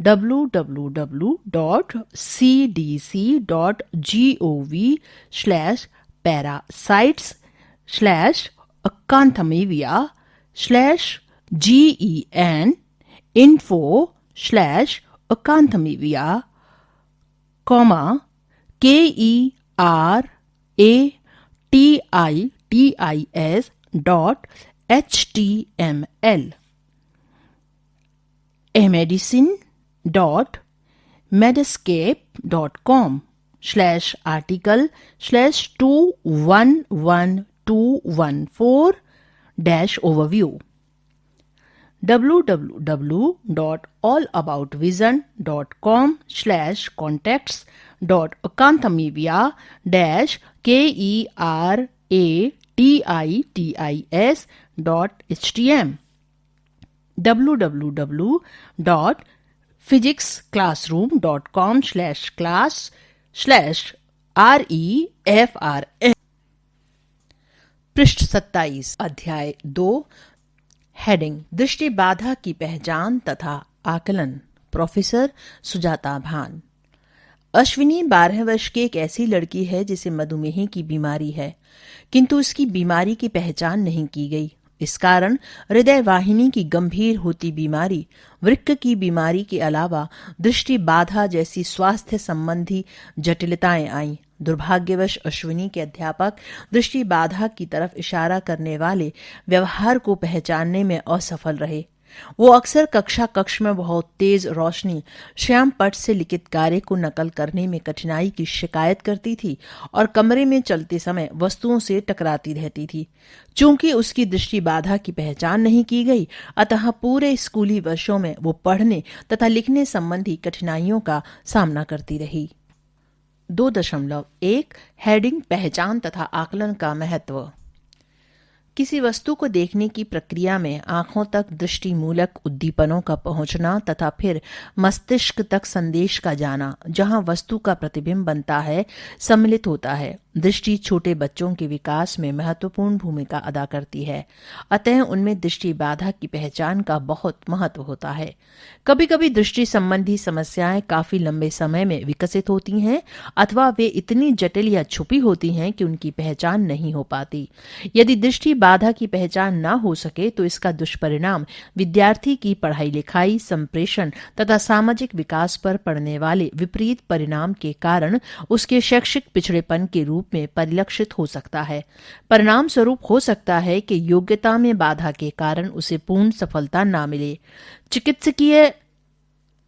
www.cdc.gov/parasites/acanthamedia/gen info/acanthamedia, KERATITIS.html. Medesin.medscape.com/article/21114-overview. www.allaboutvision.com/contacts.acanthamedia-keratitis.htm. www.physicsclassroom.com/class/refrn. पृष्ठ 27 अध्याय 2 heading दृष्टि बाधा की पहचान तथा आकलन professor Sujata भान। अश्विनी 12 वर्ष की एक ऐसी लड़की है जिसे मधुमेह की बीमारी है, किंतु इसकी बीमारी की पहचान नहीं की गई। इस कारण हृदय वाहिनी की गंभीर होती बीमारी, वृक्क की बीमारी के अलावा दृष्टि बाधा जैसी स्वास्थ्य संबंधी जटिलताएं आईं। दुर्भाग्यवश अश्विनी के अध्यापक दृष्टि बाधा की तरफ इशारा करने वाले व्यवहार को पहचानने में असफल रहे। वो अक्सर कक्ष में बहुत तेज रोशनी श्याम पट से लिखित कार्य को नकल करने में कठिनाई की शिकायत करती थी और कमरे में चलते समय वस्तुओं से टकराती रहती थी। चूंकि उसकी दृष्टि बाधा की पहचान नहीं की गई, अतः पूरे स्कूली वर्षों में वो पढ़ने तथा लिखने संबंधी कठिनाइयों का सामना करती रही। 2.1 हेडिंग पहचान तथा आकलन का महत्व। किसी वस्तु को देखने की प्रक्रिया में आंखों तक दृष्टि मूलक उद्दीपनों का पहुंचना तथा फिर मस्तिष्क तक संदेश का जाना, जहां वस्तु का प्रतिबिंब बनता है, सम्मिलित होता है। दृष्टि छोटे बच्चों के विकास में महत्वपूर्ण भूमिका अदा करती है, अतः उनमें दृष्टि बाधा की पहचान का बहुत महत्व होता है। कभी कभी दृष्टि संबंधी समस्याएं काफी लंबे समय में विकसित होती हैं अथवा वे इतनी जटिल या छुपी होती हैं कि उनकी पहचान नहीं हो पाती। यदि दृष्टि बाधा की पहचान न हो सके तो इसका दुष्परिणाम विद्यार्थी की पढ़ाई लिखाई, संप्रेषण तथा सामाजिक विकास पर पड़ने वाले विपरीत परिणाम के कारण उसके शैक्षिक पिछड़ेपन के रूप में परिलक्षित हो सकता है। परिणाम स्वरूप हो सकता है कि योग्यता में बाधा के कारण उसे पूर्ण सफलता न मिले। चिकित्सकीय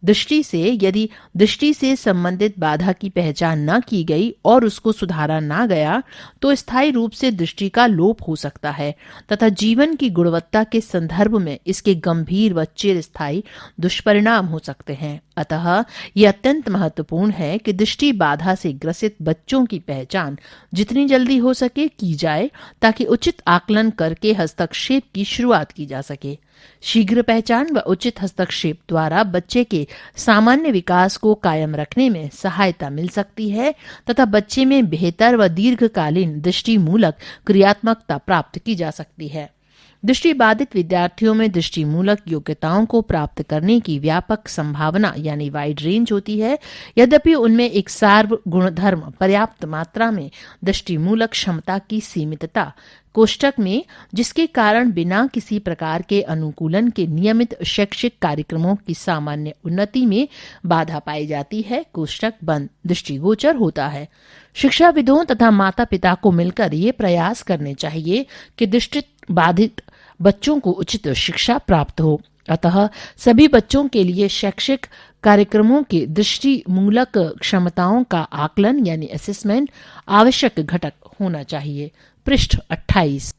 दृष्टि से यदि दृष्टि से संबंधित बाधा की पहचान न की गई और उसको सुधारा न गया तो स्थायी रूप से दृष्टि का लोप हो सकता है तथा जीवन की गुणवत्ता के संदर्भ में इसके गंभीर व चिरस्थायी दुष्परिणाम हो सकते हैं। अतः यह अत्यंत महत्वपूर्ण है कि दृष्टि बाधा से ग्रसित बच्चों की पहचान जितनी जल्दी हो सके की जाए ताकि उचित आकलन करके हस्तक्षेप की शुरुआत की जा सके। शीघ्र पहचान व उचित हस्तक्षेप द्वारा बच्चे के सामान्य विकास को कायम रखने में सहायता मिल सकती है तथा बच्चे में बेहतर व दीर्घकालीन दृष्टि मूलक क्रियात्मकता प्राप्त की जा सकती है। दृष्टि बाधित विद्यार्थियों में दृष्टि मूलक योग्यताओं को प्राप्त करने की व्यापक संभावना यानी वाइड रेंज होती है, यद्यपि उनमें एक सार्व गुणधर्म पर्याप्त मात्रा में दृष्टि मूलक क्षमता की सीमितता कोष्टक में, जिसके कारण बिना किसी प्रकार के अनुकूलन के नियमित शैक्षिक कार्यक्रमों की सामान्य उन्नति में बाधा पाई जाती है, कोष्टक बंद, दृष्टिगोचर होता है। शिक्षाविदों तथा माता पिता को मिलकर ये प्रयास करने चाहिए कि दृष्टि बाधित बच्चों को उचित शिक्षा प्राप्त हो। अतः सभी बच्चों के लिए शैक्षिक कार्यक्रमों के दृष्टि मूलक क्षमताओं का आकलन यानी असेसमेंट आवश्यक घटक होना चाहिए। पृष्ठ 28।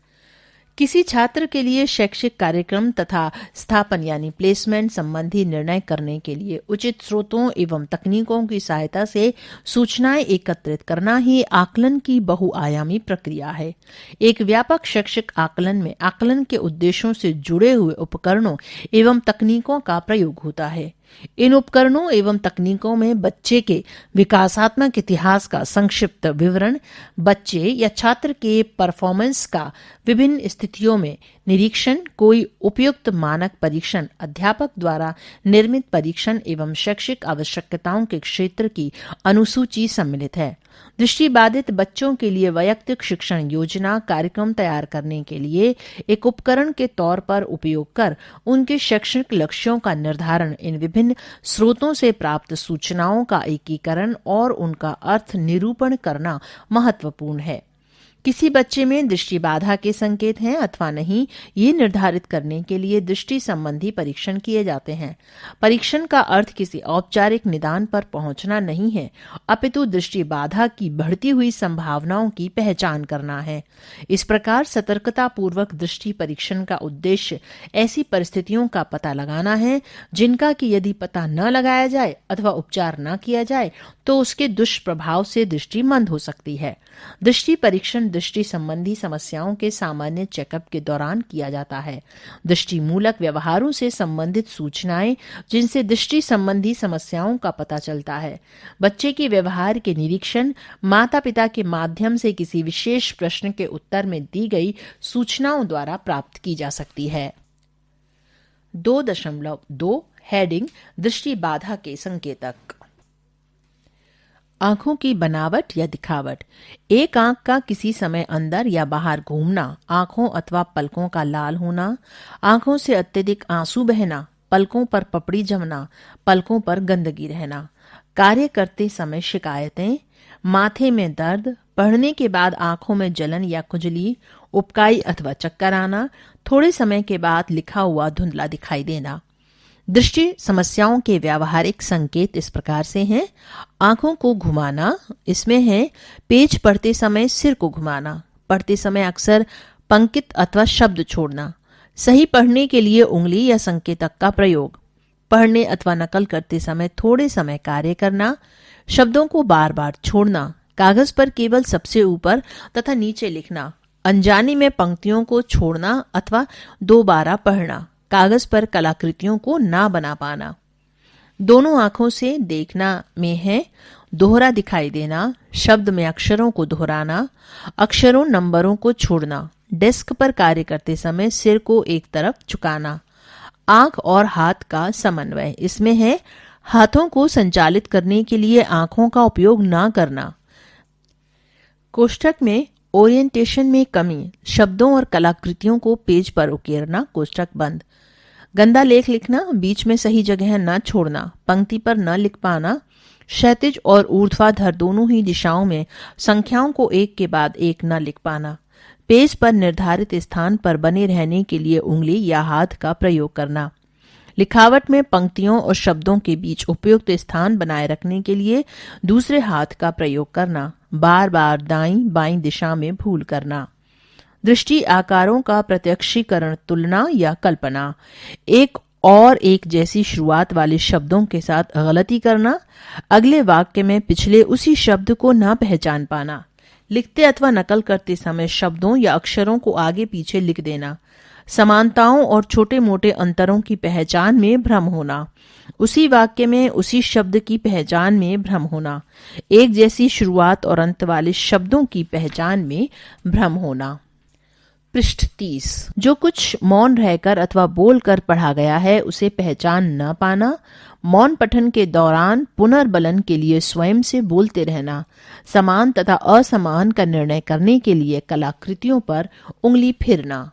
किसी छात्र के लिए शैक्षिक कार्यक्रम तथा स्थापन यानी प्लेसमेंट संबंधी निर्णय करने के लिए उचित स्रोतों एवं तकनीकों की सहायता से सूचनाएं एकत्रित करना ही आकलन की बहुआयामी प्रक्रिया है। एक व्यापक शैक्षिक आकलन में आकलन के उद्देश्यों से जुड़े हुए उपकरणों एवं तकनीकों का प्रयोग होता है। इन उपकरणों एवं तकनीकों में बच्चे के विकासात्मक इतिहास का संक्षिप्त विवरण, बच्चे या छात्र के परफॉर्मेंस का विभिन्न स्थितियों में निरीक्षण, कोई उपयुक्त मानक परीक्षण, अध्यापक द्वारा निर्मित परीक्षण एवं शैक्षिक आवश्यकताओं के क्षेत्र की अनुसूची सम्मिलित है। दृष्टिबाधित बच्चों के लिए वैयक्तिक शिक्षण योजना कार्यक्रम तैयार करने के लिए एक उपकरण के तौर पर उपयोग कर उनके शैक्षणिक लक्ष्यों का निर्धारण, इन विभिन्न स्रोतों से प्राप्त सूचनाओं का एकीकरण और उनका अर्थ निरूपण करना महत्वपूर्ण है। किसी बच्चे में दृष्टि बाधा के संकेत हैं अथवा नहीं, ये निर्धारित करने के लिए दृष्टि संबंधी परीक्षण किए जाते हैं। परीक्षण का अर्थ किसी औपचारिक निदान पर पहुंचना नहीं है, अपितु दृष्टि बाधा की बढ़ती हुई संभावनाओं की पहचान करना है। इस प्रकार सतर्कतापूर्वक दृष्टि परीक्षण का उद्देश्य ऐसी परिस्थितियों का पता लगाना है जिनका कि यदि पता न लगाया जाए अथवा उपचार न किया जाए तो उसके दुष्प्रभाव से दृष्टि मंद हो सकती है। दृष्टि परीक्षण दृष्टि संबंधी समस्याओं के सामान्य चेकअप के दौरान किया जाता है। दृष्टि मूलक व्यवहारों से संबंधित सूचनाएं जिनसे दृष्टि संबंधी समस्याओं का पता चलता है, बच्चे के व्यवहार के निरीक्षण, माता पिता के माध्यम से किसी विशेष प्रश्न के उत्तर में दी गई सूचनाओं द्वारा प्राप्त की जा सकती है। 2.2 हेडिंग दृष्टि बाधा के संकेतक। आंखों की बनावट या दिखावट। एक आंख का किसी समय अंदर या बाहर घूमना, आंखों अथवा पलकों का लाल होना, आंखों से अत्यधिक आंसू बहना, पलकों पर पपड़ी जमना, पलकों पर गंदगी रहना, कार्य करते समय शिकायतें, माथे में दर्द, पढ़ने के बाद आंखों में जलन या खुजली, उबकाई अथवा चक्कर आना, थोड़े समय के बाद लिखा हुआ धुंधला दिखाई देना। दृष्टि समस्याओं के व्यावहारिक संकेत इस प्रकार से हैं। आंखों को घुमाना, इसमें है पेज पढ़ते समय सिर को घुमाना, पढ़ते समय अक्सर पंक्ति अथवा शब्द छोड़ना, सही पढ़ने के लिए उंगली या संकेतक का प्रयोग, पढ़ने अथवा नकल करते समय थोड़े समय कार्य करना, शब्दों को बार बार छोड़ना, कागज पर केवल सबसे ऊपर तथा नीचे लिखना, अनजाने में पंक्तियों को छोड़ना अथवा दोबारा पढ़ना, कागज पर कलाकृतियों को ना बना पाना। दोनों आंखों से देखना में है दोहरा दिखाई देना, शब्द में अक्षरों को दोहराना, अक्षरों नंबरों को छोड़ना, डेस्क पर कार्य करते समय सिर को एक तरफ झुकाना, आंख और हाथ का समन्वय, इसमें है हाथों को संचालित करने के लिए आंखों का उपयोग ना करना। कोष्ठक में ओरिएंटेशन में कमी, शब्दों और कलाकृतियों को पेज पर उकेरना, कोष्ठक बंद। गंदा लेख लिखना, बीच में सही जगह न छोड़ना, पंक्ति पर न लिख पाना, क्षैतिज और ऊर्ध्वाधर दोनों ही दिशाओं में संख्याओं को एक के बाद एक न लिख पाना, पेज पर निर्धारित स्थान पर बने रहने के लिए उंगली या हाथ का प्रयोग करना, लिखावट में पंक्तियों और शब्दों के बीच उपयुक्त स्थान बनाए रखने के लिए दूसरे हाथ का प्रयोग करना, बार बार दाईं बाईं दिशा में भूल करना। दृष्टि आकारों का प्रत्यक्षीकरण, तुलना या कल्पना, एक और एक जैसी शुरुआत वाले शब्दों के साथ गलती करना, अगले वाक्य में पिछले उसी शब्द को न पहचान पाना, लिखते अथवा नकल करते समय शब्दों या अक्षरों को आगे पीछे लिख देना, समानताओं और छोटे मोटे अंतरों की पहचान में भ्रम होना, उसी वाक्य में उसी शब्द की पहचान में भ्रम होना, एक जैसी शुरुआत और अंत वाले शब्दों की पहचान में भ्रम होना। पृष्ठ 30। जो कुछ मौन रहकर अथवा बोलकर पढ़ा गया है उसे पहचान न पाना, मौन पठन के दौरान पुनर्बलन के लिए स्वयं से बोलते रहना, समान तथा असमान का निर्णय करने के लिए कलाकृतियों पर उंगली फेरना।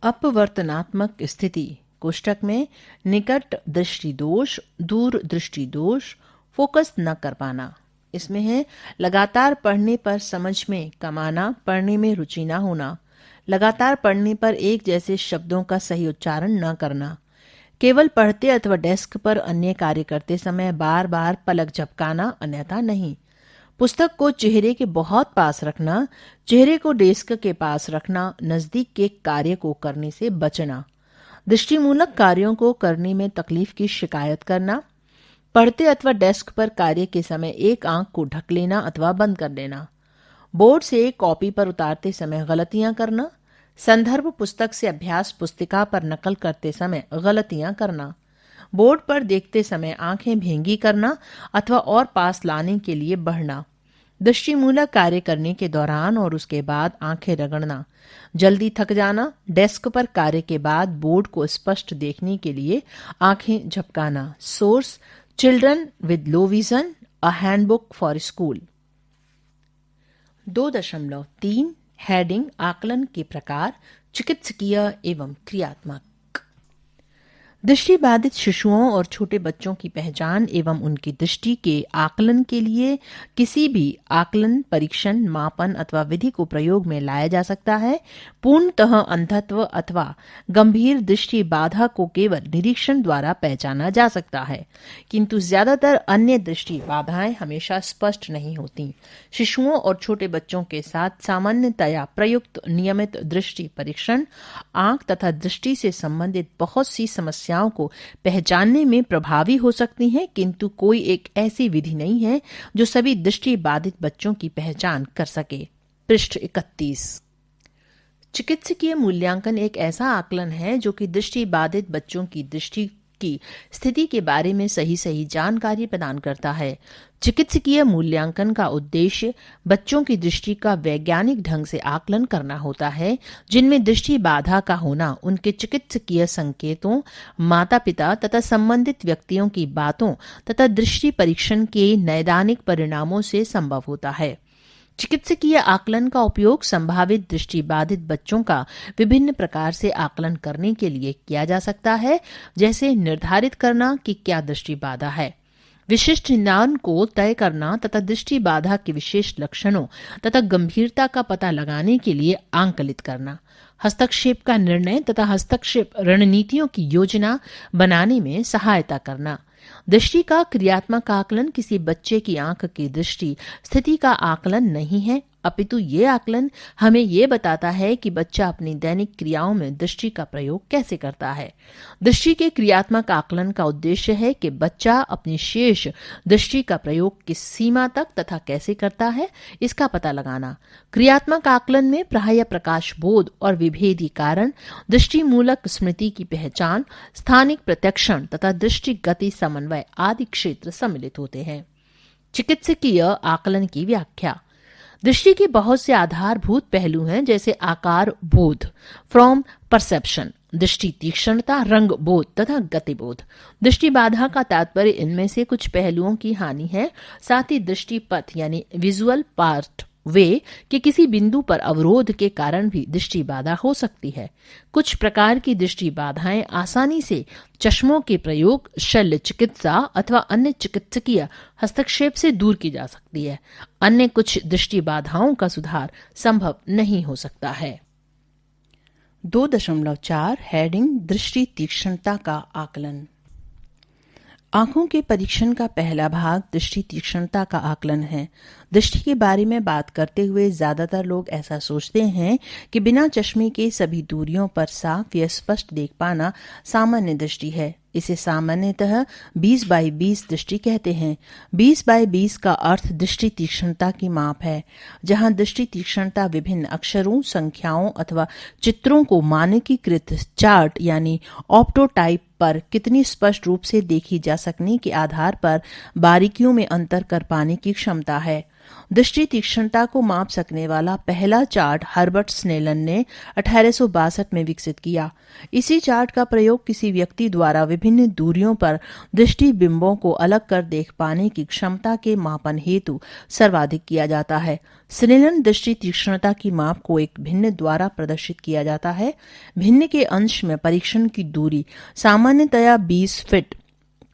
अपवर्तनात्मक स्थिति, कोष्ठक में निकट दृष्टि दोष, दूर दृष्टि दोष, फोकस न कर पाना, इसमें है लगातार पढ़ने पर समझ में कम आना, पढ़ने में रुचि न होना, लगातार पढ़ने पर एक जैसे शब्दों का सही उच्चारण न करना, केवल पढ़ते अथवा डेस्क पर अन्य कार्य करते समय बार बार पलक झपकाना, अन्यथा नहीं, पुस्तक को चेहरे के बहुत पास रखना, चेहरे को डेस्क के पास रखना, नजदीक के कार्य को करने से बचना, दृष्टिमूलक कार्यों को करने में तकलीफ की शिकायत करना, पढ़ते अथवा डेस्क पर कार्य के समय एक आंख को ढक लेना अथवा बंद कर देना, बोर्ड से कॉपी पर उतारते समय गलतियां करना, संदर्भ पुस्तक से अभ्यास पुस्तिका पर नकल करते समय गलतियां करना, बोर्ड पर देखते समय आंखें भींगी करना अथवा और पास लाने के लिए बढ़ना, दृष्टिमूलक कार्य करने के दौरान और उसके बाद आंखें रगड़ना, जल्दी थक जाना, डेस्क पर कार्य के बाद बोर्ड को स्पष्ट देखने के लिए आंखें झपकाना। Source children with low vision, a handbook for school. 2.3 heading आकलन के प्रकार, चिकित्सकीय एवं क्रियात्मक। दृष्टि बाधित शिशुओं और छोटे बच्चों की पहचान एवं उनकी दृष्टि के आकलन के लिए किसी भी आकलन, परीक्षण, मापन अथवा विधि को प्रयोग में लाया जा सकता है। पूर्णतः अंधत्व अथवा गंभीर दृष्टि बाधा को केवल निरीक्षण द्वारा पहचाना जा सकता है, किंतु ज्यादातर अन्य दृष्टि बाधाएं हमेशा स्पष्ट नहीं होती। शिशुओं और छोटे बच्चों के साथ सामान्यतया प्रयुक्त नियमित दृष्टि परीक्षण आंख तथा दृष्टि से संबंधित बहुत सी समस्याओं को पहचानने में प्रभावी हो सकती हैं, किंतु कोई एक ऐसी विधि नहीं है जो सभी दृष्टि बाधित बच्चों की पहचान कर सके। पृष्ठ 31। चिकित्सकीय मूल्यांकन एक ऐसा आकलन है जो कि दृष्टि बाधित बच्चों की दृष्टि की स्थिति के बारे में सही जानकारी प्रदान करता है। चिकित्सकीय मूल्यांकन का उद्देश्य बच्चों की दृष्टि का वैज्ञानिक ढंग से आकलन करना होता है, जिनमें दृष्टि बाधा का होना उनके चिकित्सकीय संकेतों, माता-पिता तथा संबंधित व्यक्तियों की बातों तथा दृष्टि परीक्षण के नैदानिक परिणामों से संभव होता है। चिकित्सकीय आकलन का उपयोग संभावित दृष्टिबाधित बच्चों का विभिन्न प्रकार से आकलन करने के लिए किया जा सकता है, जैसे निर्धारित करना कि क्या दृष्टि बाधा है, विशिष्ट निदान को तय करना तथा दृष्टि बाधा के विशेष लक्षणों तथा गंभीरता का पता लगाने के लिए आंकलित करना, हस्तक्षेप का निर्णय तथा हस्तक्षेप रणनीतियों की योजना बनाने में सहायता करना। दृष्टि का क्रियात्मक आकलन किसी बच्चे की आंख की दृष्टि स्थिति का आकलन नहीं है, अपितु ये आकलन हमें ये बताता है कि बच्चा अपनी दैनिक क्रियाओं में दृष्टि का प्रयोग कैसे करता है। दृष्टि के क्रियात्मक आकलन का उद्देश्य है कि बच्चा अपनी शेष दृष्टि का प्रयोग किस सीमा तक तथा कैसे करता है, इसका पता लगाना। क्रियात्मक आकलन में प्रायः प्रकाश बोध और विभेदी कारण, दृष्टि मूलक स्मृति की पहचान, स्थानिक प्रत्यक्षण तथा दृष्टि गति समन्वय आदि क्षेत्र सम्मिलित होते हैं। चिकित्सकीय आकलन की व्याख्या। दृष्टि के बहुत से आधारभूत पहलू हैं, जैसे आकार बोध, फ्रॉम परसेप्शन, दृष्टि तीक्ष्णता, रंग बोध तथा गति बोध। दृष्टि बाधा का तात्पर्य इनमें से कुछ पहलुओं की हानि है, साथ ही दृष्टि पथ यानी विजुअल पार्ट वे कि किसी बिंदु पर अवरोध के कारण भी दृष्टि बाधा हो सकती है। कुछ प्रकार की दृष्टि बाधाएं आसानी से चश्मों के प्रयोग, शल्य चिकित्सा अथवा अन्य चिकित्सकीय हस्तक्षेप से दूर की जा सकती है। अन्य कुछ दृष्टि बाधाओं का सुधार संभव नहीं हो सकता है। 2.4 हेडिंग दृष्टि तीक्ष्णता का आकलन। आंखों के परीक्षण का पहला भाग दृष्टि तीक्ष्णता का आकलन है। दृष्टि के बारे में बात करते हुए ज्यादातर लोग ऐसा सोचते हैं कि बिना चश्मे के सभी दूरियों पर साफ या स्पष्ट देख पाना सामान्य दृष्टि है। इसे सामान्यतः 20/20 दृष्टि कहते हैं। 20/20 का अर्थ दृष्टि तीक्ष्णता की माप है, जहां दृष्टि तीक्ष्णता विभिन्न अक्षरों, संख्याओं अथवा चित्रों को मानकीकृत चार्ट यानी ऑप्टोटाइप पर कितनी स्पष्ट रूप से देखी जा सकने के आधार पर बारीकियों में अंतर कर पाने की क्षमता है। दृष्टि तीक्ष्णता को माप सकने वाला पहला चार्ट हर्बर्ट स्नेलन ने 1862 में विकसित किया। इसी चार्ट का प्रयोग किसी व्यक्ति द्वारा विभिन्न दूरियों पर दृष्टि बिंबों को अलग कर देख पाने की क्षमता के मापन हेतु सर्वाधिक किया जाता है। स्नेलन दृष्टि तीक्ष्णता की माप को एक भिन्न द्वारा प्रदर्शित किया जाता है। भिन्न के अंश में परीक्षण की दूरी सामान्यतया 20 फीट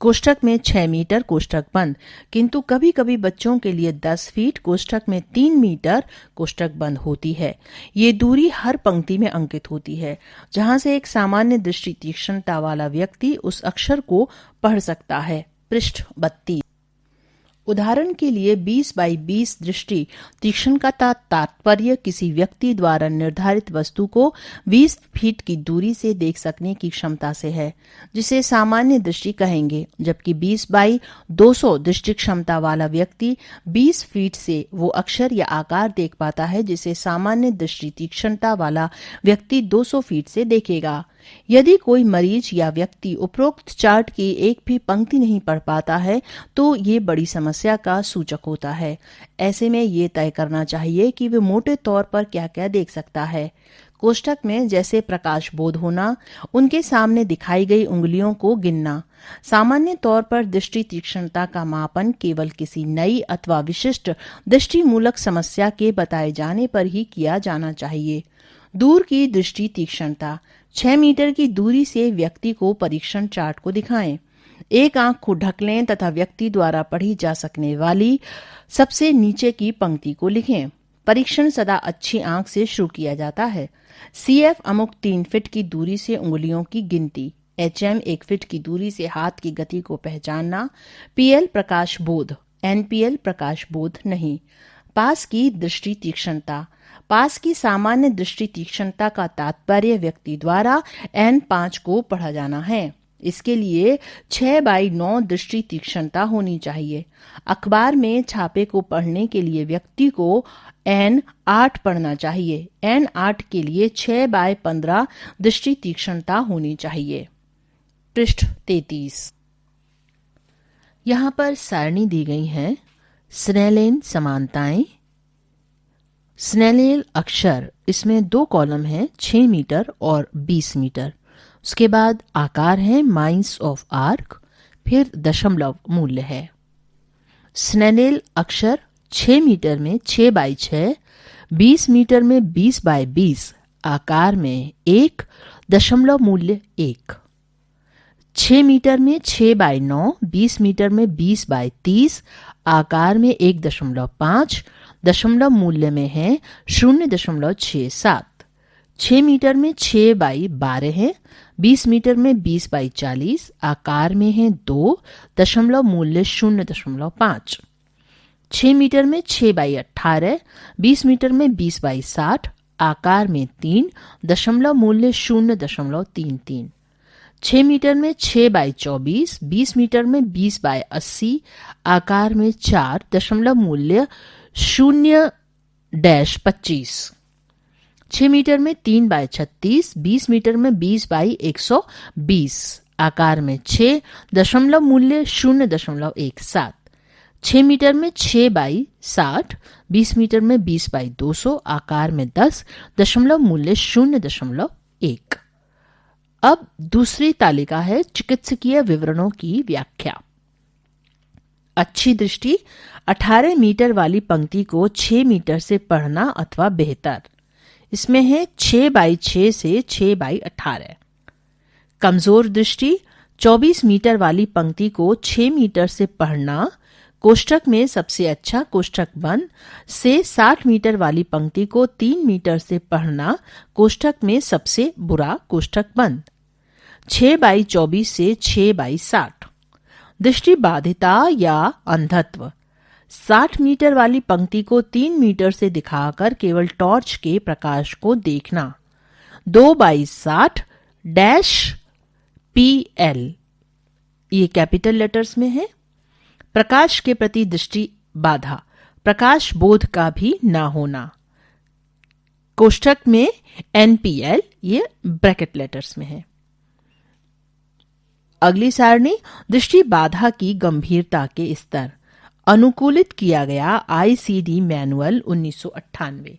कोष्ठक में 6 मीटर कोष्ठक बंद, किंतु कभी कभी बच्चों के लिए 10 फीट कोष्ठक में 3 मीटर कोष्ठक बंद होती है। ये दूरी हर पंक्ति में अंकित होती है, जहां से एक सामान्य दृष्टि तीक्ष्णता वाला व्यक्ति उस अक्षर को पढ़ सकता है। पृष्ठ 32। उदाहरण के लिए 20/20 दृष्टि तीक्ष्ण का तात्पर्य किसी व्यक्ति द्वारा निर्धारित वस्तु को 20 फीट की दूरी से देख सकने की क्षमता से है, जिसे सामान्य दृष्टि कहेंगे, जबकि 20/200 दृष्टि क्षमता वाला व्यक्ति 20 फीट से वो अक्षर या आकार देख पाता है जिसे सामान्य दृष्टि तीक्ष्णता वाला व्यक्ति 200 फीट से देखेगा। यदि कोई मरीज या व्यक्ति उपरोक्त चार्ट की एक भी पंक्ति नहीं पढ़ पाता है तो ये बड़ी समस्या का सूचक होता है। ऐसे में ये तय करना चाहिए कि वे मोटे तौर पर क्या क्या देख सकता है। कोष्ठक में जैसे प्रकाश बोध होना, उनके सामने दिखाई गई उंगलियों को गिनना। सामान्य तौर पर दृष्टि तीक्ष्णता का मापन केवल किसी नई अथवा विशिष्ट दृष्टिमूलक समस्या के बताए जाने पर ही किया जाना चाहिए। दूर की दृष्टि तीक्ष्णता। 6 मीटर की दूरी से व्यक्ति को परीक्षण चार्ट को दिखाएं। एक आंख को ढक लें तथा व्यक्ति द्वारा पढ़ी जा सकने वाली सबसे नीचे की पंक्ति को लिखें। परीक्षण सदा अच्छी आंख से शुरू किया जाता है। CF अमुक 3 फीट की दूरी से उंगलियों की गिनती। HM 1 फीट की दूरी से हाथ की गति को पहचानना। PL प्रकाश बोध, NPL प्रकाश बोध नहीं। पास की दृष्टि तीक्ष्णता। पास की सामान्य दृष्टि तीक्ष्णता का तात्पर्य व्यक्ति द्वारा N5 को पढ़ा जाना है। इसके लिए 6/9 दृष्टि तीक्ष्णता होनी चाहिए। अखबार में छापे को पढ़ने के लिए व्यक्ति को N8 पढ़ना चाहिए। N8 के लिए 6/15 दृष्टि तीक्ष्णता होनी चाहिए। पृष्ठ 33। यहाँ पर सारणी दी गई है। स्नेलेन समानताएं, स्नेलेल अक्षर, इसमें 2 कॉलम हैं, 6 मीटर और 20 मीटर। उसके बाद आकार है माइंस ऑफ आर्क, फिर दशमलव मूल्य है। स्नेलेल अक्षर 6 मीटर में 6 बाई 6, 20 मीटर में 20 बाई 20, आकार में 1, दशमलव मूल्य 1। 6 मीटर में 6 बाई 9, 20 मीटर में 20 बाई 30, आकार में 1.5, दशमलव मूल्य में है 0.67। 6 मीटर में 6 बाई 12 है, 20 मीटर में 20 बाई 40, आकार में है 2, दशमलव मूल्य 0.5। 6 मीटर में 6 बाई 18, 20 मीटर में 20 बाई 60, आकार में 3, दशमलव मूल्य 0.33। 6 मीटर में 6 बाई 24, 20 मीटर में 20 बाई 80, आकार में 4, दशमलव मूल्य 0.25। 6 मीटर में 3 बाई 36, 20 मीटर में 20 बाई 120, आकार में 6, दशमलव मूल्य 0.17। 6 मीटर में 6 बाई 60, 20 मीटर में 20 बाई 200, आकार में 10, दशमलव मूल्य 0.1। अब दूसरी तालिका है चिकित्सकीय विवरणों की व्याख्या। अच्छी दृष्टि, 18 मीटर वाली पंक्ति को 6 मीटर से पढ़ना अथवा बेहतर। इसमें है 6 बाई 6 से 6 बाई 18। कमजोर दृष्टि, 24 मीटर वाली पंक्ति को 6 मीटर से पढ़ना, कोष्ठक में सबसे अच्छा, कोष्ठक बंद, से 60 मीटर वाली पंक्ति को 3 मीटर से पढ़ना, कोष्ठक में सबसे बुरा, कोष्ठक बंद। 6 बाई 24 से 6 बाई 60। दृष्टि बाधिता या अंधत्व, 60 मीटर वाली पंक्ति को 3 मीटर से दिखाकर केवल टॉर्च के प्रकाश को देखना। 2 बाई 60 डैश PL, ये कैपिटल लेटर्स में है। प्रकाश के प्रति दृष्टि बाधा, प्रकाश बोध का भी ना होना। कोष्ठक में NPL, ये ब्रैकेट लेटर्स में है। अगली सारणी, दृष्टि बाधा की गंभीरता के स्तर, अनुकूलित किया गया ICD मैनुअल 1998।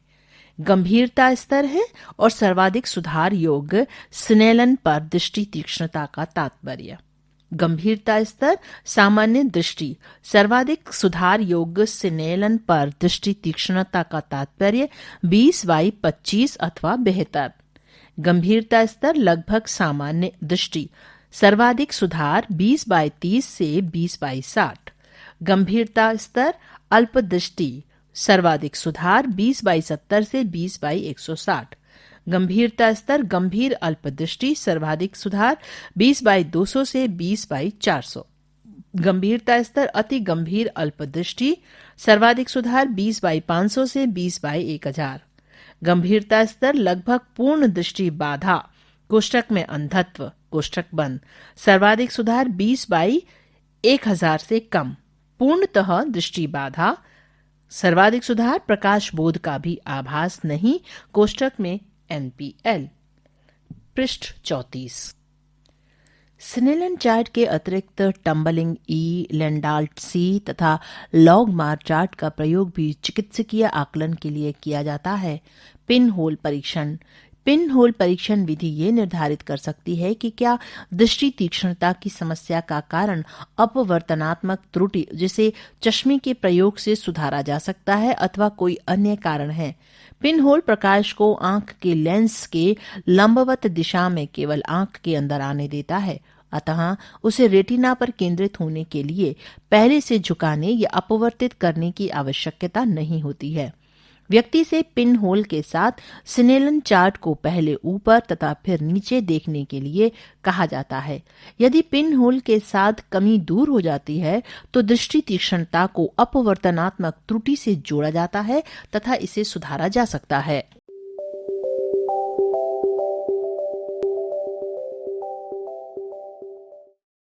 गंभीरता स्तर है और सर्वाधिक सुधार योग्य स्नेलन पर दृष्टि तीक्ष्णता का तात्पर्य। गंभीरता स्तर सामान्य दृष्टि, सर्वाधिक सुधार योग्य स्नेलन पर दृष्टि तीक्ष्णता का तात्पर्य 20 बाई 25 अथवा बेहतर। गंभीरता स्तर लगभग सामान्य दृष्टि, सर्वाधिक सुधार 20 बाई 30 से 20 बाई 60। गंभीरता स्तर अल्प दृष्टि, सर्वाधिक सुधार 20 बाई 70 से 20 बाई 160। गंभीरता स्तर गंभीर अल्प दृष्टि, सर्वाधिक सुधार 20 बाई 200 से 20 बाई 400। गंभीरता स्तर अति गंभीर अल्प दृष्टि, सर्वाधिक सुधार 20 बाई 500 से 20 बाई 1000। गंभीरता स्तर लगभग पूर्ण दृष्टि बाधा, कोष्ठक में अंधत्व, कोष्ठक बंद, सर्वाधिक सुधार 20 बाई 1000 से कम। पूर्णतः दृष्टि बाधा, सर्वाधिक सुधार प्रकाश बोध का भी आभास नहीं, कोष्ठक में NPL। पृष्ठ 34। स्नेलन चार्ट के अतिरिक्त टम्बलिंग E, लैंडाल्ट C तथा लॉगमार चार्ट का प्रयोग भी चिकित्सकीय आकलन के लिए किया जाता है। पिन होल परीक्षण, पिन होल परीक्षण विधि ये निर्धारित कर सकती है कि क्या दृष्टि तीक्ष्णता की समस्या का कारण अपवर्तनात्मक त्रुटि, जिसे चश्मे के प्रयोग से सुधारा जा सकता है, अथवा कोई अन्य कारण है। पिन होल प्रकाश को आंख के लेंस के लंबवत दिशा में केवल आंख के अंदर आने देता है, अतः उसे रेटिना पर केंद्रित होने के लिए पहले से झुकाने या अपवर्तित करने की आवश्यकता नहीं होती है। व्यक्ति से पिन होल के साथ स्नेलन चार्ट को पहले ऊपर तथा फिर नीचे देखने के लिए कहा जाता है। यदि पिन होल के साथ कमी दूर हो जाती है तो दृष्टि तीक्ष्णता को अपवर्तनात्मक त्रुटि से जोड़ा जाता है तथा इसे सुधारा जा सकता है।